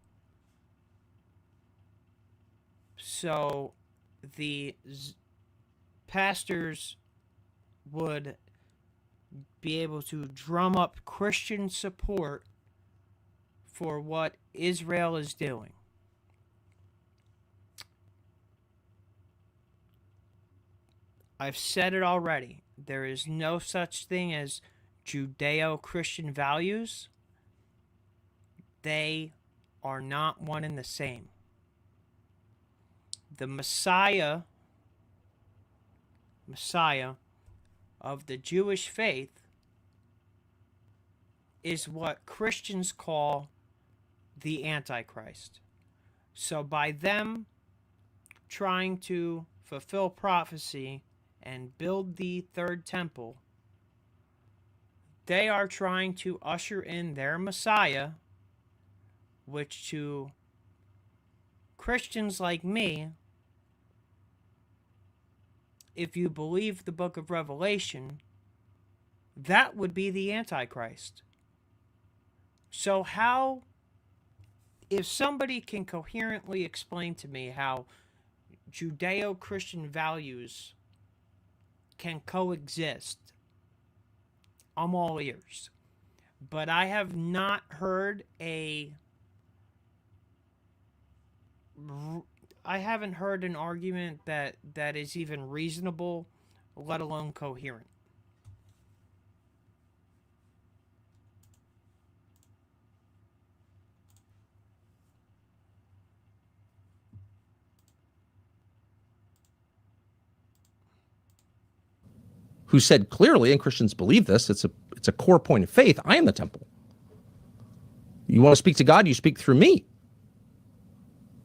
so the pastors would be able to drum up Christian support for what Israel is doing. I've said it already. There is no such thing as Judeo-Christian values, they are not one and the same. The Messiah of the Jewish faith is what Christians call the Antichrist. So by them trying to fulfill prophecy and build the third temple, they are trying to usher in their Messiah, which to Christians like me, if you believe the book of Revelation, that would be the Antichrist. So how, if somebody can coherently explain to me how Judeo-Christian values can coexist, I'm all ears. But I have not heard I haven't heard an argument that is even reasonable, let alone coherent. Who said clearly, and Christians believe this, it's a core point of faith, I am the temple. You want to speak to God, you speak through me.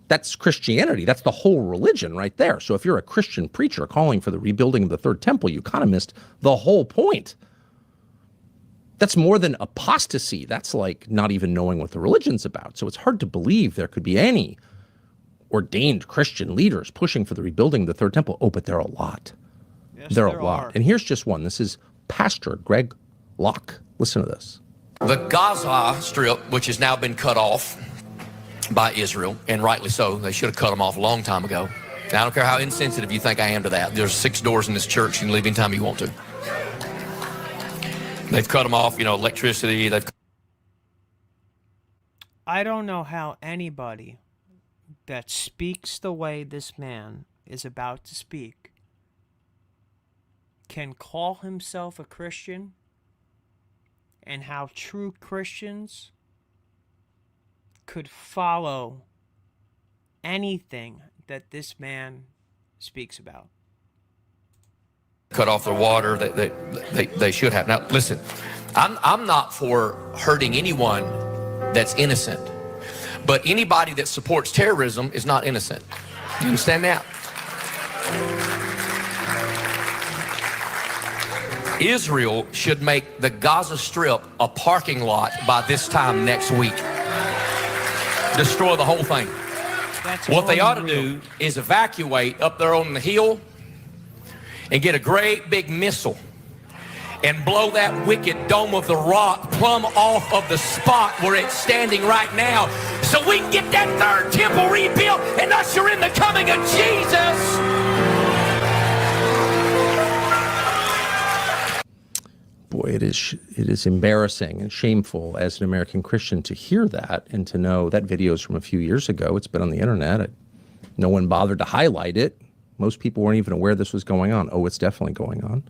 That's Christianity. That's the whole religion right there. So if you're a Christian preacher calling for the rebuilding of the third temple, you kind of missed the whole point. That's more than apostasy. That's like not even knowing what the religion's about. So it's hard to believe there could be any ordained Christian leaders pushing for the rebuilding of the third temple. Oh, but there are a lot. Yes, there are a lot. And here's just one. This is Pastor Greg Locke. Listen to this. The Gaza Strip, which has now been cut off by Israel, and rightly so. They should have cut them off a long time ago. Now, I don't care how insensitive you think I am to that. There's 6 doors in this church. You can leave anytime you want to. They've cut them off, electricity. I don't know how anybody that speaks the way this man is about to speak can call himself a Christian, and how true Christians could follow anything that this man speaks about. Cut off their water. They should have. Now, listen, I'm not for hurting anyone that's innocent, but anybody that supports terrorism is not innocent. You understand that? Israel should make the Gaza Strip a parking lot by this time next week. Destroy the whole thing. What they ought to do is evacuate up there on the hill and get a great big missile and blow that wicked dome of the rock plumb off of the spot where it's standing right now, so we can get that third temple rebuilt and usher in the coming of Jesus. Boy, it is embarrassing and shameful as an American Christian to hear that and to know that video is from a few years ago. It's been on the internet. No one bothered to highlight it. Most people weren't even aware this was going on. Oh, it's definitely going on.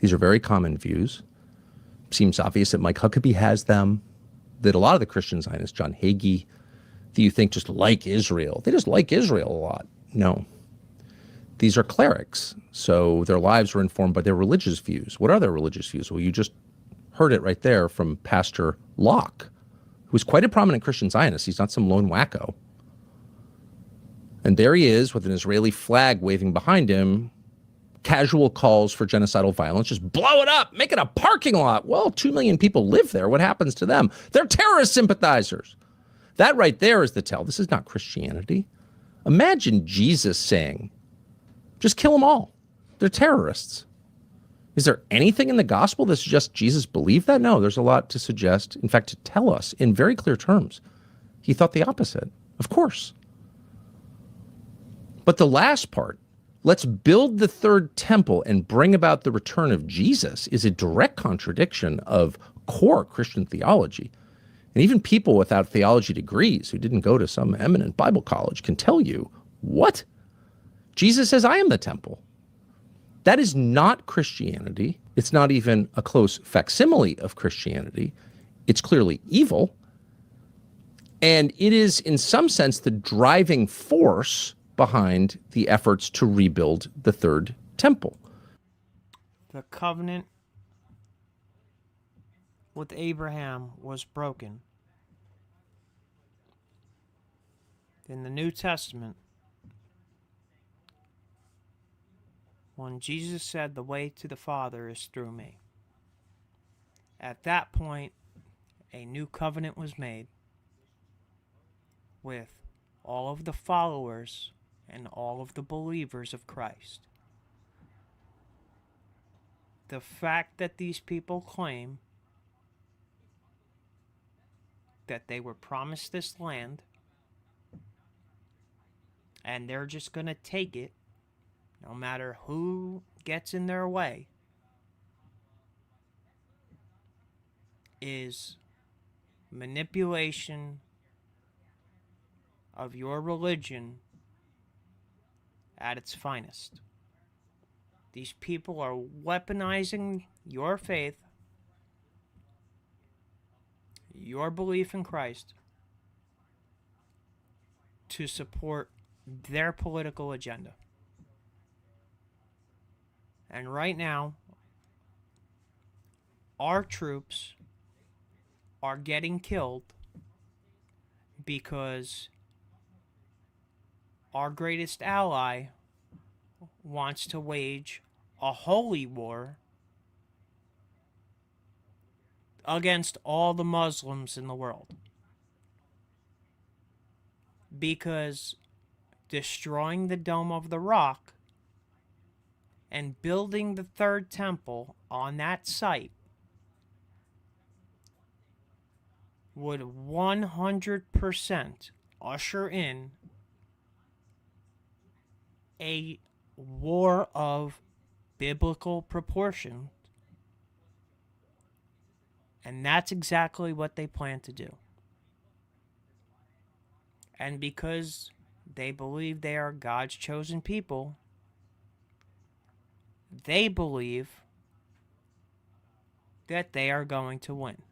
These are very common views. Seems obvious that Mike Huckabee has them, that a lot of the Christian Zionists, John Hagee, that you think just like Israel. They just like Israel a lot. No. These are clerics, so their lives are informed by their religious views. What are their religious views? Well, you just heard it right there from Pastor Locke, who's quite a prominent Christian Zionist. He's not some lone wacko. And there he is with an Israeli flag waving behind him, casual calls for genocidal violence, just blow it up, make it a parking lot. Well, 2 million people live there. What happens to them? They're terrorist sympathizers. That right there is the tell. This is not Christianity. Imagine Jesus saying, just kill them all. They're terrorists. Is there anything in the gospel that suggests Jesus believed that? No, there's a lot to suggest, in fact, to tell us in very clear terms. He thought the opposite, of course. But the last part, let's build the third temple and bring about the return of Jesus, is a direct contradiction of core Christian theology. And even people without theology degrees who didn't go to some eminent Bible college can tell you, what? Jesus says, I am the temple. That is not Christianity. It's not even a close facsimile of Christianity. It's clearly evil. And it is, in some sense, the driving force behind the efforts to rebuild the third temple. The covenant with Abraham was broken. In the New Testament, when Jesus said, "The way to the Father is through me," at that point, a new covenant was made with all of the followers and all of the believers of Christ. The fact that these people claim that they were promised this land and they're just going to take it no matter who gets in their way is manipulation of your religion at its finest. These people are weaponizing your faith, your belief in Christ, to support their political agenda. And right now, our troops are getting killed because our greatest ally wants to wage a holy war against all the Muslims in the world. Because destroying the Dome of the Rock and building the third temple on that site would 100% usher in a war of biblical proportion. And that's exactly what they plan to do. And because they believe they are God's chosen people, they believe that they are going to win.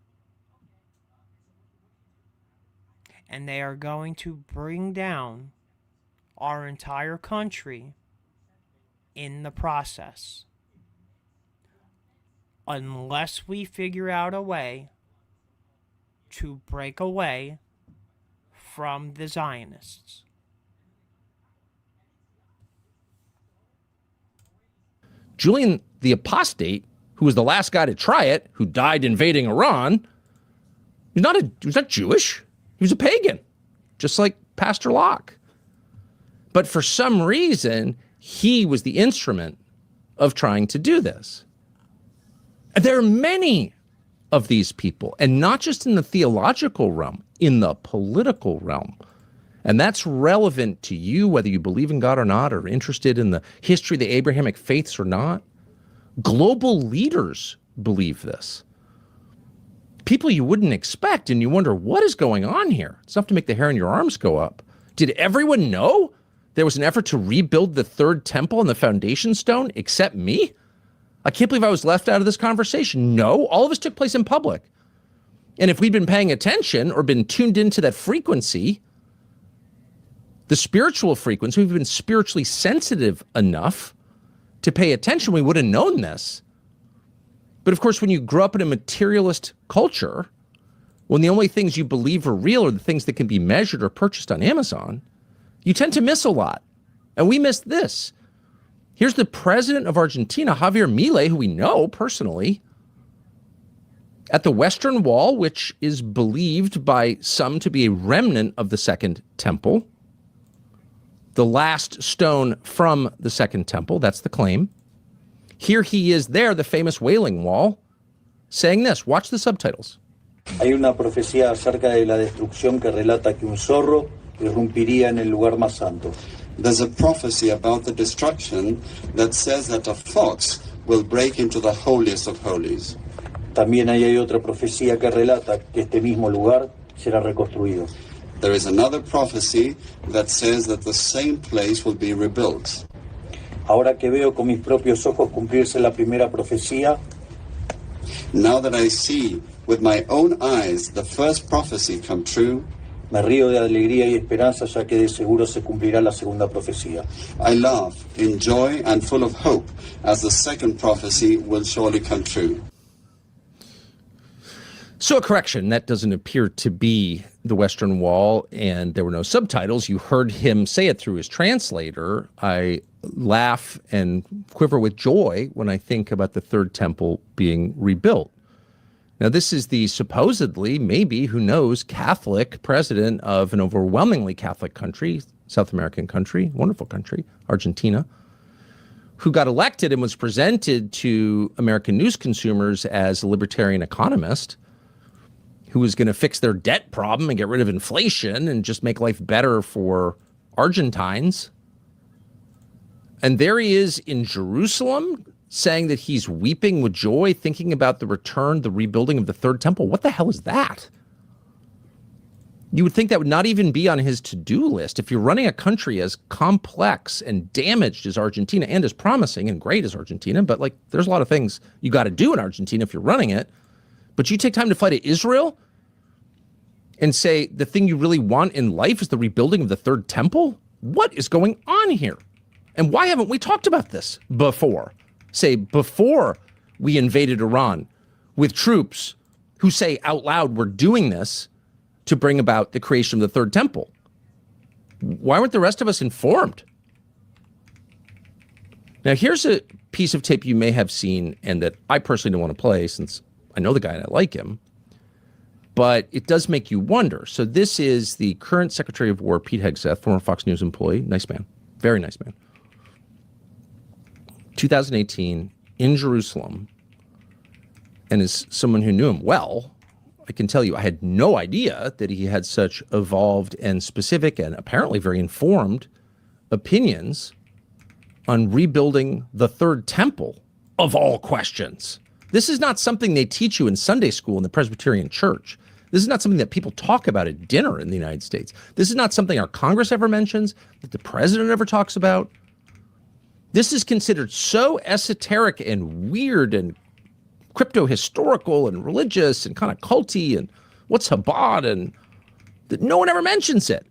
And they are going to bring down our entire country in the process. Unless we figure out a way to break away from the Zionists. Julian the Apostate, who was the last guy to try it, who died invading Iran, he was not Jewish. He was a pagan, just like Pastor Locke. But for some reason, he was the instrument of trying to do this. There are many of these people, and not just in the theological realm, in the political realm. And that's relevant to you, whether you believe in God or not, or interested in the history of the Abrahamic faiths or not. Global leaders believe this. People you wouldn't expect, and you wonder, what is going on here? It's enough to make the hair on your arms go up. Did everyone know there was an effort to rebuild the third temple and the foundation stone except me? I can't believe I was left out of this conversation. No, all of this took place in public. And if we'd been paying attention or been tuned into that frequency, the spiritual frequency, we've been spiritually sensitive enough to pay attention, we would have known this. But of course, when you grow up in a materialist culture, when the only things you believe are real are the things that can be measured or purchased on Amazon, you tend to miss a lot. And we missed this. Here's the president of Argentina, Javier Milei, who we know personally, at the Western Wall, which is believed by some to be a remnant of the Second Temple, the last stone from the Second Temple, that's the claim. Here he is there, the famous Wailing Wall, saying this. Watch the subtitles. Hay una profecía acerca de la destrucción que relata que un zorro irrumpiría en el lugar más santo. There's a prophecy about the destruction that says that a fox will break into the holiest of holies. También hay otra profecía que relata que este mismo lugar será reconstruido. There is another prophecy that says that the same place will be rebuilt. Ahora que veo con mis propios ojos cumplirse la primera profecía, Now that I see with my own eyes the first prophecy come true, Me río de alegría y esperanza, ya que de seguro se cumplirá la segunda profecía. I laugh in joy and full of hope, as the second prophecy will surely come true. So a correction, that doesn't appear to be the Western Wall, and there were no subtitles. You heard him say it through his translator. I laugh and quiver with joy when I think about the third temple being rebuilt. Now, this is the supposedly, maybe, who knows, Catholic president of an overwhelmingly Catholic country, South American country, wonderful country, Argentina, who got elected and was presented to American news consumers as a libertarian economist who was going to fix their debt problem and get rid of inflation and just make life better for Argentines. And there he is in Jerusalem saying that he's weeping with joy, thinking about the return, the rebuilding of the third temple. What the hell is that? You would think that would not even be on his to-do list. If you're running a country as complex and damaged as Argentina and as promising and great as Argentina, but like there's a lot of things you got to do in Argentina if you're running it. But you take time to fly to Israel and say the thing you really want in life is the rebuilding of the third temple? What is going on here? And why haven't we talked about this before? Say before we invaded Iran with troops who say out loud we're doing this to bring about the creation of the third temple. Why weren't the rest of us informed? Now, here's a piece of tape you may have seen and that I personally don't want to play since I know the guy and I like him, but it does make you wonder. So this is the current Secretary of War, Pete Hegseth, former Fox News employee, nice man, very nice man. 2018 in Jerusalem, and as someone who knew him well, I can tell you I had no idea that he had such evolved and specific and apparently very informed opinions on rebuilding the third temple, of all questions. This is not something they teach you in Sunday school in the Presbyterian Church. This is not something that people talk about at dinner in the United States. This is not something our Congress ever mentions, that the president ever talks about. This is considered so esoteric and weird and crypto-historical and religious and kind of culty and what's Chabad and that no one ever mentions it.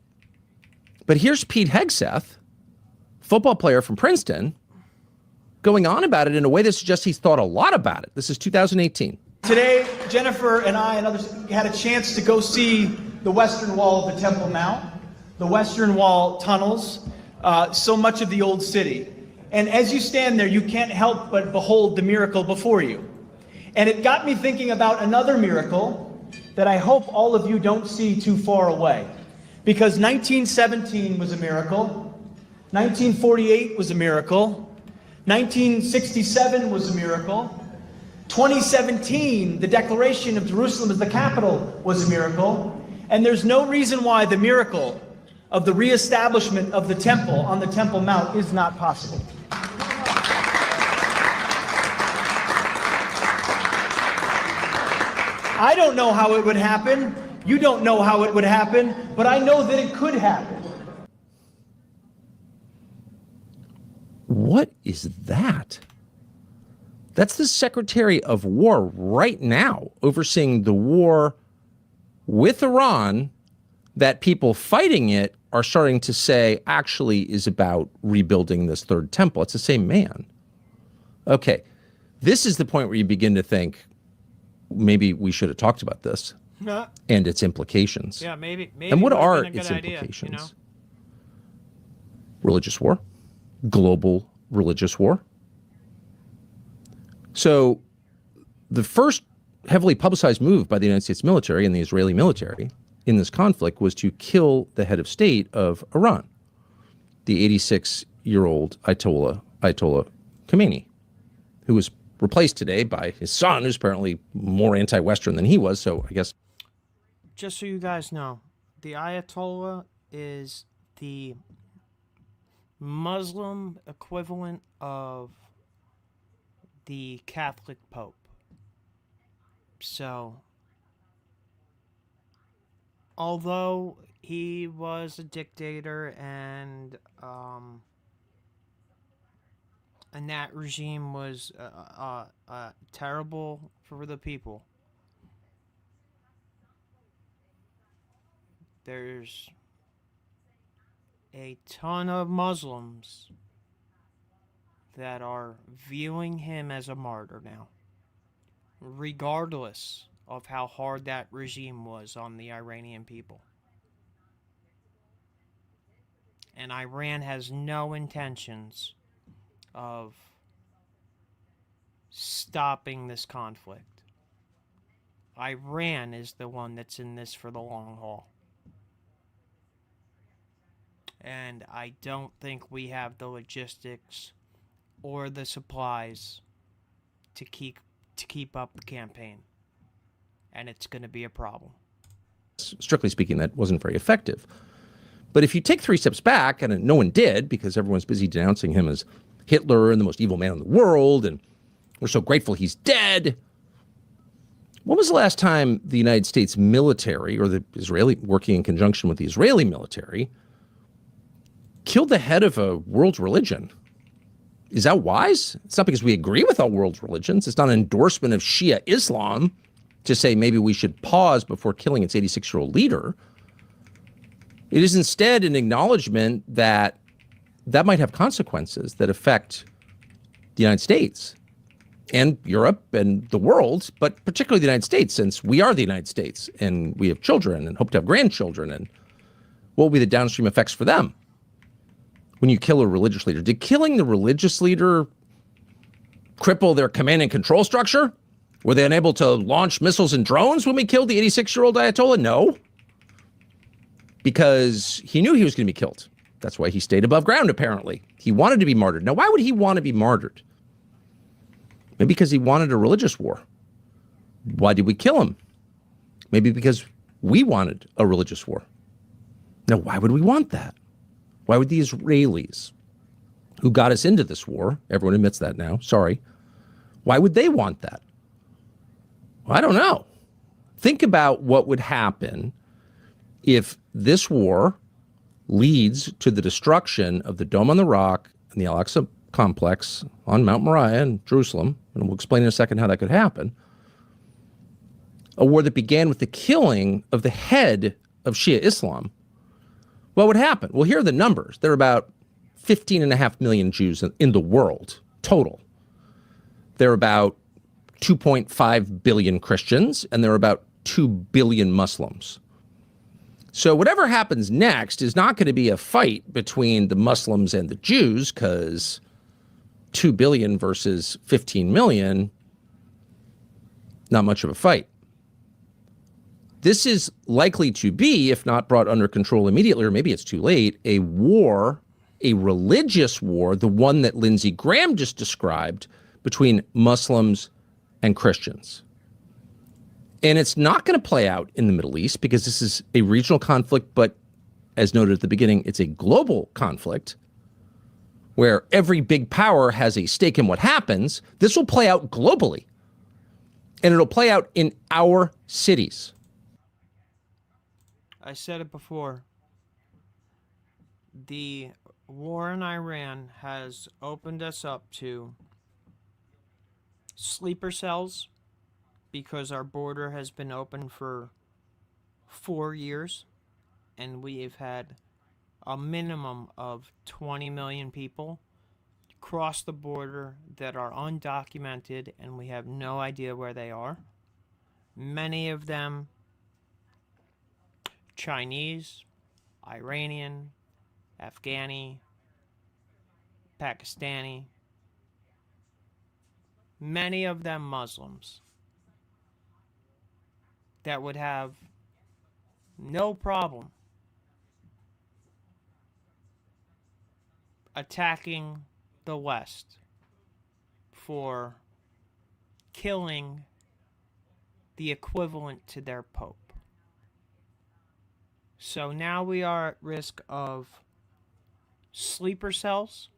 But here's Pete Hegseth, football player from Princeton, going on about it in a way that suggests he's thought a lot about it. This is 2018. Today, Jennifer and I and others had a chance to go see the Western Wall of the Temple Mount, the Western Wall tunnels, so much of the old city. And as you stand there, you can't help but behold the miracle before you. And it got me thinking about another miracle that I hope all of you don't see too far away. Because 1917 was a miracle, 1948 was a miracle, 1967 was a miracle, 2017, the declaration of Jerusalem as the capital was a miracle, and there's no reason why the miracle of the reestablishment of the temple on the Temple Mount is not possible. I don't know how it would happen. You don't know how it would happen, but I know that it could happen. What is that? That's the Secretary of War right now overseeing the war with Iran that people fighting it are starting to say actually is about rebuilding this third temple. It's the same man. Okay, this is the point where you begin to think maybe we should have talked about this and its implications. Yeah, maybe. And what are been a its good idea, implications? you know? Religious war, global religious war. So the first heavily publicized move by the United States military and the Israeli military in this conflict was to kill the head of state of Iran, the 86-year-old Ayatollah Khomeini, who was replaced today by his son, who's apparently more anti-Western than he was. So I guess. Just so you guys know, the Ayatollah is the Muslim equivalent of the Catholic Pope. So, although he was a dictator and And that regime was terrible for the people. There's a ton of Muslims that are viewing him as a martyr now, regardless of how hard that regime was on the Iranian people. And Iran has no intentions of stopping this conflict. Iran is the one that's in this for the long haul. And I don't think we have the logistics or the supplies to keep up the campaign. And it's going to be a problem. Strictly speaking, that wasn't very effective. But if you take 3 steps back, and no one did because everyone's busy denouncing him as Hitler and the most evil man in the world, and we're so grateful he's dead. When was the last time the United States military, or the Israeli, working in conjunction with the Israeli military, killed the head of a world religion? Is that wise? It's not because we agree with all world religions. It's not an endorsement of Shia Islam to say maybe we should pause before killing its 86-year-old leader. It is instead an acknowledgement that that might have consequences that affect the United States and Europe and the world, but particularly the United States, since we are the United States and we have children and hope to have grandchildren, and what will be the downstream effects for them when you kill a religious leader? Did killing the religious leader cripple their command and control structure? Were they unable to launch missiles and drones when we killed the 86-year-old Ayatollah? No. Because he knew he was going to be killed. That's why he stayed above ground, apparently. He wanted to be martyred. Now, why would he want to be martyred? Maybe because he wanted a religious war. Why did we kill him? Maybe because we wanted a religious war. Now, why would we want that? Why would the Israelis, who got us into this war, everyone admits that now, sorry, why would they want that? Well, I don't know. Think about what would happen if this war leads to the destruction of the Dome on the Rock and the Al-Aqsa complex on Mount Moriah in Jerusalem, and we'll explain in a second how that could happen. A war that began with the killing of the head of Shia Islam. What would happen? Well, here are the numbers. There are about 15.5 million Jews in the world, total. There are about 2.5 billion Christians, and there are about 2 billion Muslims. So whatever happens next is not going to be a fight between the Muslims and the Jews, because 2 billion versus 15 million, not much of a fight. This is likely to be, if not brought under control immediately, or maybe it's too late, a war, a religious war, the one that Lindsey Graham just described, between Muslims and Christians. And it's not going to play out in the Middle East because this is a regional conflict, but as noted at the beginning, it's a global conflict where every big power has a stake in what happens. This will play out globally, and it'll play out in our cities. I said it before. The war in Iran has opened us up to sleeper cells because our border has been open for 4 years, and we've had a minimum of 20 million people cross the border that are undocumented, and we have no idea where they are. Many of them Chinese, Iranian, Afghani, Pakistani, many of them Muslims that would have no problem attacking the West for killing the equivalent to their Pope. So now we are at risk of sleeper cells,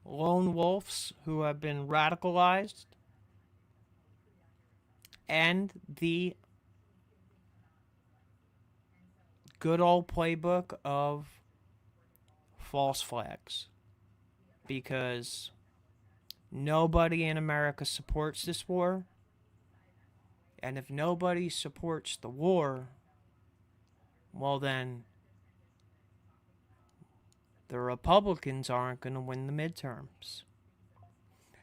lone wolves who have been radicalized, and the good old playbook of false flags. because nobody in America supports this war. And if nobody supports the war, well then, the Republicans aren't going to win the midterms.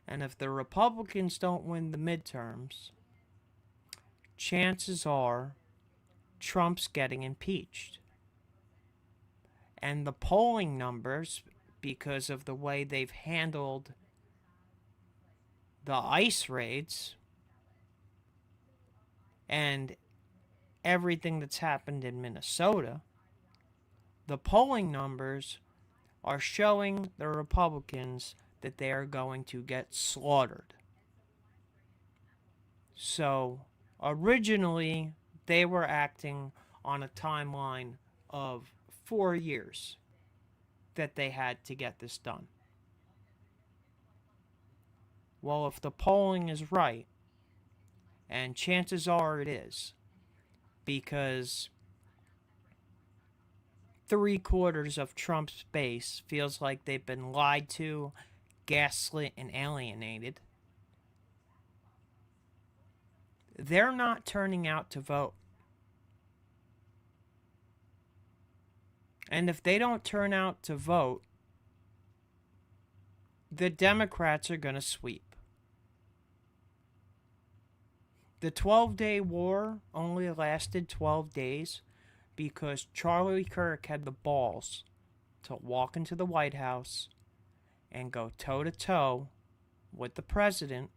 And if the Republicans don't win the midterms, chances are Trump's getting impeached. And the polling numbers, because of the way they've handled the ICE raids and everything that's happened in Minnesota, the polling numbers are showing the Republicans that they are going to get slaughtered. So, originally, they were acting on a timeline of 4 years that they had to get this done. Well, if the polling is right, and chances are it is, because 3/4 of Trump's base feels like they've been lied to, gaslit, and alienated, they're not turning out to vote. And if they don't turn out to vote, the Democrats are going to sweep. The 12-day war only lasted 12 days because Charlie Kirk had the balls to walk into the White House and go toe-to-toe with the president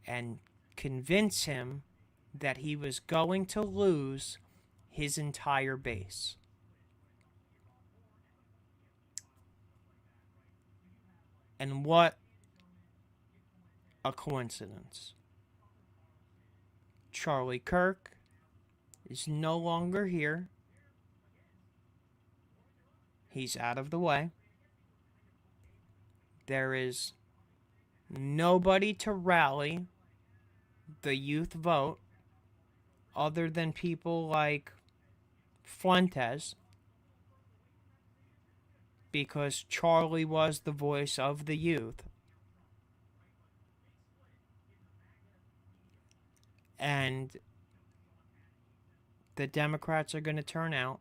and convince him that he was going to lose his entire base. And what a coincidence. Charlie Kirk is no longer here. He's out of the way. There is nobody to rally the youth vote other than people like Fuentes, because Charlie was the voice of the youth. And the Democrats are going to turn out,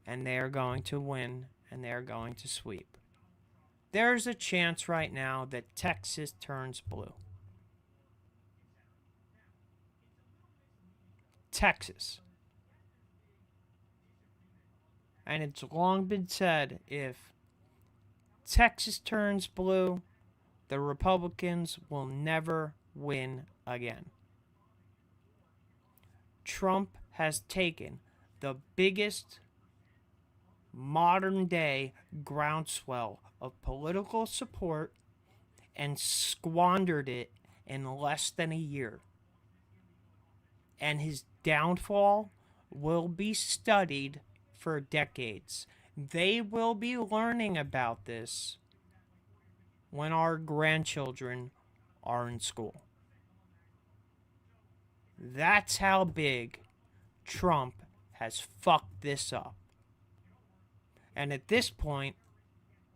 and they are going to win, and they are going to sweep. There's a chance right now that Texas turns blue. Texas. And it's long been said, if Texas turns blue, the Republicans will never win again. Trump has taken the biggest modern day groundswell of political support and squandered it in less than a year. And his downfall will be studied for decades. They will be learning about this when our grandchildren are in school. That's how big Trump has fucked this up. And at this point,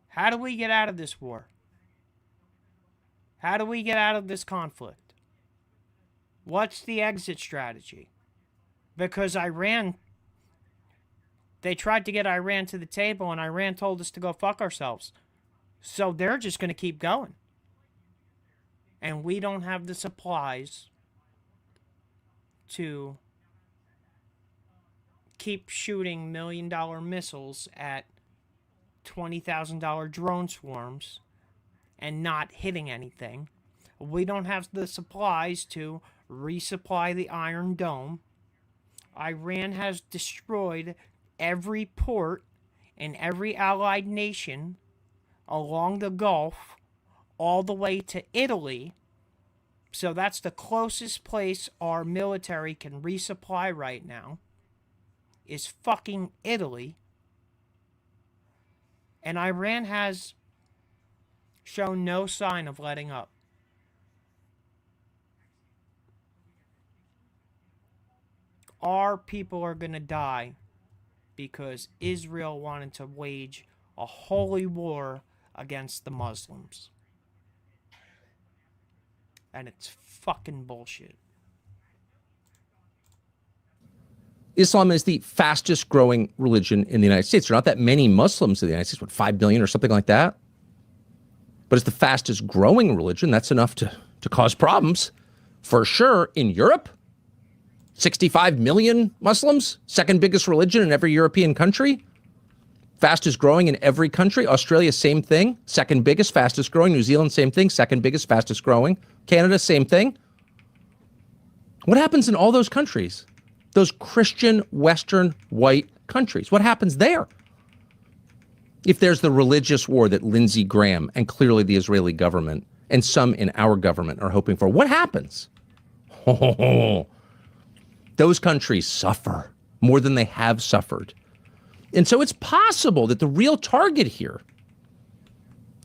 how do we get out of this war? How do we get out of this conflict? What's the exit strategy? Because Iran, they tried to get Iran to the table, and Iran told us to go fuck ourselves. So they're just going to keep going. And we don't have the supplies to keep shooting $1 million missiles at $20,000 drone swarms and not hitting anything. We don't have the supplies to resupply the Iron Dome. Iran has destroyed every port in every allied nation along the Gulf all the way to Italy. So that's the closest place our military can resupply right now, is fucking Italy. And Iran has shown no sign of letting up. Our people are going to die because Israel wanted to wage a holy war against the Muslims. And it's fucking bullshit. Islam is the fastest growing religion in the United States. There are not that many Muslims in the United States, what, 5 billion or something like that? But it's the fastest growing religion. That's enough to cause problems. For sure, in Europe, 65 million Muslims, second biggest religion in every European country. Fastest growing in every country. Australia, same thing. Second biggest, fastest growing. New Zealand, same thing. Second biggest, fastest growing. Canada, same thing. What happens in all those countries? Those Christian, Western, white countries. What happens there? If there's the religious war that Lindsey Graham and clearly the Israeli government and some in our government are hoping for, what happens? Those countries suffer more than they have suffered. And so it's possible that the real target here,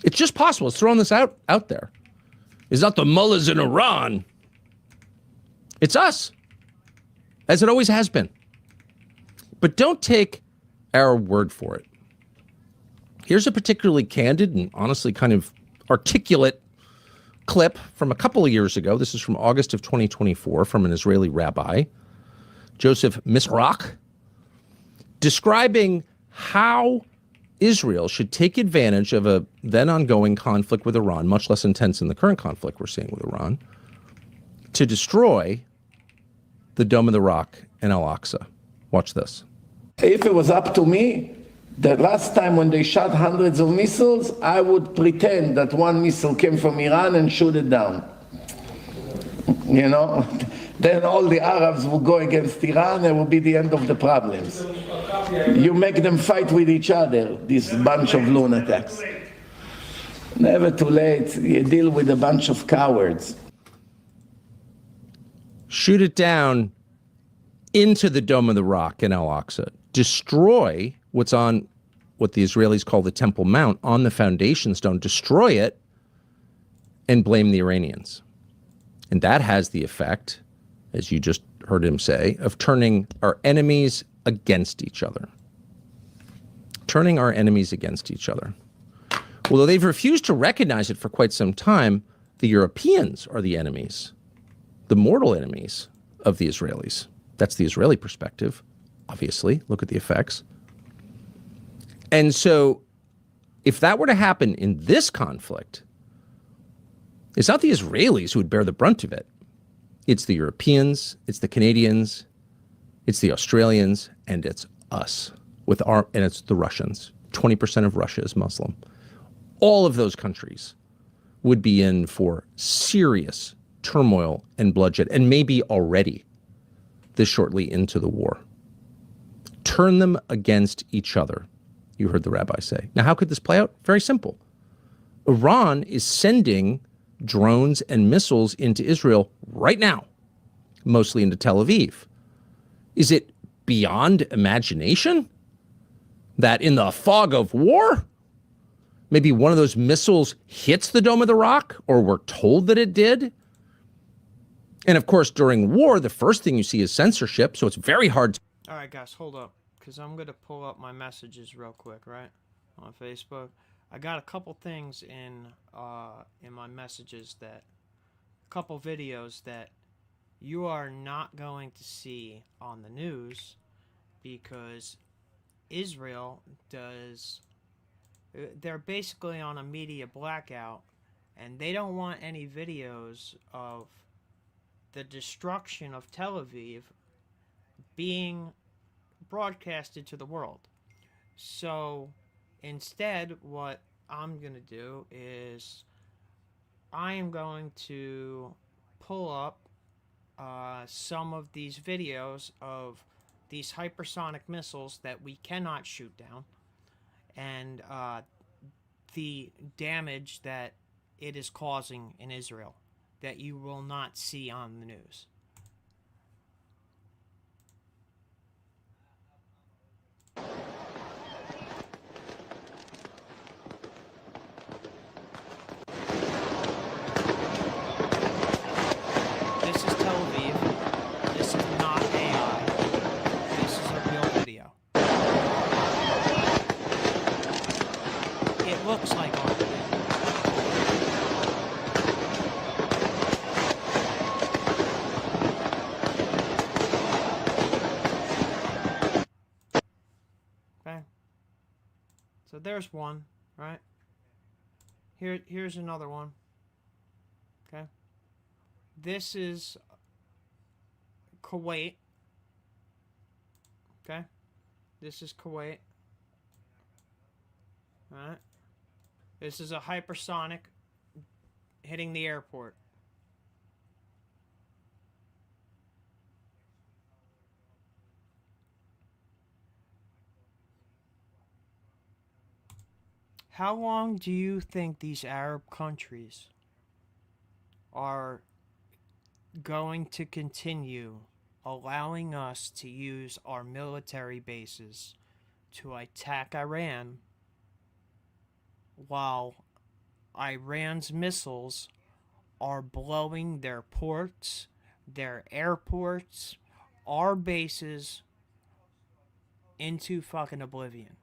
it's just possible, it's throwing this out there, is not the mullahs in Iran. It's us, as it always has been. But don't take our word for it. Here's a particularly candid and honestly kind of articulate clip from a couple of years ago. This is from August of 2024 from an Israeli rabbi, Joseph Misrach, describing how Israel should take advantage of a then ongoing conflict with Iran, much less intense than the current conflict we're seeing with Iran, to destroy the Dome of the Rock and Al-Aqsa. Watch this. If it was up to me, the last time when they shot hundreds of missiles, I would pretend that one missile came from Iran and shoot it down. You know, then all the Arabs will go against Iran and it will be the end of the problems. You make them fight with each other, this bunch of lunatics. Never too late, you deal with a bunch of cowards. Shoot it down into the Dome of the Rock in Al-Aqsa. Destroy what's on what the Israelis call the Temple Mount on the foundation stone. Destroy it and blame the Iranians. And that has the effect, as you just heard him say, of turning our enemies against each other. Turning our enemies against each other. Although they've refused to recognize it for quite some time, the Europeans are the enemies, the mortal enemies of the Israelis. That's the Israeli perspective, obviously. Look at the effects. And so if that were to happen in this conflict, it's not the Israelis who would bear the brunt of it. It's the Europeans, it's the Canadians, it's the Australians, and it's us, and it's the Russians. 20% of Russia is Muslim. All of those countries would be in for serious turmoil and bloodshed, and maybe already this shortly into the war. Turn them against each other, you heard the rabbi say. Now, how could this play out? Very simple. Iran is sending drones and missiles into Israel right now, mostly into Tel Aviv. Is it beyond imagination that in the fog of war, maybe one of those missiles hits the Dome of the Rock, or we're told that it did? And of course, during war, the first thing you see is censorship, so it's very hard to... All right, guys, hold up, because I'm going to pull up my messages real quick, right, on Facebook. I got a couple things in my messages that, a couple videos that you are not going to see on the news because Israel does, they're basically on a media blackout and they don't want any videos of the destruction of Tel Aviv being broadcasted to the world. So instead, what I'm going to do is I am going to pull up some of these videos of these hypersonic missiles that we cannot shoot down and the damage that it is causing in Israel that you will not see on the news. This is Tel Aviv. This is not AI. This is a real video. looks like Armageddon. Okay. So there's one, right? Here's another one. Okay. This is Kuwait. Okay. This is Kuwait. Alright. This is a hypersonic hitting the airport. How long do you think these Arab countries are going to continue allowing us to use our military bases to attack Iran while Iran's missiles are blowing their ports, their airports, our bases into fucking oblivion?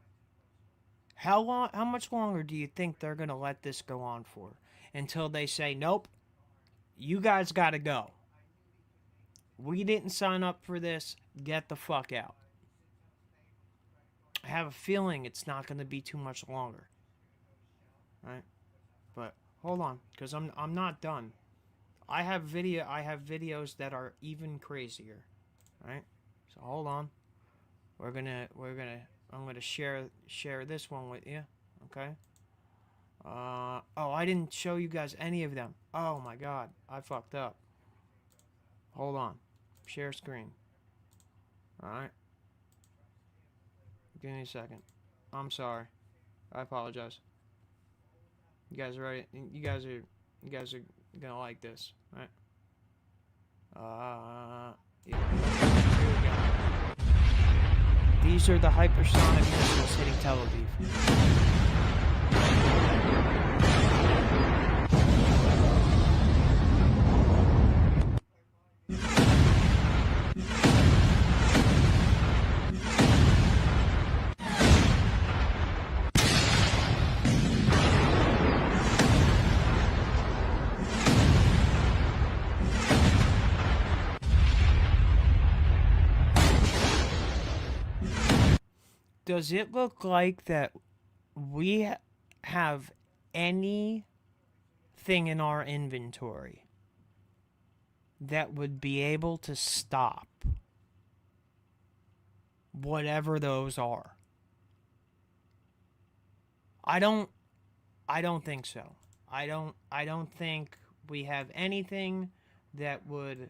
How much longer do you think they're going to let this go on for? Until they say, nope, you guys got to go. We didn't sign up for this. Get the fuck out. I have a feeling it's not going to be too much longer. Right? But hold on, because I'm not done. I have videos that are even crazier. Right? So hold on. I'm gonna share this one with you. Okay. Oh, I didn't show you guys any of them. Oh my god, I fucked up. Hold on. Share screen. Alright. Give me a second. I'm sorry. I apologize. You guys are ready? You guys are gonna like this, right? Yeah. Here we go. These are the hypersonic missiles hitting Tel Aviv. Does it look like that we have anything in our inventory that would be able to stop whatever those are? I don't think so. I don't think we have anything that would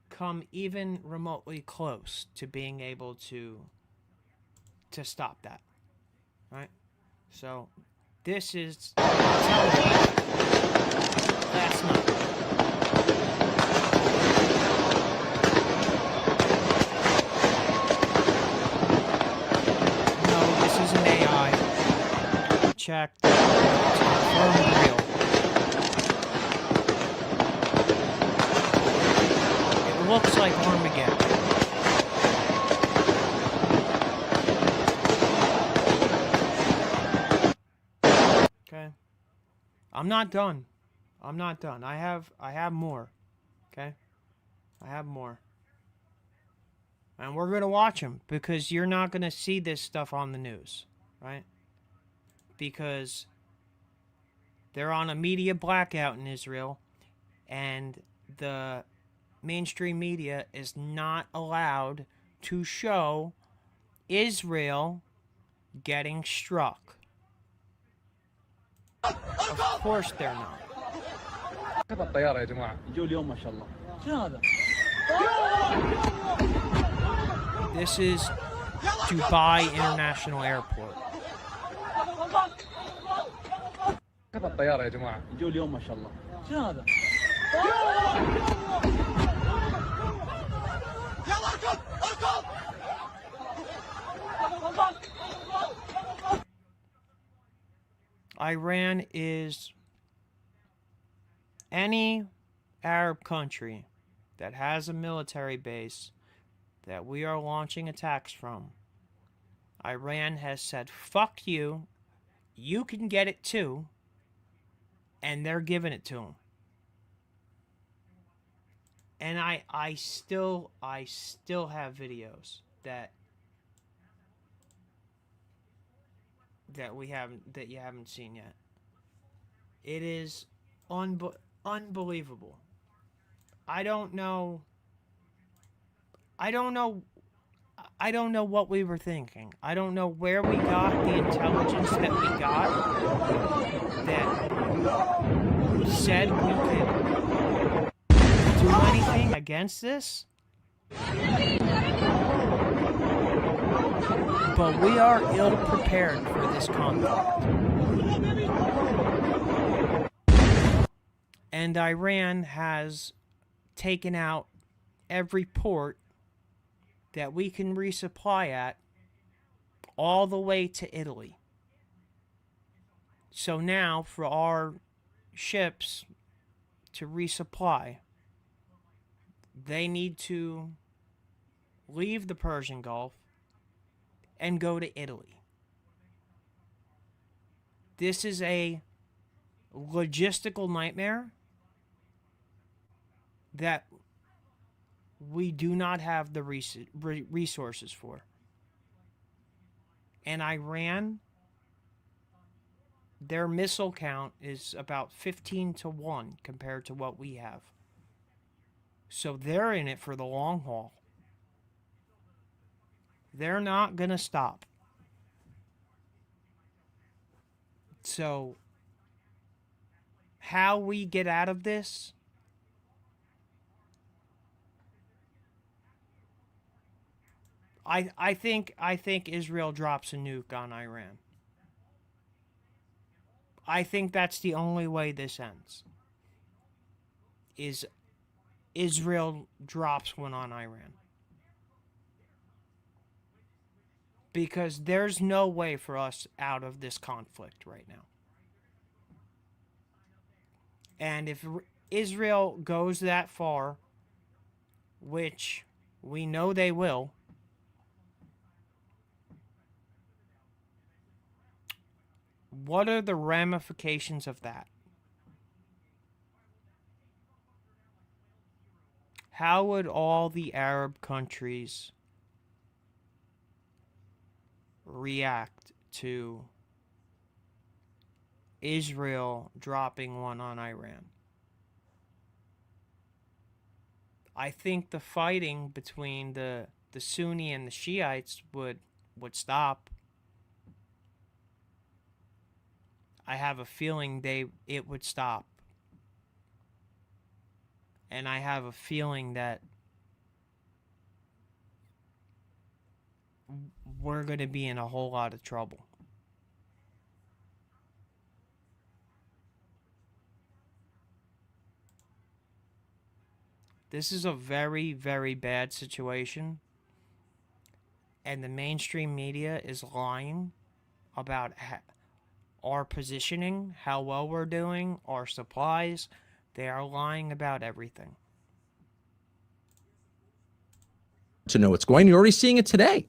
come even remotely close to being able to stop that. Right? So this is Tel Aviv last night. No, this is an AI. Check. It's confirmed real. It looks like Armageddon. Okay. I'm not done. I'm not done. I have more. Okay? I have more. And we're going to watch them because you're not going to see this stuff on the news, right? Because they're on a media blackout in Israel and the mainstream media is not allowed to show Israel getting struck. Of course they're not. This is Dubai International Airport. Iran is any Arab country that has a military base that we are launching attacks from. Iran has said, fuck you, you can get it too, and they're giving it to them. And I still have videos that you haven't seen yet. It is unbelievable. I don't know what we were thinking. I don't know where we got the intelligence that we got that said we could do anything against this. But we are ill prepared for this conflict. And Iran has taken out every port that we can resupply at all the way to Italy. So now for our ships to resupply, they need to leave the Persian Gulf and go to Italy. This is a logistical nightmare that we do not have the resources for. And Iran, their missile count is about 15-1 compared to what we have. So they're in it for the long haul. They're not going to stop. So how we get out of this? I think Israel drops a nuke on Iran. I think that's the only way this ends. Is Israel drops one on Iran. Because there's no way for us out of this conflict right now. And if Israel goes that far, which we know they will, what are the ramifications of that? How would all the Arab countries react to Israel dropping one on Iran? I think the fighting between the Sunni and the Shiites would stop. I have a feeling it would stop. And I have a feeling that we're going to be in a whole lot of trouble. This is a very, very bad situation. And the mainstream media is lying about our positioning, how well we're doing, our supplies. They are lying about everything. To know what's going, you're already seeing it today.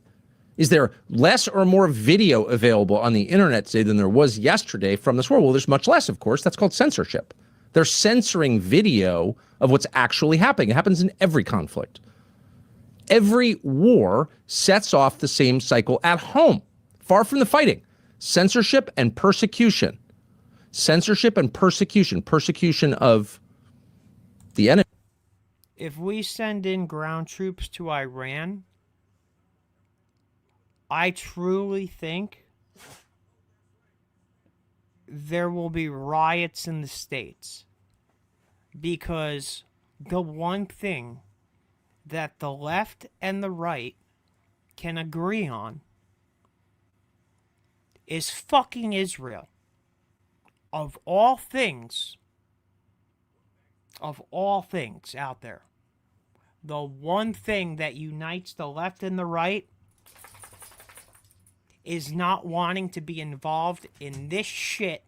Is there less or more video available on the internet today than there was yesterday from this war? Well, there's much less, of course. That's called censorship. They're censoring video of what's actually happening. It happens in every conflict. Every war sets off the same cycle at home, far from the fighting. Censorship and persecution. Censorship and persecution. Persecution of the enemy. If we send in ground troops to Iran, I truly think there will be riots in the States. Because the one thing that the left and the right can agree on is fucking Israel. Of all things out there, the one thing that unites the left and the right is not wanting to be involved in this shit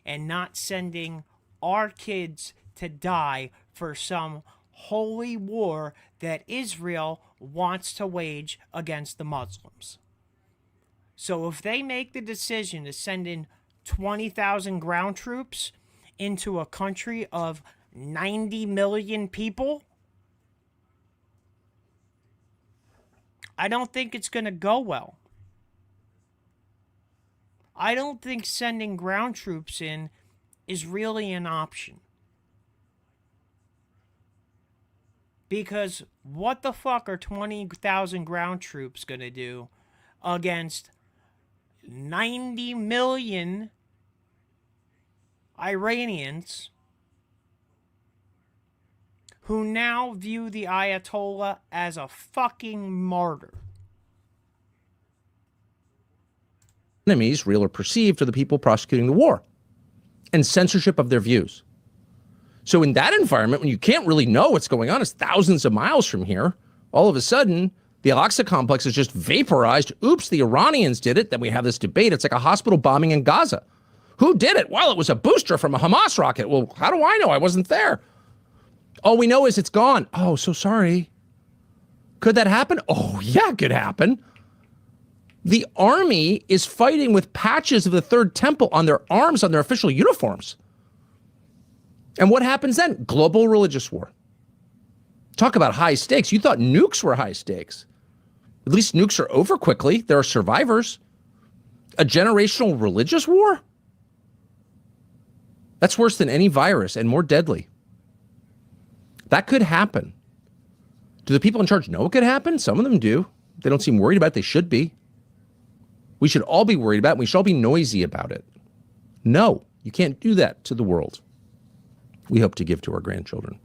and not sending our kids to die for some holy war that Israel wants to wage against the Muslims. So if they make the decision to send in 20,000 ground troops into a country of 90 million people, I don't think it's going to go well. I don't think sending ground troops in is really an option. Because what the fuck are 20,000 ground troops going to do against 90 million Iranians who now view the Ayatollah as a fucking martyr? Enemies, real or perceived, are the people prosecuting the war and censorship of their views. So in that environment, when you can't really know what's going on, it's thousands of miles from here, all of a sudden, the Al-Aqsa complex is just vaporized. Oops, the Iranians did it. Then we have this debate. It's like a hospital bombing in Gaza. Who did it? Well, it was a booster from a Hamas rocket. Well, how do I know? I wasn't there. All we know is it's gone. Oh, so sorry. Could that happen? Oh, yeah, it could happen. The army is fighting with patches of the Third Temple on their arms, on their official uniforms. And what happens then? Global religious war. Talk about high stakes. You thought nukes were high stakes. At least nukes are over quickly. There are survivors. A generational religious war? That's worse than any virus and more deadly. That could happen. Do the people in charge know it could happen? Some of them do. They don't seem worried about it. They should be. We should all be worried about it. We should all be noisy about it. No, you can't do that to the world. We hope to give to our grandchildren.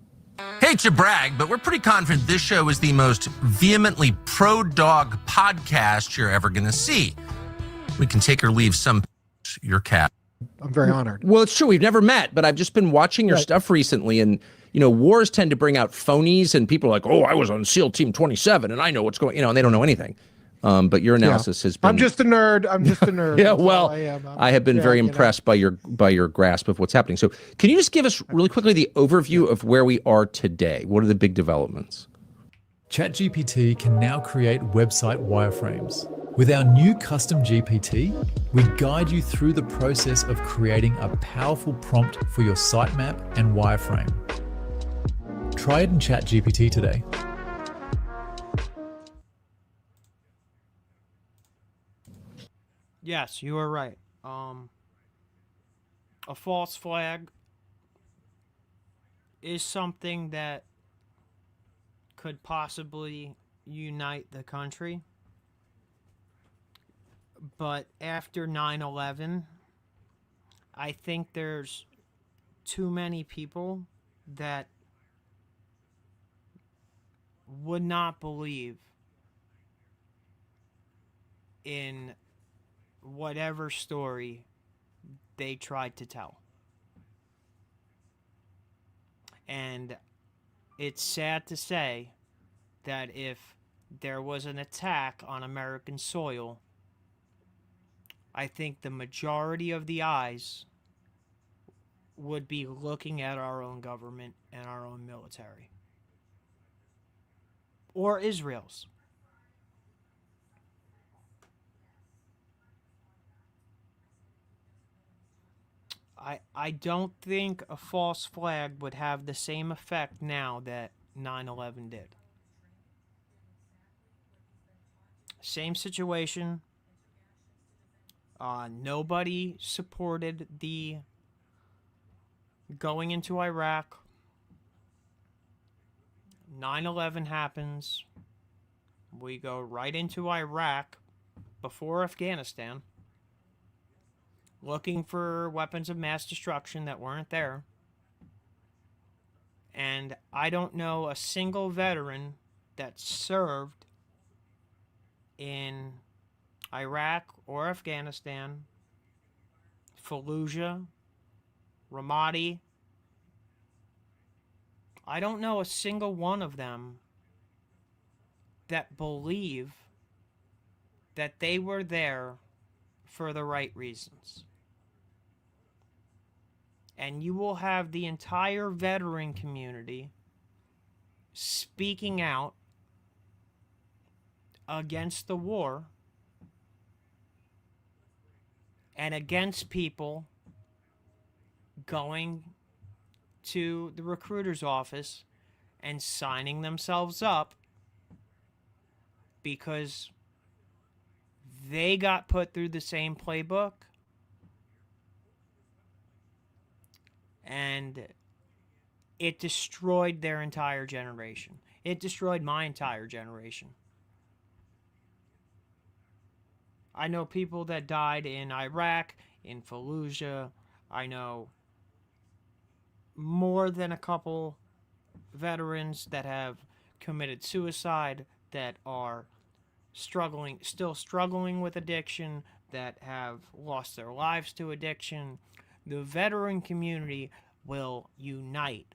Hate to brag, but we're pretty confident this show is the most vehemently pro-dog podcast you're ever going to see. We can take or leave some your cat. I'm very honored. Well, it's true. We've never met, but I've just been watching your stuff recently, and wars tend to bring out phonies, and people are like, oh, I was on SEAL Team 27, and I know what's going, and they don't know anything. But your analysis has been. I'm just a nerd. Yeah, well, I have been very impressed by your grasp of what's happening. So, can you just give us really quickly the overview of where we are today? What are the big developments? ChatGPT can now create website wireframes. With our new custom GPT, we guide you through the process of creating a powerful prompt for your sitemap and wireframe. Try it in ChatGPT today. Yes, you are right. A false flag is something that could possibly unite the country. But after 9/11, I think there's too many people that would not believe in whatever story they tried to tell. And it's sad to say that if there was an attack on American soil, I think the majority of the eyes would be looking at our own government and our own military. Or Israel's. I don't think a false flag would have the same effect now that 9/11 did. Same situation. Nobody supported the going into Iraq. 9/11 happens. We go right into Iraq before Afghanistan, looking for weapons of mass destruction that weren't there. And I don't know a single veteran that served in Iraq or Afghanistan, Fallujah, Ramadi. I don't know a single one of them that believe that they were there for the right reasons. And you will have the entire veteran community speaking out against the war and against people going to the recruiter's office and signing themselves up because they got put through the same playbook and it destroyed their entire generation. It destroyed my entire generation. I know people that died in Iraq, in Fallujah. I know more than a couple veterans that have committed suicide, that are still struggling with addiction, that have lost their lives to addiction. The veteran community will unite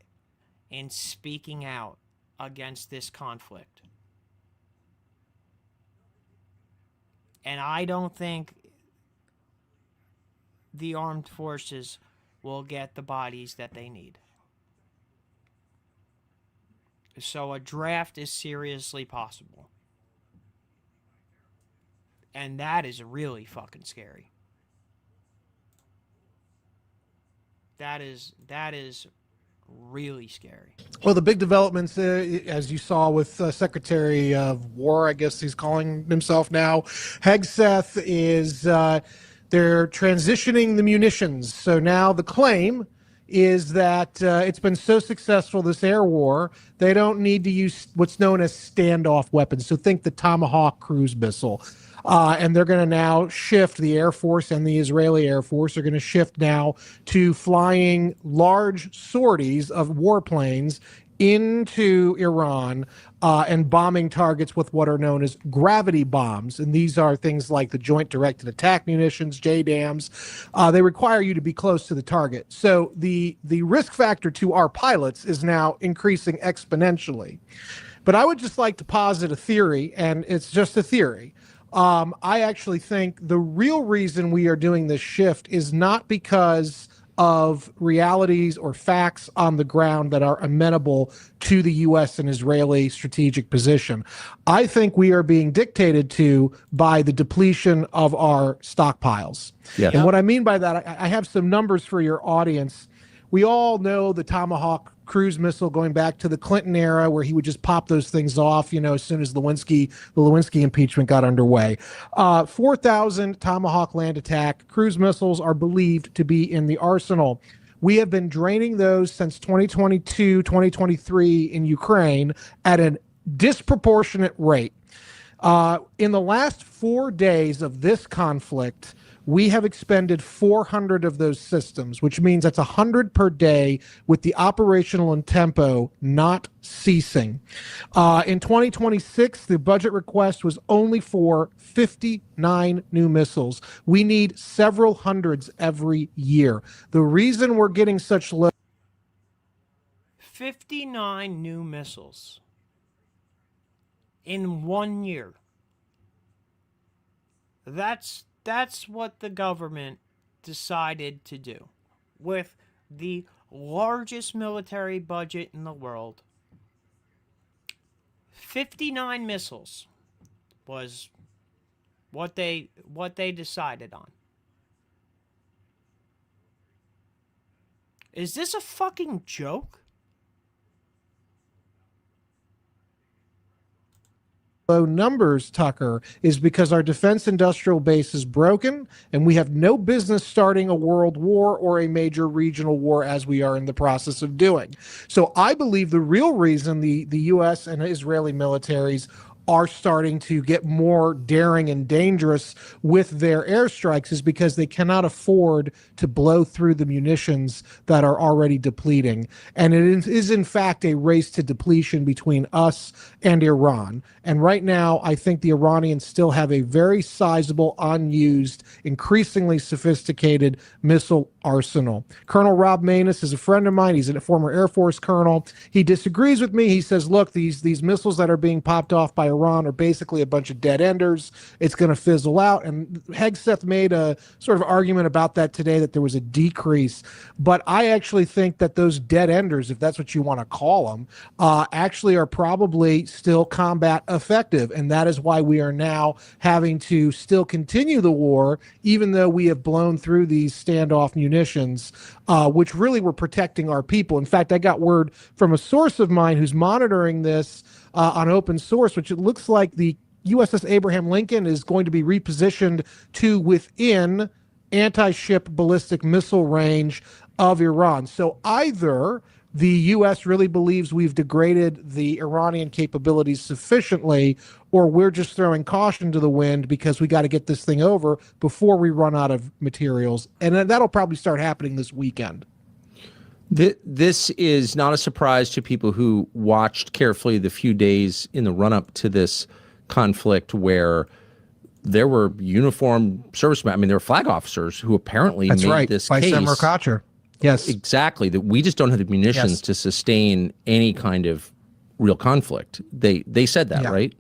in speaking out against this conflict. And I don't think the armed forces will get the bodies that they need. So a draft is seriously possible. And that is really fucking scary. That is really scary. Well, the big developments, as you saw with Secretary of War, I guess he's calling himself now, Hegseth, is they're transitioning the munitions. So now the claim is that it's been so successful, this air war, they don't need to use what's known as standoff weapons. So think the Tomahawk cruise missile. And they're going to now shift, the Air Force and the Israeli Air Force are going to shift now to flying large sorties of warplanes into Iran and bombing targets with what are known as gravity bombs. And these are things like the Joint Directed Attack Munitions, JDAMs. They require you to be close to the target. So the risk factor to our pilots is now increasing exponentially. But I would just like to posit a theory, and it's just a theory. I actually think the real reason we are doing this shift is not because of realities or facts on the ground that are amenable to the U.S. and Israeli strategic position. I think we are being dictated to by the depletion of our stockpiles. Yes. And what I mean by that, I have some numbers for your audience. We all know the Tomahawk cruise missile going back to the Clinton era, where he would just pop those things off, as soon as the Lewinsky impeachment got underway. 4,000 Tomahawk land attack cruise missiles are believed to be in the arsenal. We have been draining those since 2022, 2023 in Ukraine at a disproportionate rate. In the last 4 days of this conflict, we have expended 400 of those systems, which means that's 100 per day with the operational and tempo not ceasing. In 2026, the budget request was only for 59 new missiles. We need several hundreds every year. The reason we're getting such low... 59 new missiles in 1 year. That's what the government decided to do with the largest military budget in the world. 59 missiles was what they decided on. Is this a fucking joke? Low numbers, Tucker, is because our defense industrial base is broken and we have no business starting a world war or a major regional war as we are in the process of doing. So I believe the real reason the U.S. and Israeli militaries are starting to get more daring and dangerous with their airstrikes is because they cannot afford to blow through the munitions that are already depleting. And it is in fact a race to depletion between us and Iran. And right now, I think the Iranians still have a very sizable, unused, increasingly sophisticated missile arsenal. Colonel Rob Manus is a friend of mine. He's a former Air Force colonel. He disagrees with me. He says, look, these missiles that are being popped off by Iran are basically a bunch of dead enders. It's going to fizzle out. And Hegseth made a sort of argument about that today, that there was a decrease. But I actually think that those dead enders, if that's what you want to call them, actually are probably still combat effective. And that is why we are now having to still continue the war, even though we have blown through these standoff munitions, which really were protecting our people. In fact, I got word from a source of mine who's monitoring this on open source, which it looks like the USS Abraham Lincoln is going to be repositioned to within anti-ship ballistic missile range of Iran. So either the U.S. really believes we've degraded the Iranian capabilities sufficiently, or we're just throwing caution to the wind because we got to get this thing over before we run out of materials. And that'll probably start happening this weekend. This is not a surprise to people who watched carefully the few days in the run-up to this conflict, where there were uniformed servicemen. I mean, there were flag officers who apparently made this Vice case. Admiral Kocher. Yes. Exactly. That we just don't have the munitions to sustain any kind of real conflict. They said that, right?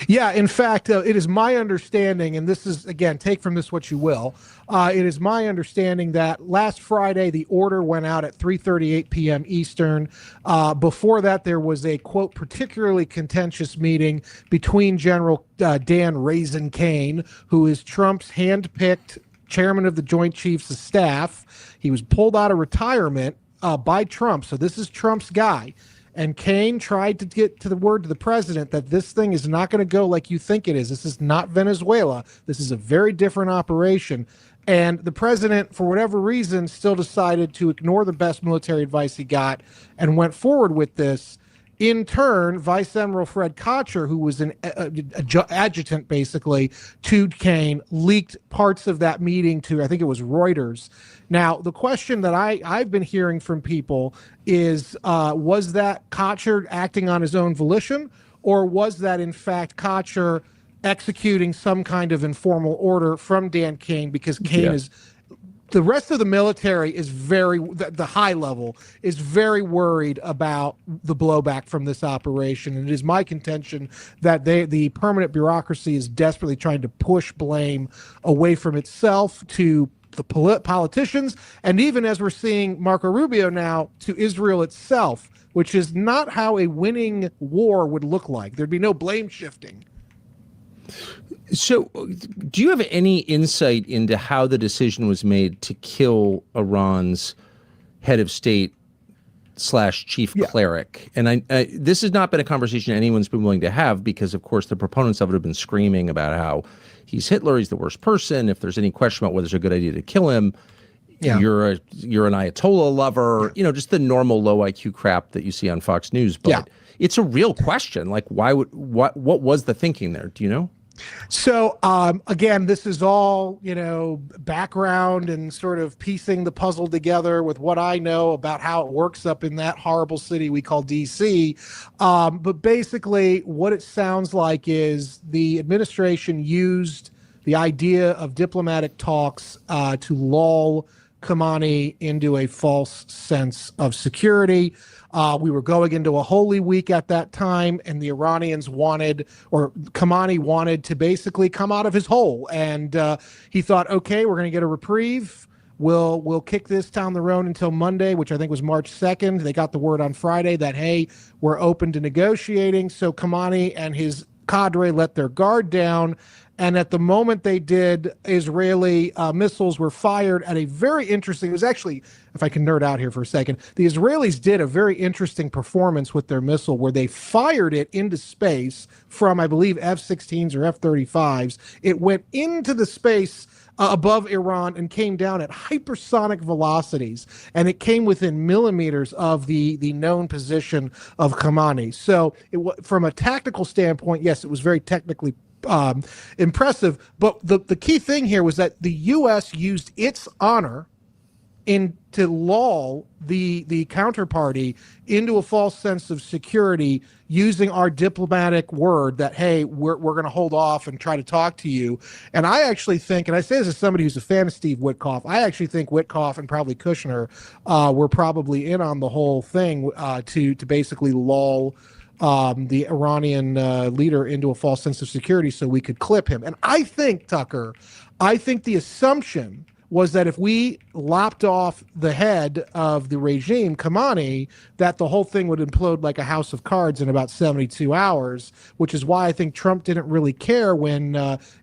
Yeah, in fact, it is my understanding, and this is, again, take from this what you will, it is my understanding that last Friday the order went out at 3:38 p.m. Eastern. Before that, there was a, quote, particularly contentious meeting between General Dan Raisin Kane, who is Trump's handpicked chairman of the Joint Chiefs of Staff. He was pulled out of retirement by Trump, so this is Trump's guy. And Kane tried to get to the word to the president that this thing is not going to go like you think it is. This is not Venezuela. This is a very different operation. And the president, for whatever reason, still decided to ignore the best military advice he got and went forward with this. In turn, Vice Admiral Fred Kocher, who was an adjutant basically to Kane, leaked parts of that meeting to, I think it was Reuters. Now, the question that I've been hearing from people is, was that Kocher acting on his own volition, or was that in fact Kocher executing some kind of informal order from Dan Kane? Because Kane is... The rest of the military is the high level is very worried about the blowback from this operation. And it is my contention that the permanent bureaucracy is desperately trying to push blame away from itself to the politicians, and even, as we're seeing Marco Rubio now, to Israel itself, which is not how a winning war would look like. There'd be no blame shifting. So do you have any insight into how the decision was made to kill Iran's head of state / chief cleric? And this has not been a conversation anyone's been willing to have, because, of course, the proponents of it have been screaming about how he's Hitler, he's the worst person. If there's any question about whether it's a good idea to kill him, you're an Ayatollah lover, just the normal low IQ crap that you see on Fox News. But it's a real question. Like, what was the thinking there? Do you know? So, again, this is all, background and sort of piecing the puzzle together with what I know about how it works up in that horrible city we call D.C. But basically what it sounds like is the administration used the idea of diplomatic talks to lull Khamenei into a false sense of security. We were going into a holy week at that time, and the Iranians Khamenei wanted to basically come out of his hole. And he thought, okay, we're going to get a reprieve. We'll kick this down the road until Monday, which I think was March 2nd. They got the word on Friday that, hey, we're open to negotiating. So Khamenei and his cadre let their guard down. And at the moment they did, Israeli missiles were fired at a very interesting, it was actually, if I can nerd out here for a second, the Israelis did a very interesting performance with their missile where they fired it into space from, I believe, F-16s or F-35s. It went into the space above Iran and came down at hypersonic velocities, and it came within millimeters of the known position of Khamenei. So from a tactical standpoint, yes, it was very technically impressive, but the key thing here was that the U.S. used its honor to lull the counterparty into a false sense of security using our diplomatic word that, hey, we're going to hold off and try to talk to you. And I actually think, and I say this as somebody who's a fan of Steve Witkoff, I actually think Witkoff and probably Kushner were probably in on the whole thing to basically lull the Iranian leader into a false sense of security so we could clip him. And I think, Tucker, the assumption was that if we lopped off the head of the regime, Khamenei, that the whole thing would implode like a house of cards in about 72 hours, which is why I think Trump didn't really care when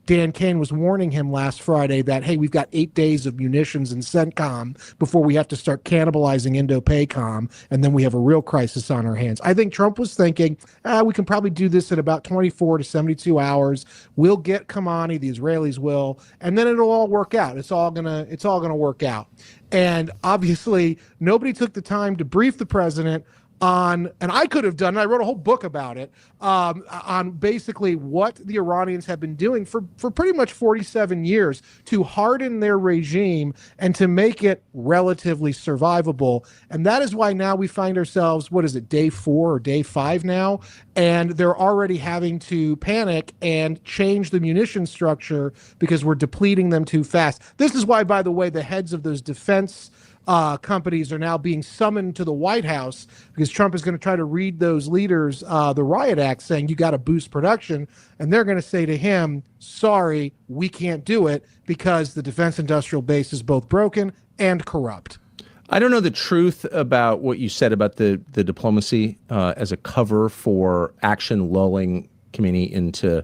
Dan Kane was warning him last Friday that, hey, we've got 8 days of munitions in CENTCOM before we have to start cannibalizing INDOPACOM, and then we have a real crisis on our hands. I think Trump was thinking, we can probably do this in about 24 to 72 hours. We'll get Khamenei, the Israelis will, and then it'll all work out. It's all gonna work out. And obviously, nobody took the time to brief the president on, and I could have done it, I wrote a whole book about it, on basically what the Iranians have been doing for pretty much 47 years to harden their regime and to make it relatively survivable. And that is why now we find ourselves, what is it, day 4 or day 5 now? And they're already having to panic and change the munition structure because we're depleting them too fast. This is why, by the way, the heads of those defense companies are now being summoned to the White House because Trump is going to try to read those leaders the riot act saying you got to boost production. And they're going to say to him, sorry, we can't do it because the defense industrial base is both broken and corrupt. I don't know the truth about what you said about the diplomacy as a cover for action lulling Khamenei into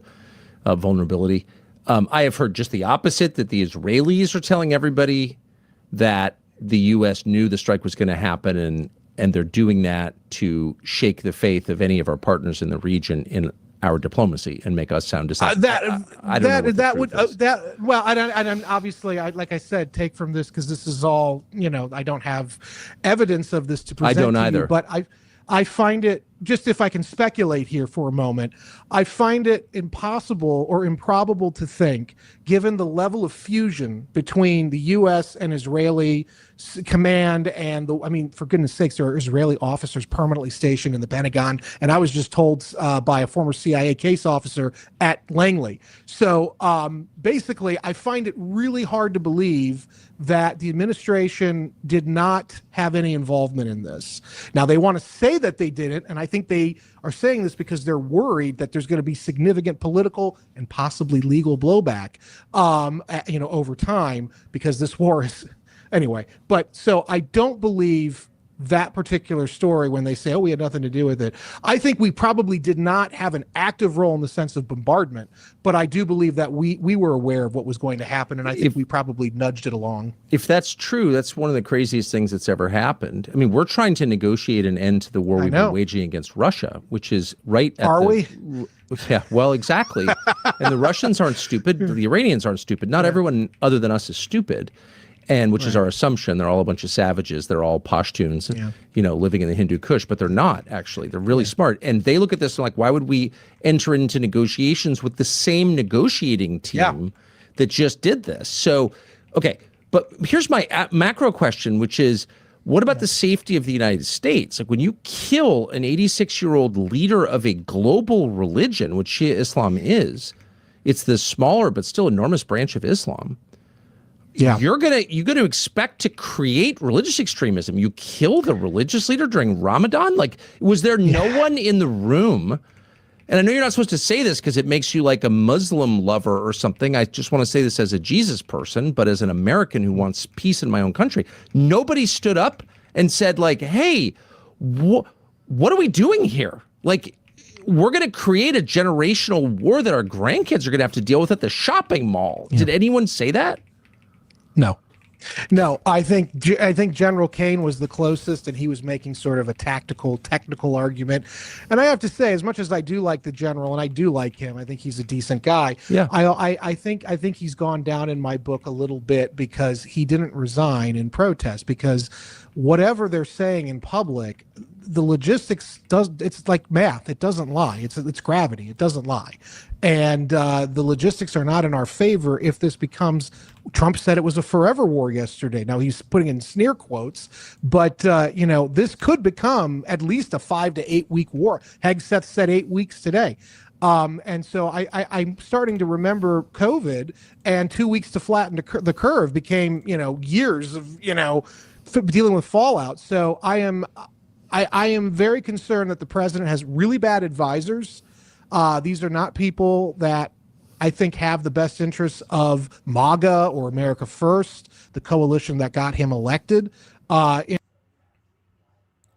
vulnerability. I have heard just the opposite, that the Israelis are telling everybody that the U.S. knew the strike was going to happen, and they're doing that to shake the faith of any of our partners in the region in our diplomacy and make us sound decisive. I don't know I don't obviously, like I said, take from this because this is all, I don't have evidence of this to present. I don't to either. You, but I find it, just if I can speculate here for a moment, I find it impossible or improbable to think, given the level of fusion between the U.S. and Israeli command and for goodness sakes, there are Israeli officers permanently stationed in the Pentagon. And I was just told by a former CIA case officer at Langley. So basically, I find it really hard to believe that the administration did not have any involvement in this. Now, they want to say that they didn't, and I think they are saying this because they're worried that there's going to be significant political and possibly legal blowback, over time, because this war is anyway. But so I don't believe that particular story when they say, oh, we had nothing to do with it. I think we probably did not have an active role in the sense of bombardment, but I do believe that we were aware of what was going to happen, and I think we probably nudged it along. If that's true, that's one of the craziest things that's ever happened. I mean, we're trying to negotiate an end to the war we've been waging against Russia, which is right at we? Yeah, well, exactly. And the Russians aren't stupid. The Iranians aren't stupid. Not everyone other than us is stupid. And which is our assumption. They're all a bunch of savages. They're all Pashtuns, living in the Hindu Kush, but they're not actually. They're really smart. And they look at this and like, why would we enter into negotiations with the same negotiating team that just did this? So, okay, but here's my macro question, which is, what about the safety of the United States? Like when you kill an 86-year-old leader of a global religion, which Shia Islam is, it's the smaller but still enormous branch of Islam. Yeah, you're gonna expect to create religious extremism. You kill the religious leader during Ramadan. Like, was there no one in the room? And I know you're not supposed to say this because it makes you like a Muslim lover or something. I just want to say this as a Jesus person, but as an American who wants peace in my own country. Nobody stood up and said like, "Hey, what are we doing here? Like, we're going to create a generational war that our grandkids are going to have to deal with at the shopping mall." Yeah. Did anyone say that? No, I think General Kane was the closest, and he was making sort of a technical argument. And I have to say, as much as I do like the general, and I do like him, I think he's a decent guy. Yeah, I think he's gone down in my book a little bit because he didn't resign in protest. Because whatever they're saying in public, the logistics it's like math. It doesn't lie. It's gravity. It doesn't lie. And the logistics are not in our favor if this becomes, Trump said it was a forever war yesterday. Now he's putting in sneer quotes, but this could become at least a 5 to 8 week war. Hegseth said 8 weeks today. And so I'm starting to remember COVID, and 2 weeks to flatten the curve became, years of, dealing with fallout. So I am very concerned that the president has really bad advisors. These are not people that I think have the best interests of MAGA or America First, the coalition that got him elected.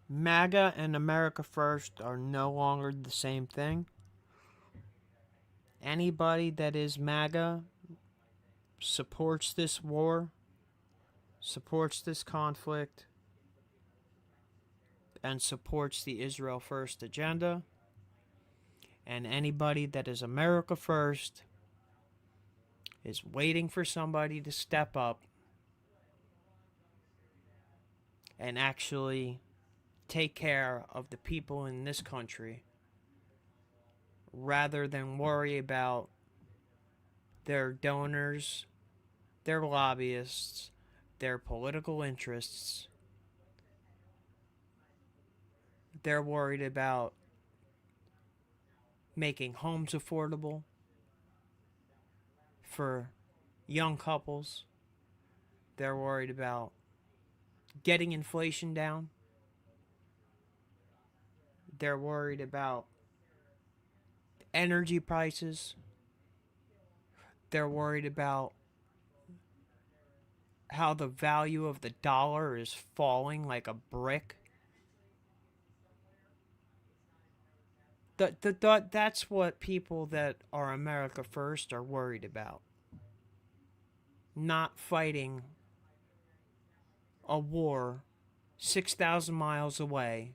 MAGA and America First are no longer the same thing. Anybody that is MAGA supports this war, supports this conflict, and supports the Israel First agenda. And anybody that is America First is waiting for somebody to step up and actually take care of the people in this country rather than worry about their donors, their lobbyists, their political interests. They're worried about making homes affordable for young couples. They're worried about getting inflation down. They're worried about energy prices. They're worried about how the value of the dollar is falling like a brick. That's what people that are America First are worried about. Not fighting a war 6,000 miles away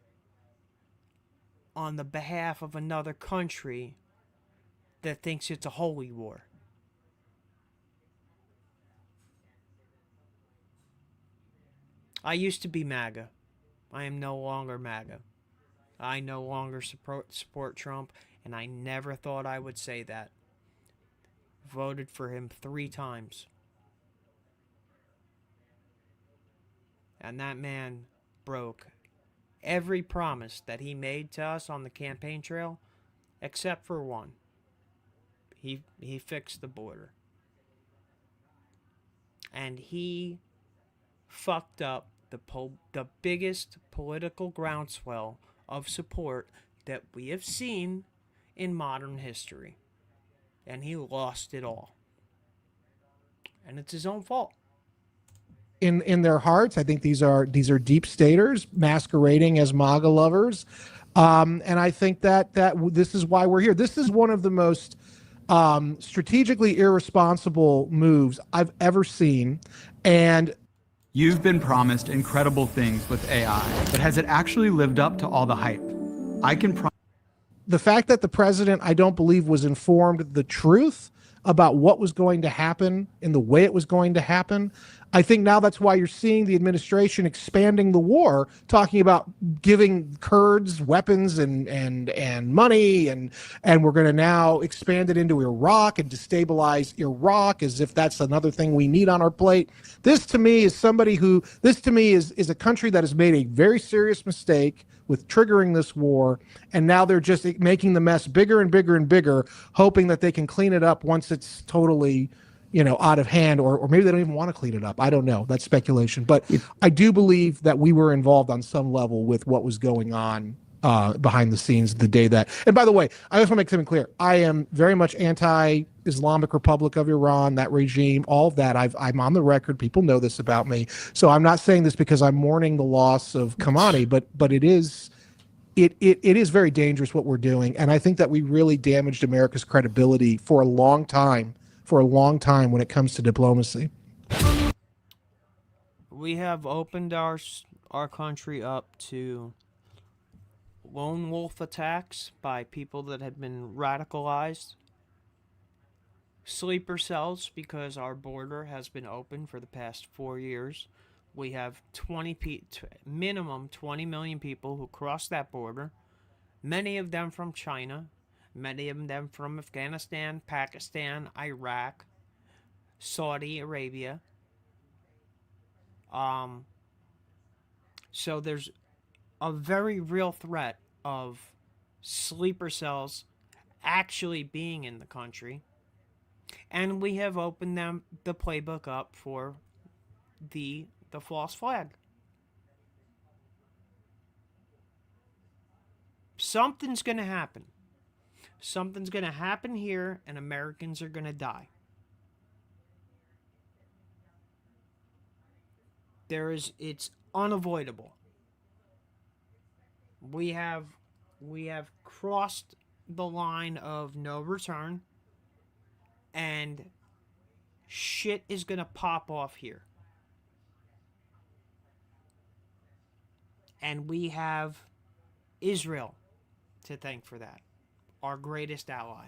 on the behalf of another country that thinks it's a holy war. I used to be MAGA. I am no longer MAGA. I no longer support Trump, and I never thought I would say that. Voted for him 3 times. And that man broke every promise that he made to us on the campaign trail, except for one. He fixed the border. And he fucked up the biggest political groundswell of support that we have seen in modern history. And he lost it all. And it's his own fault. In their hearts, I think these are deep staters masquerading as MAGA lovers, and I think that this is why we're here. This is one of the most strategically irresponsible moves I've ever seen, and you've been promised incredible things with AI, but has it actually lived up to all the hype? The fact that the president, I don't believe, was informed the truth about what was going to happen in the way it was going to happen. I think now that's why you're seeing the administration expanding the war, talking about giving Kurds weapons and money, and we're going to now expand it into Iraq and destabilize Iraq as if that's another thing we need on our plate. This to me is is a country that has made a very serious mistake with triggering this war, and now they're just making the mess bigger and bigger and bigger, hoping that they can clean it up once it's totally, out of hand, or maybe they don't even want to clean it up. I don't know. That's speculation. But I do believe that we were involved on some level with what was going on behind the scenes the day that. And by the way, I just want to make something clear. I am very much anti-Islamic Republic of Iran, that regime, all of that. I'm on the record. People know this about me. So I'm not saying this because I'm mourning the loss of Khamenei, but it is very dangerous what we're doing. And I think that we really damaged America's credibility for a long time when it comes to diplomacy. We have opened our country up to lone wolf attacks by people that have been radicalized, sleeper cells because our border has been open for the past 4 years. We have minimum 20 million people who cross that border, many of them from China, many of them from Afghanistan, Pakistan, Iraq, Saudi Arabia. So there's a very real threat of sleeper cells actually being in the country. And we have opened the playbook up for the false flag. Something's going to happen. Something's going to happen here, and Americans are going to die. It's unavoidable. We have crossed the line of no return, and shit is going to pop off here. And we have Israel to thank for that, our greatest ally.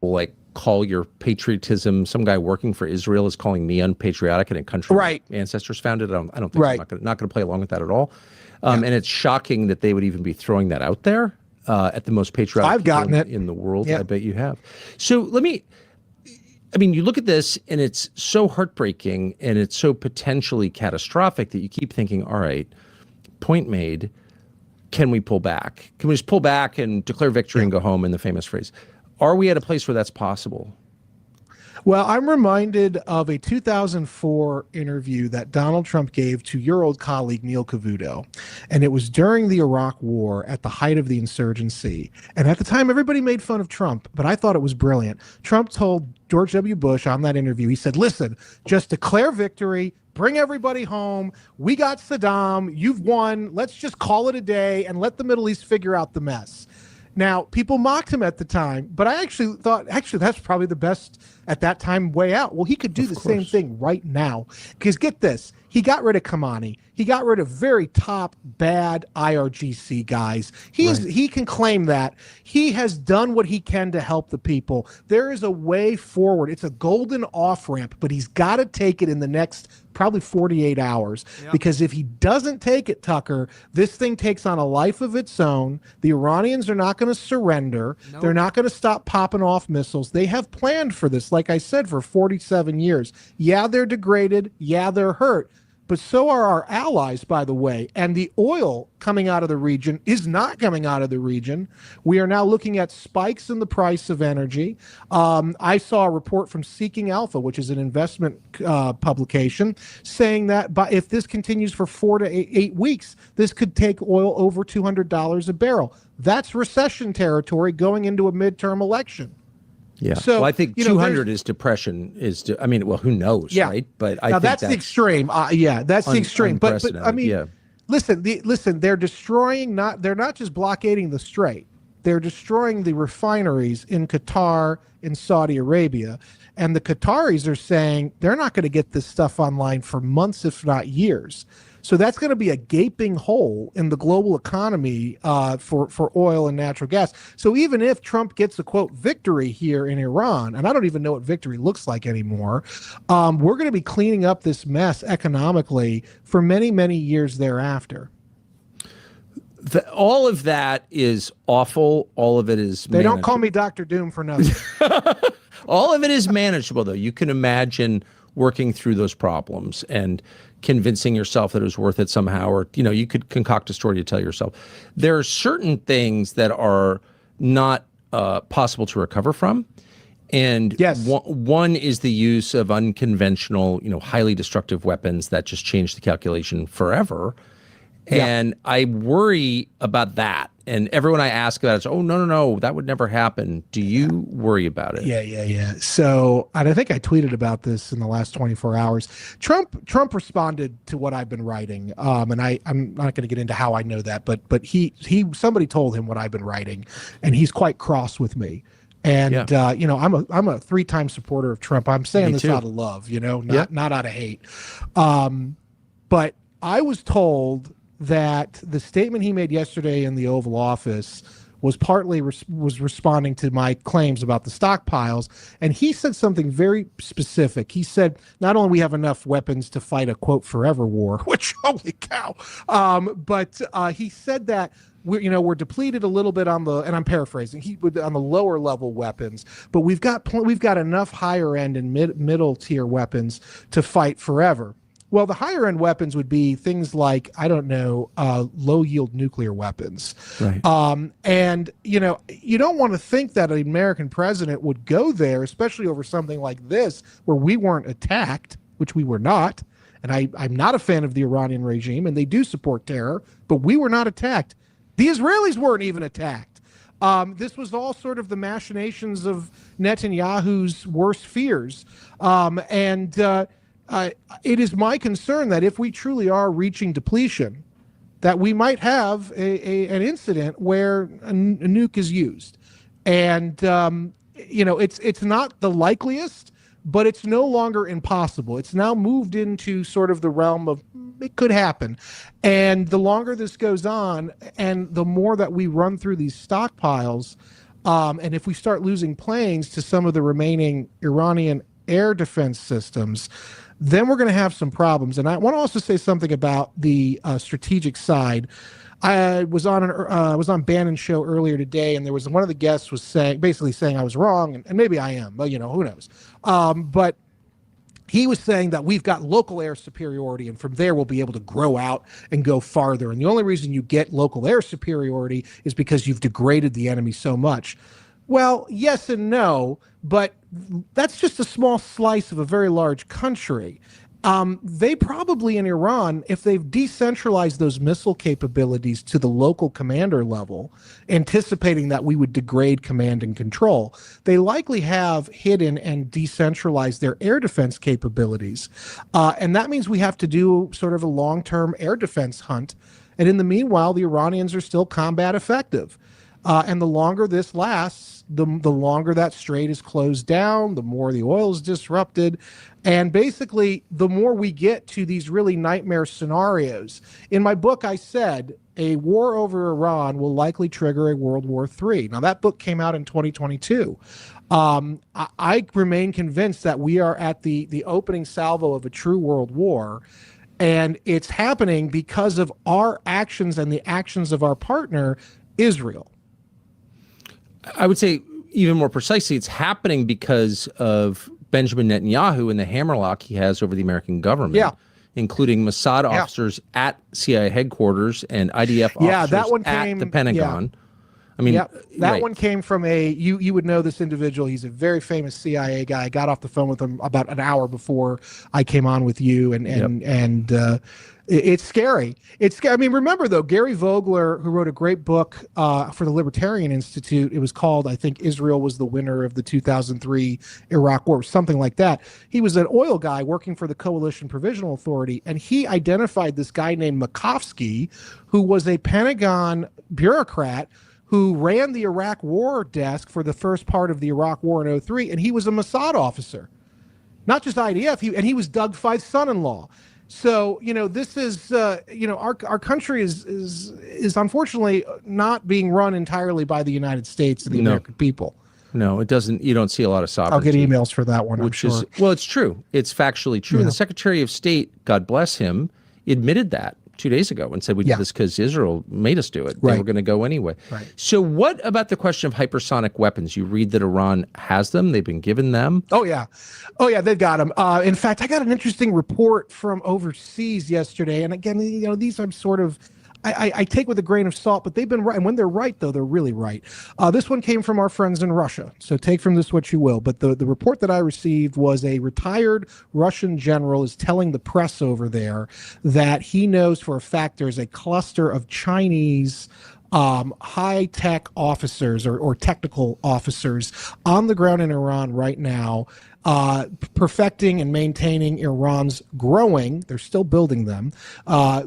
Like, call your patriotism. Some guy working for Israel is calling me unpatriotic in a country my ancestors founded. I don't think I'm not going to play along with that at all. And it's shocking that they would even be throwing that out there at the most patriotic I've gotten it in the world. I bet you have. So you look at this and it's so heartbreaking and it's so potentially catastrophic that you keep thinking, all right, point made. Can we pull back? Can we just pull back and declare victory and go home, in the famous phrase? Are we at a place where that's possible? Well, I'm reminded of a 2004 interview that Donald Trump gave to your old colleague, Neil Cavuto. And it was during the Iraq War at the height of the insurgency. And at the time, everybody made fun of Trump, but I thought it was brilliant. Trump told George W. Bush on that interview, he said, listen, just declare victory, bring everybody home. We got Saddam. You've won. Let's just call it a day and let the Middle East figure out the mess. Now, people mocked him at the time, but I actually thought, that's probably the best at that time way out. Well, he could do the same thing right now. Because get this, he got rid of Khamenei. He got rid of very top bad IRGC guys. He can claim that. He has done what he can to help the people. There is a way forward. It's a golden off-ramp, but he's got to take it in the next probably 48 hours. Because if he doesn't take it, Tucker, this thing takes on a life of its own. The Iranians are not going to surrender. Nope. They're not going to stop popping off missiles. They have planned for this, like I said, for 47 years. Yeah, they're degraded. Yeah, they're hurt. But so are our allies, by the way. And the oil coming out of the region is not coming out of the region. We are now looking at spikes in the price of energy. I saw a report from Seeking Alpha, which is an investment publication, saying that if this continues for 4 to 8 weeks, this could take oil over $200 a barrel. That's recession territory going into a midterm election. Yeah. So, well, I think 200 is depression. Who knows, right? But I think that's the extreme. That's the extreme. But I mean, listen. They're destroying. They're not just blockading the strait. They're destroying the refineries in Qatar, in Saudi Arabia, and the Qataris are saying they're not going to get this stuff online for months, if not years. So that's going to be a gaping hole in the global economy for oil and natural gas. So even if Trump gets a, quote, victory here in Iran, and I don't even know what victory looks like anymore, we're going to be cleaning up this mess economically for many, many years thereafter. All of that is awful. All of it is They don't call me Dr. Doom for nothing. All of it is manageable, though. You can imagine working through those problems and convincing yourself that it was worth it somehow, or you could concoct a story to tell yourself. There are certain things that are not possible to recover from, and one is the use of unconventional, highly destructive weapons that just change the calculation forever. And I worry about that. And everyone I ask about it is, oh, no, that would never happen. Do you worry about it? Yeah. So, and I think I tweeted about this in the last 24 hours. Trump responded to what I've been writing. And I'm not going to get into how I know that, but somebody told him what I've been writing, and he's quite cross with me. And I'm a 3-time supporter of Trump. I'm saying this out of love, not out of hate. But I was told that the statement he made yesterday in the Oval Office was partly was responding to my claims about the stockpiles. And he said something very specific. He said, not only we have enough weapons to fight a, quote, forever war, which, holy cow, but he said that we're depleted a little bit on the, and I'm paraphrasing, on the lower level weapons, but we've got enough higher end and middle tier weapons to fight forever. Well, the higher end weapons would be things like, I don't know, low yield nuclear weapons. Right. And, you don't want to think that an American president would go there, especially over something like this, where we weren't attacked, which we were not. and I'm not a fan of the Iranian regime, and they do support terror, but we were not attacked. The Israelis weren't even attacked. This was all sort of the machinations of Netanyahu's worst fears. It is my concern that if we truly are reaching depletion, that we might have an incident where a nuke is used. And, it's not the likeliest, but it's no longer impossible. It's now moved into sort of the realm of it could happen. And the longer this goes on, and the more that we run through these stockpiles, and if we start losing planes to some of the remaining Iranian air defense systems, then we're going to have some problems. And I want to also say something about the strategic side. I was on Bannon's show earlier today, and there was one of the guests was basically saying I was wrong, and maybe I am, but who knows. But he was saying that we've got local air superiority, and from there we'll be able to grow out and go farther. And the only reason you get local air superiority is because you've degraded the enemy so much. Well, yes and no, but that's just a small slice of a very large country. They probably in Iran, if they've decentralized those missile capabilities to the local commander level, anticipating that we would degrade command and control, they likely have hidden and decentralized their air defense capabilities. And that means we have to do sort of a long-term air defense hunt. And in the meanwhile, the Iranians are still combat effective. And the longer this lasts, the longer that strait is closed down, the more the oil is disrupted. And basically, the more we get to these really nightmare scenarios. In my book, I said a war over Iran will likely trigger a World War III. Now, that book came out in 2022. I remain convinced that we are at the opening salvo of a true world war. And it's happening because of our actions and the actions of our partner, Israel. I would say even more precisely, it's happening because of Benjamin Netanyahu and the hammerlock he has over the American government, including Mossad officers at CIA headquarters and IDF officers at the Pentagon. I mean, that one came from you would know this individual. He's a very famous CIA guy. I got off the phone with him about an hour before I came on with you, it's scary. It's scary. I mean, remember though, Gary Vogler, who wrote a great book for the Libertarian Institute. It was called, I think, Israel was the winner of the 2003 Iraq War, something like that. He was an oil guy working for the Coalition Provisional Authority, and he identified this guy named Makovsky, who was a Pentagon bureaucrat who ran the Iraq War desk for the first part of the Iraq War in 2003, and he was a Mossad officer, not just IDF. And he was Doug Feith's son-in-law. So, this is, our country is unfortunately not being run entirely by the United States and the American people. No, it doesn't. You don't see a lot of sovereignty. I'll get emails for that one, which I'm sure. It's true. It's factually true. And the Secretary of State, God bless him, admitted that 2 days ago and said we did this because Israel made us do it. They were going to go anyway. Right. So what about the question of hypersonic weapons? You read that Iran has them. They've been given them. Oh, yeah, they've got them. In fact, I got an interesting report from overseas yesterday. And again, these I'm sort of, I take with a grain of salt, but they've been right. And when they're right, though, they're really right. This one came from our friends in Russia. So take from this what you will. But the report that I received was a retired Russian general is telling the press over there that he knows for a fact there's a cluster of Chinese high-tech officers or technical officers on the ground in Iran right now, perfecting and maintaining Iran's they're still building them,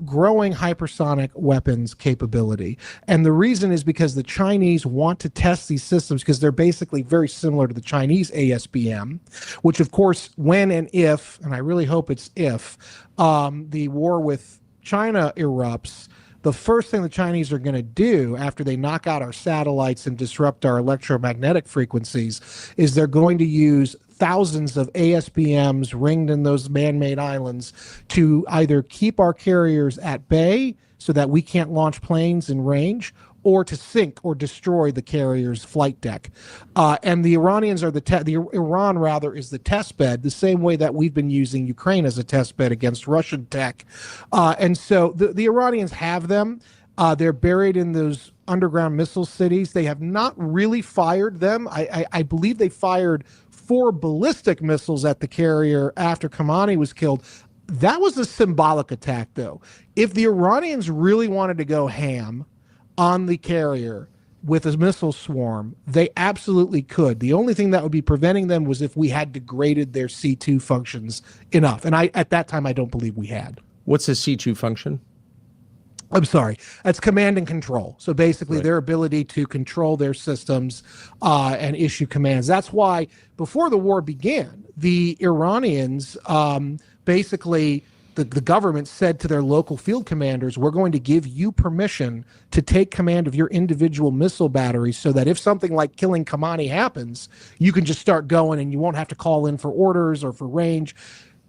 growing hypersonic weapons capability. And the reason is because the Chinese want to test these systems because they're basically very similar to the Chinese ASBM, which of course, when and if, and I really hope it's if, the war with China erupts, the first thing the Chinese are going to do after they knock out our satellites and disrupt our electromagnetic frequencies is they're going to use thousands of ASBMs ringed in those man-made islands to either keep our carriers at bay so that we can't launch planes in range, or to sink or destroy the carrier's flight deck. And the Iranians are Iran rather is the test bed, the same way that we've been using Ukraine as a test bed against Russian tech. And so the Iranians have them. They're buried in those underground missile cities. They have not really fired them. I believe they fired 4 ballistic missiles at the carrier after Khamenei was killed. That was a symbolic attack, though. If the Iranians really wanted to go ham on the carrier with a missile swarm, they absolutely could. The only thing that would be preventing them was if we had degraded their C2 functions enough. And at that time, I don't believe we had. What's a C2 function? I'm sorry. That's command and control. So basically, their ability to control their systems and issue commands. That's why before the war began, the Iranians basically, the government said to their local field commanders, we're going to give you permission to take command of your individual missile batteries so that if something like killing Khamenei happens, you can just start going and you won't have to call in for orders or for range.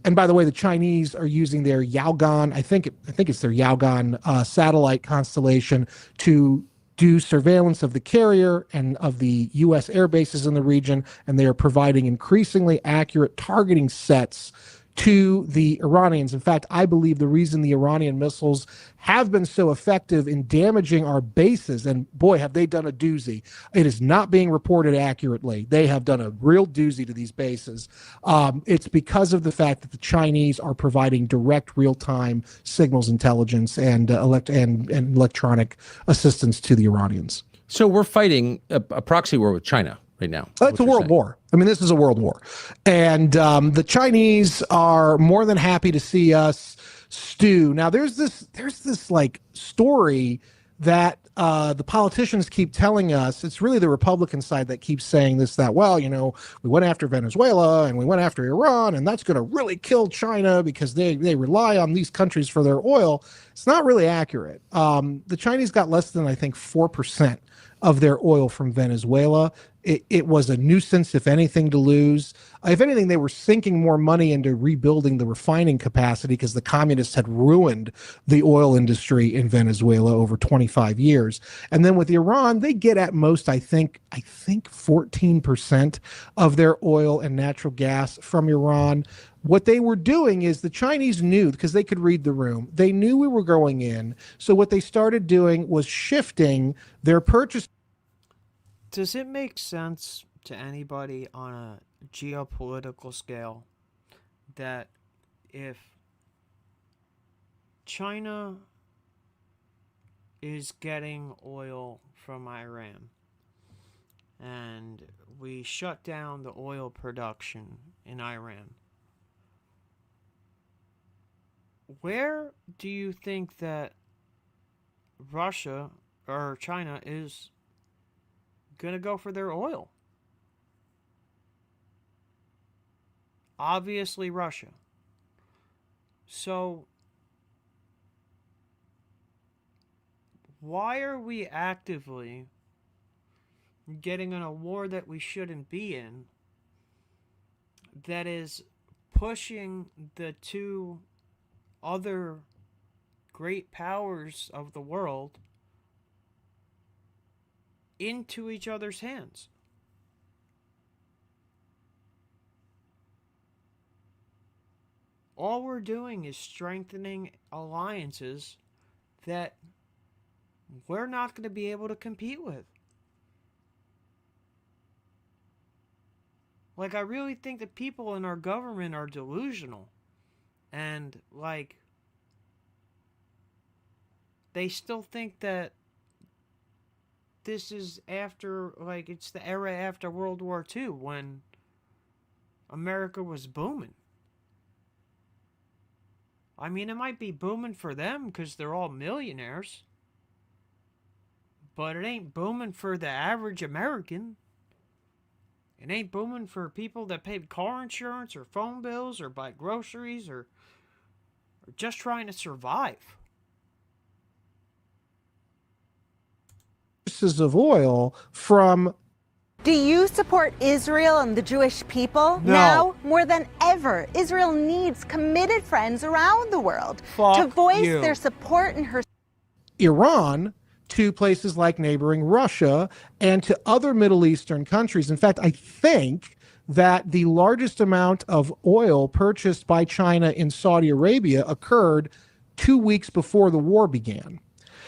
And by the way, the Chinese are using their Yaogan, I think it's their Yaogan satellite constellation to do surveillance of the carrier and of the U.S. air bases in the region, and they are providing increasingly accurate targeting sets to the Iranians. In fact, I believe the reason the Iranian missiles have been so effective in damaging our bases, and boy, have they done a doozy. It is not being reported accurately. They have done a real doozy to these bases. It's because of the fact that the Chinese are providing direct real-time signals intelligence and electronic assistance to the Iranians. So we're fighting a proxy war with China right now. It's a world war. I mean, this is a world war. And the Chinese are more than happy to see us stew. Now, there's this like story that the politicians keep telling us. It's really the Republican side that keeps saying this, that, well, you know, we went after Venezuela and we went after Iran, and that's going to really kill China because they rely on these countries for their oil. It's not really accurate. The Chinese got less than, I think, 4% of their oil from Venezuela. It was a nuisance, if anything, to lose. If anything, they were sinking more money into rebuilding the refining capacity because the communists had ruined the oil industry in Venezuela over 25 years. And then with Iran, they get at most, I think 14% of their oil and natural gas from Iran. What they were doing is the Chinese knew, because they could read the room, they knew we were going in. So what they started doing was shifting their purchase. Does it make sense to anybody on a geopolitical scale that if China is getting oil from Iran and we shut down the oil production in Iran, where do you think that Russia or China is going to go for their oil? Obviously Russia. So why are we actively getting in a war that we shouldn't be in, that is pushing the two other great powers of the world into each other's hands? All we're doing is strengthening alliances that we're not going to be able to compete with. Like, I really think that people in our government are delusional. And, like, they still think that this is after, like, it's the era after World War II when America was booming. I mean, it might be booming for them because they're all millionaires, but it ain't booming for the average American. It ain't booming for people that pay car insurance or phone bills or buy groceries or just trying to survive. Of oil from. Do you support Israel and the Jewish people? No. Now, more than ever, Israel needs committed friends around the world to voice their support in her. Iran to places like neighboring Russia and to other Middle Eastern countries. In fact, I think that the largest amount of oil purchased by China in Saudi Arabia occurred 2 weeks before the war began.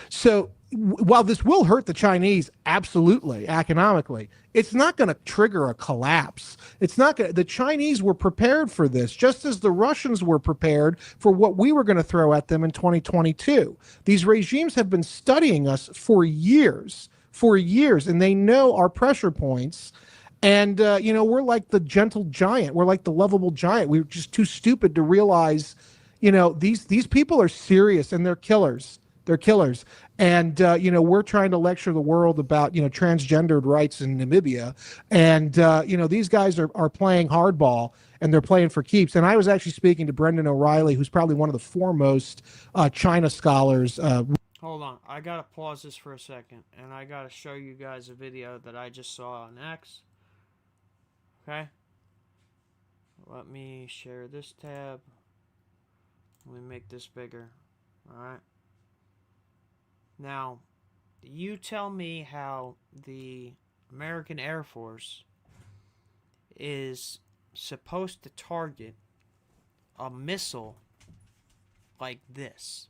So while this will hurt the Chinese absolutely economically, it's not going to trigger a collapse. It's not going. The Chinese were prepared for this, just as the Russians were prepared for what we were going to throw at them in 2022. These regimes have been studying us for years, and they know our pressure points. And we're like the gentle giant. We're like the lovable giant. We're just too stupid to realize, these people are serious and they're killers. They're killers. And, we're trying to lecture the world about, transgendered rights in Namibia. And, these guys are playing hardball and they're playing for keeps. And I was actually speaking to Brendan O'Reilly, who's probably one of the foremost China scholars. Hold on. I got to pause this for a second. And I got to show you guys a video that I just saw on X. Okay? Let me share this tab. Let me make this bigger. Alright? Now, you tell me how the American Air Force is supposed to target a missile like this.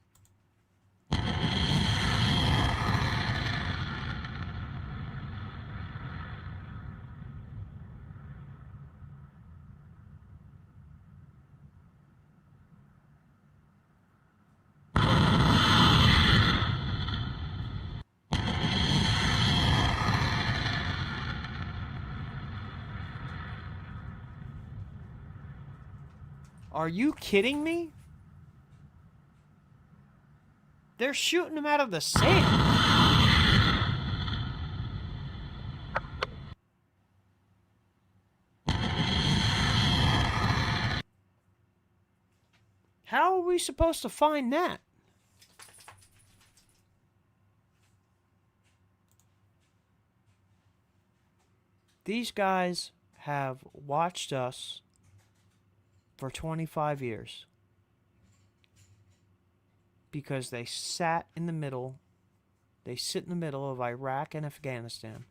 Are you kidding me? They're shooting them out of the sand. How are we supposed to find that? These guys have watched us for 25 years because they sit in the middle of Iraq and Afghanistan,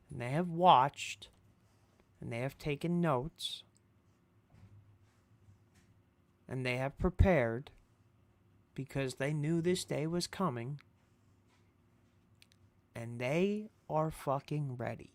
and they have watched and they have taken notes and they have prepared because they knew this day was coming, and they are fucking ready.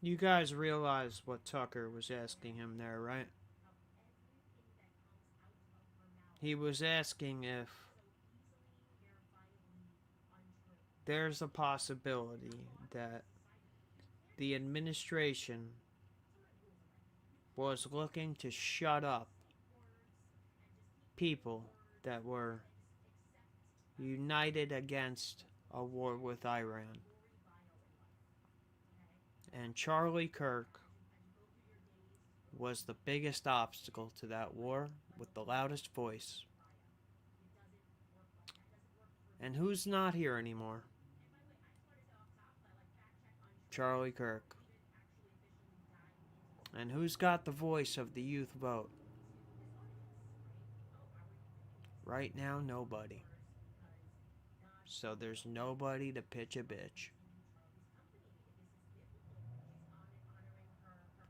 You guys realize what Tucker was asking him there, right? He was asking if there's a possibility that the administration was looking to shut up people that were united against a war with Iran. And Charlie Kirk was the biggest obstacle to that war with the loudest voice. And who's not here anymore? Charlie Kirk. And who's got the voice of the youth vote? Right now, nobody. So there's nobody to pitch a bitch.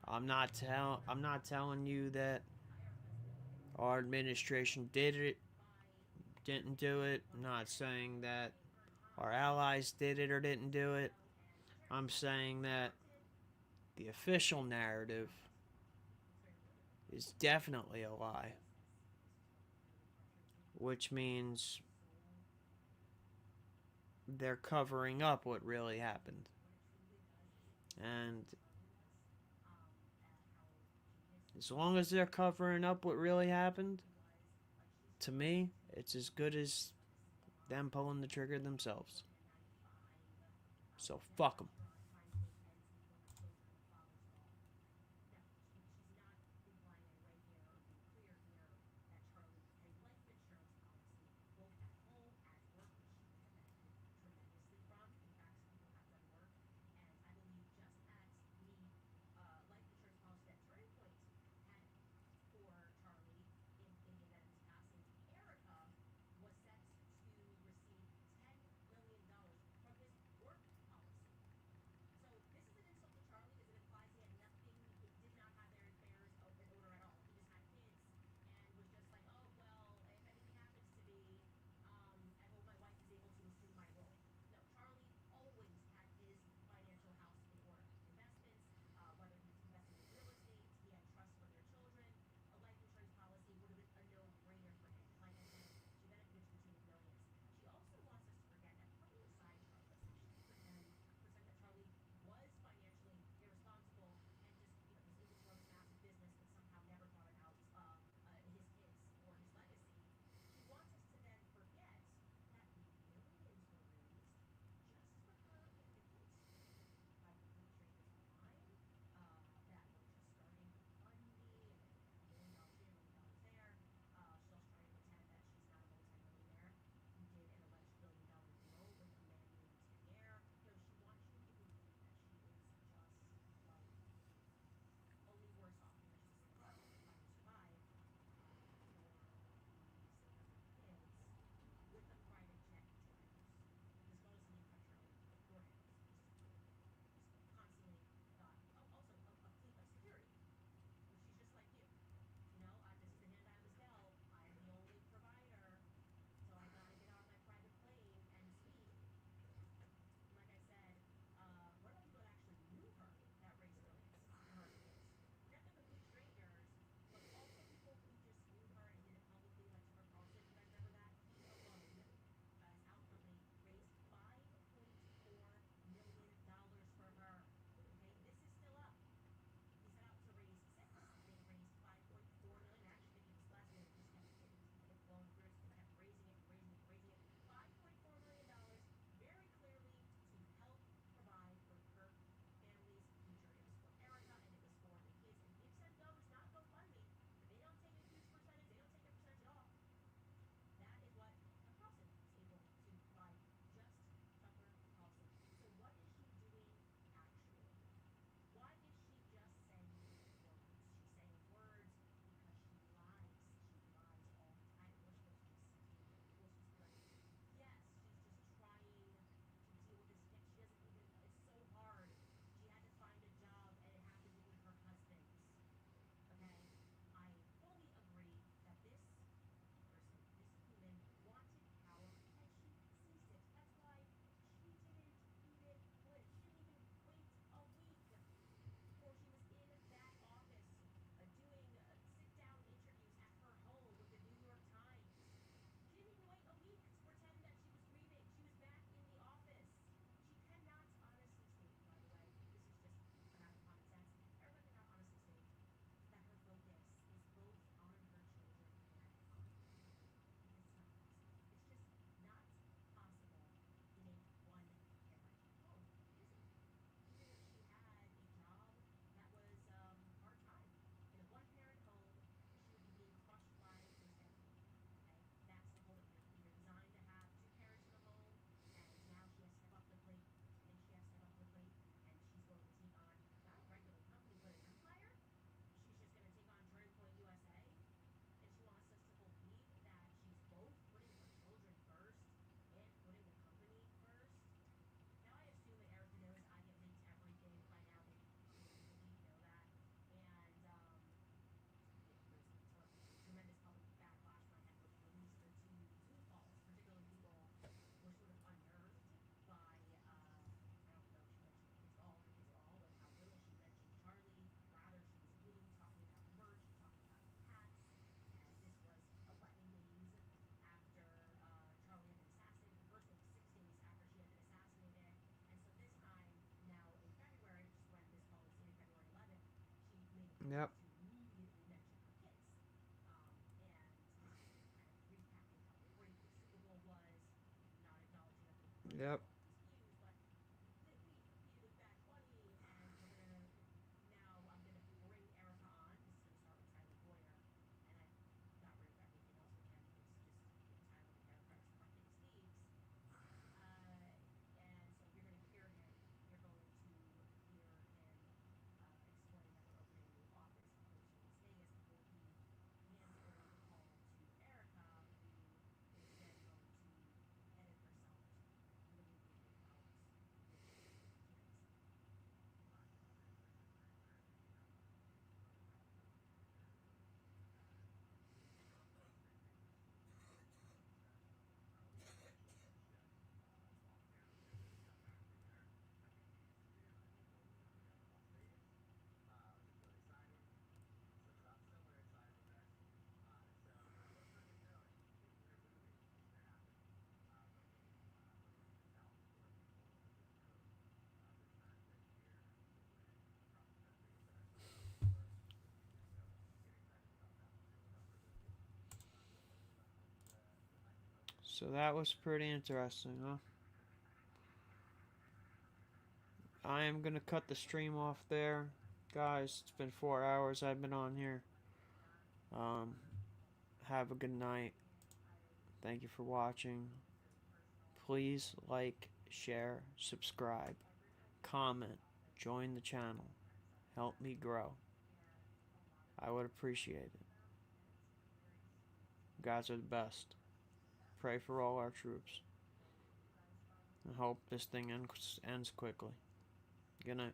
I'm not telling you that our administration did it, didn't do it. I'm not saying that our allies did it or didn't do it. I'm saying that the official narrative is definitely a lie. Which means they're covering up what really happened. And as long as they're covering up what really happened, to me, it's as good as them pulling the trigger themselves. So fuck them. Yep. Yep. So that was pretty interesting, huh? I am going to cut the stream off there. Guys, it's been 4 hours I've been on here. Have a good night. Thank you for watching. Please like, share, subscribe, comment, join the channel. Help me grow. I would appreciate it. You guys are the best. Pray for all our troops. I hope this thing ends quickly. Good night.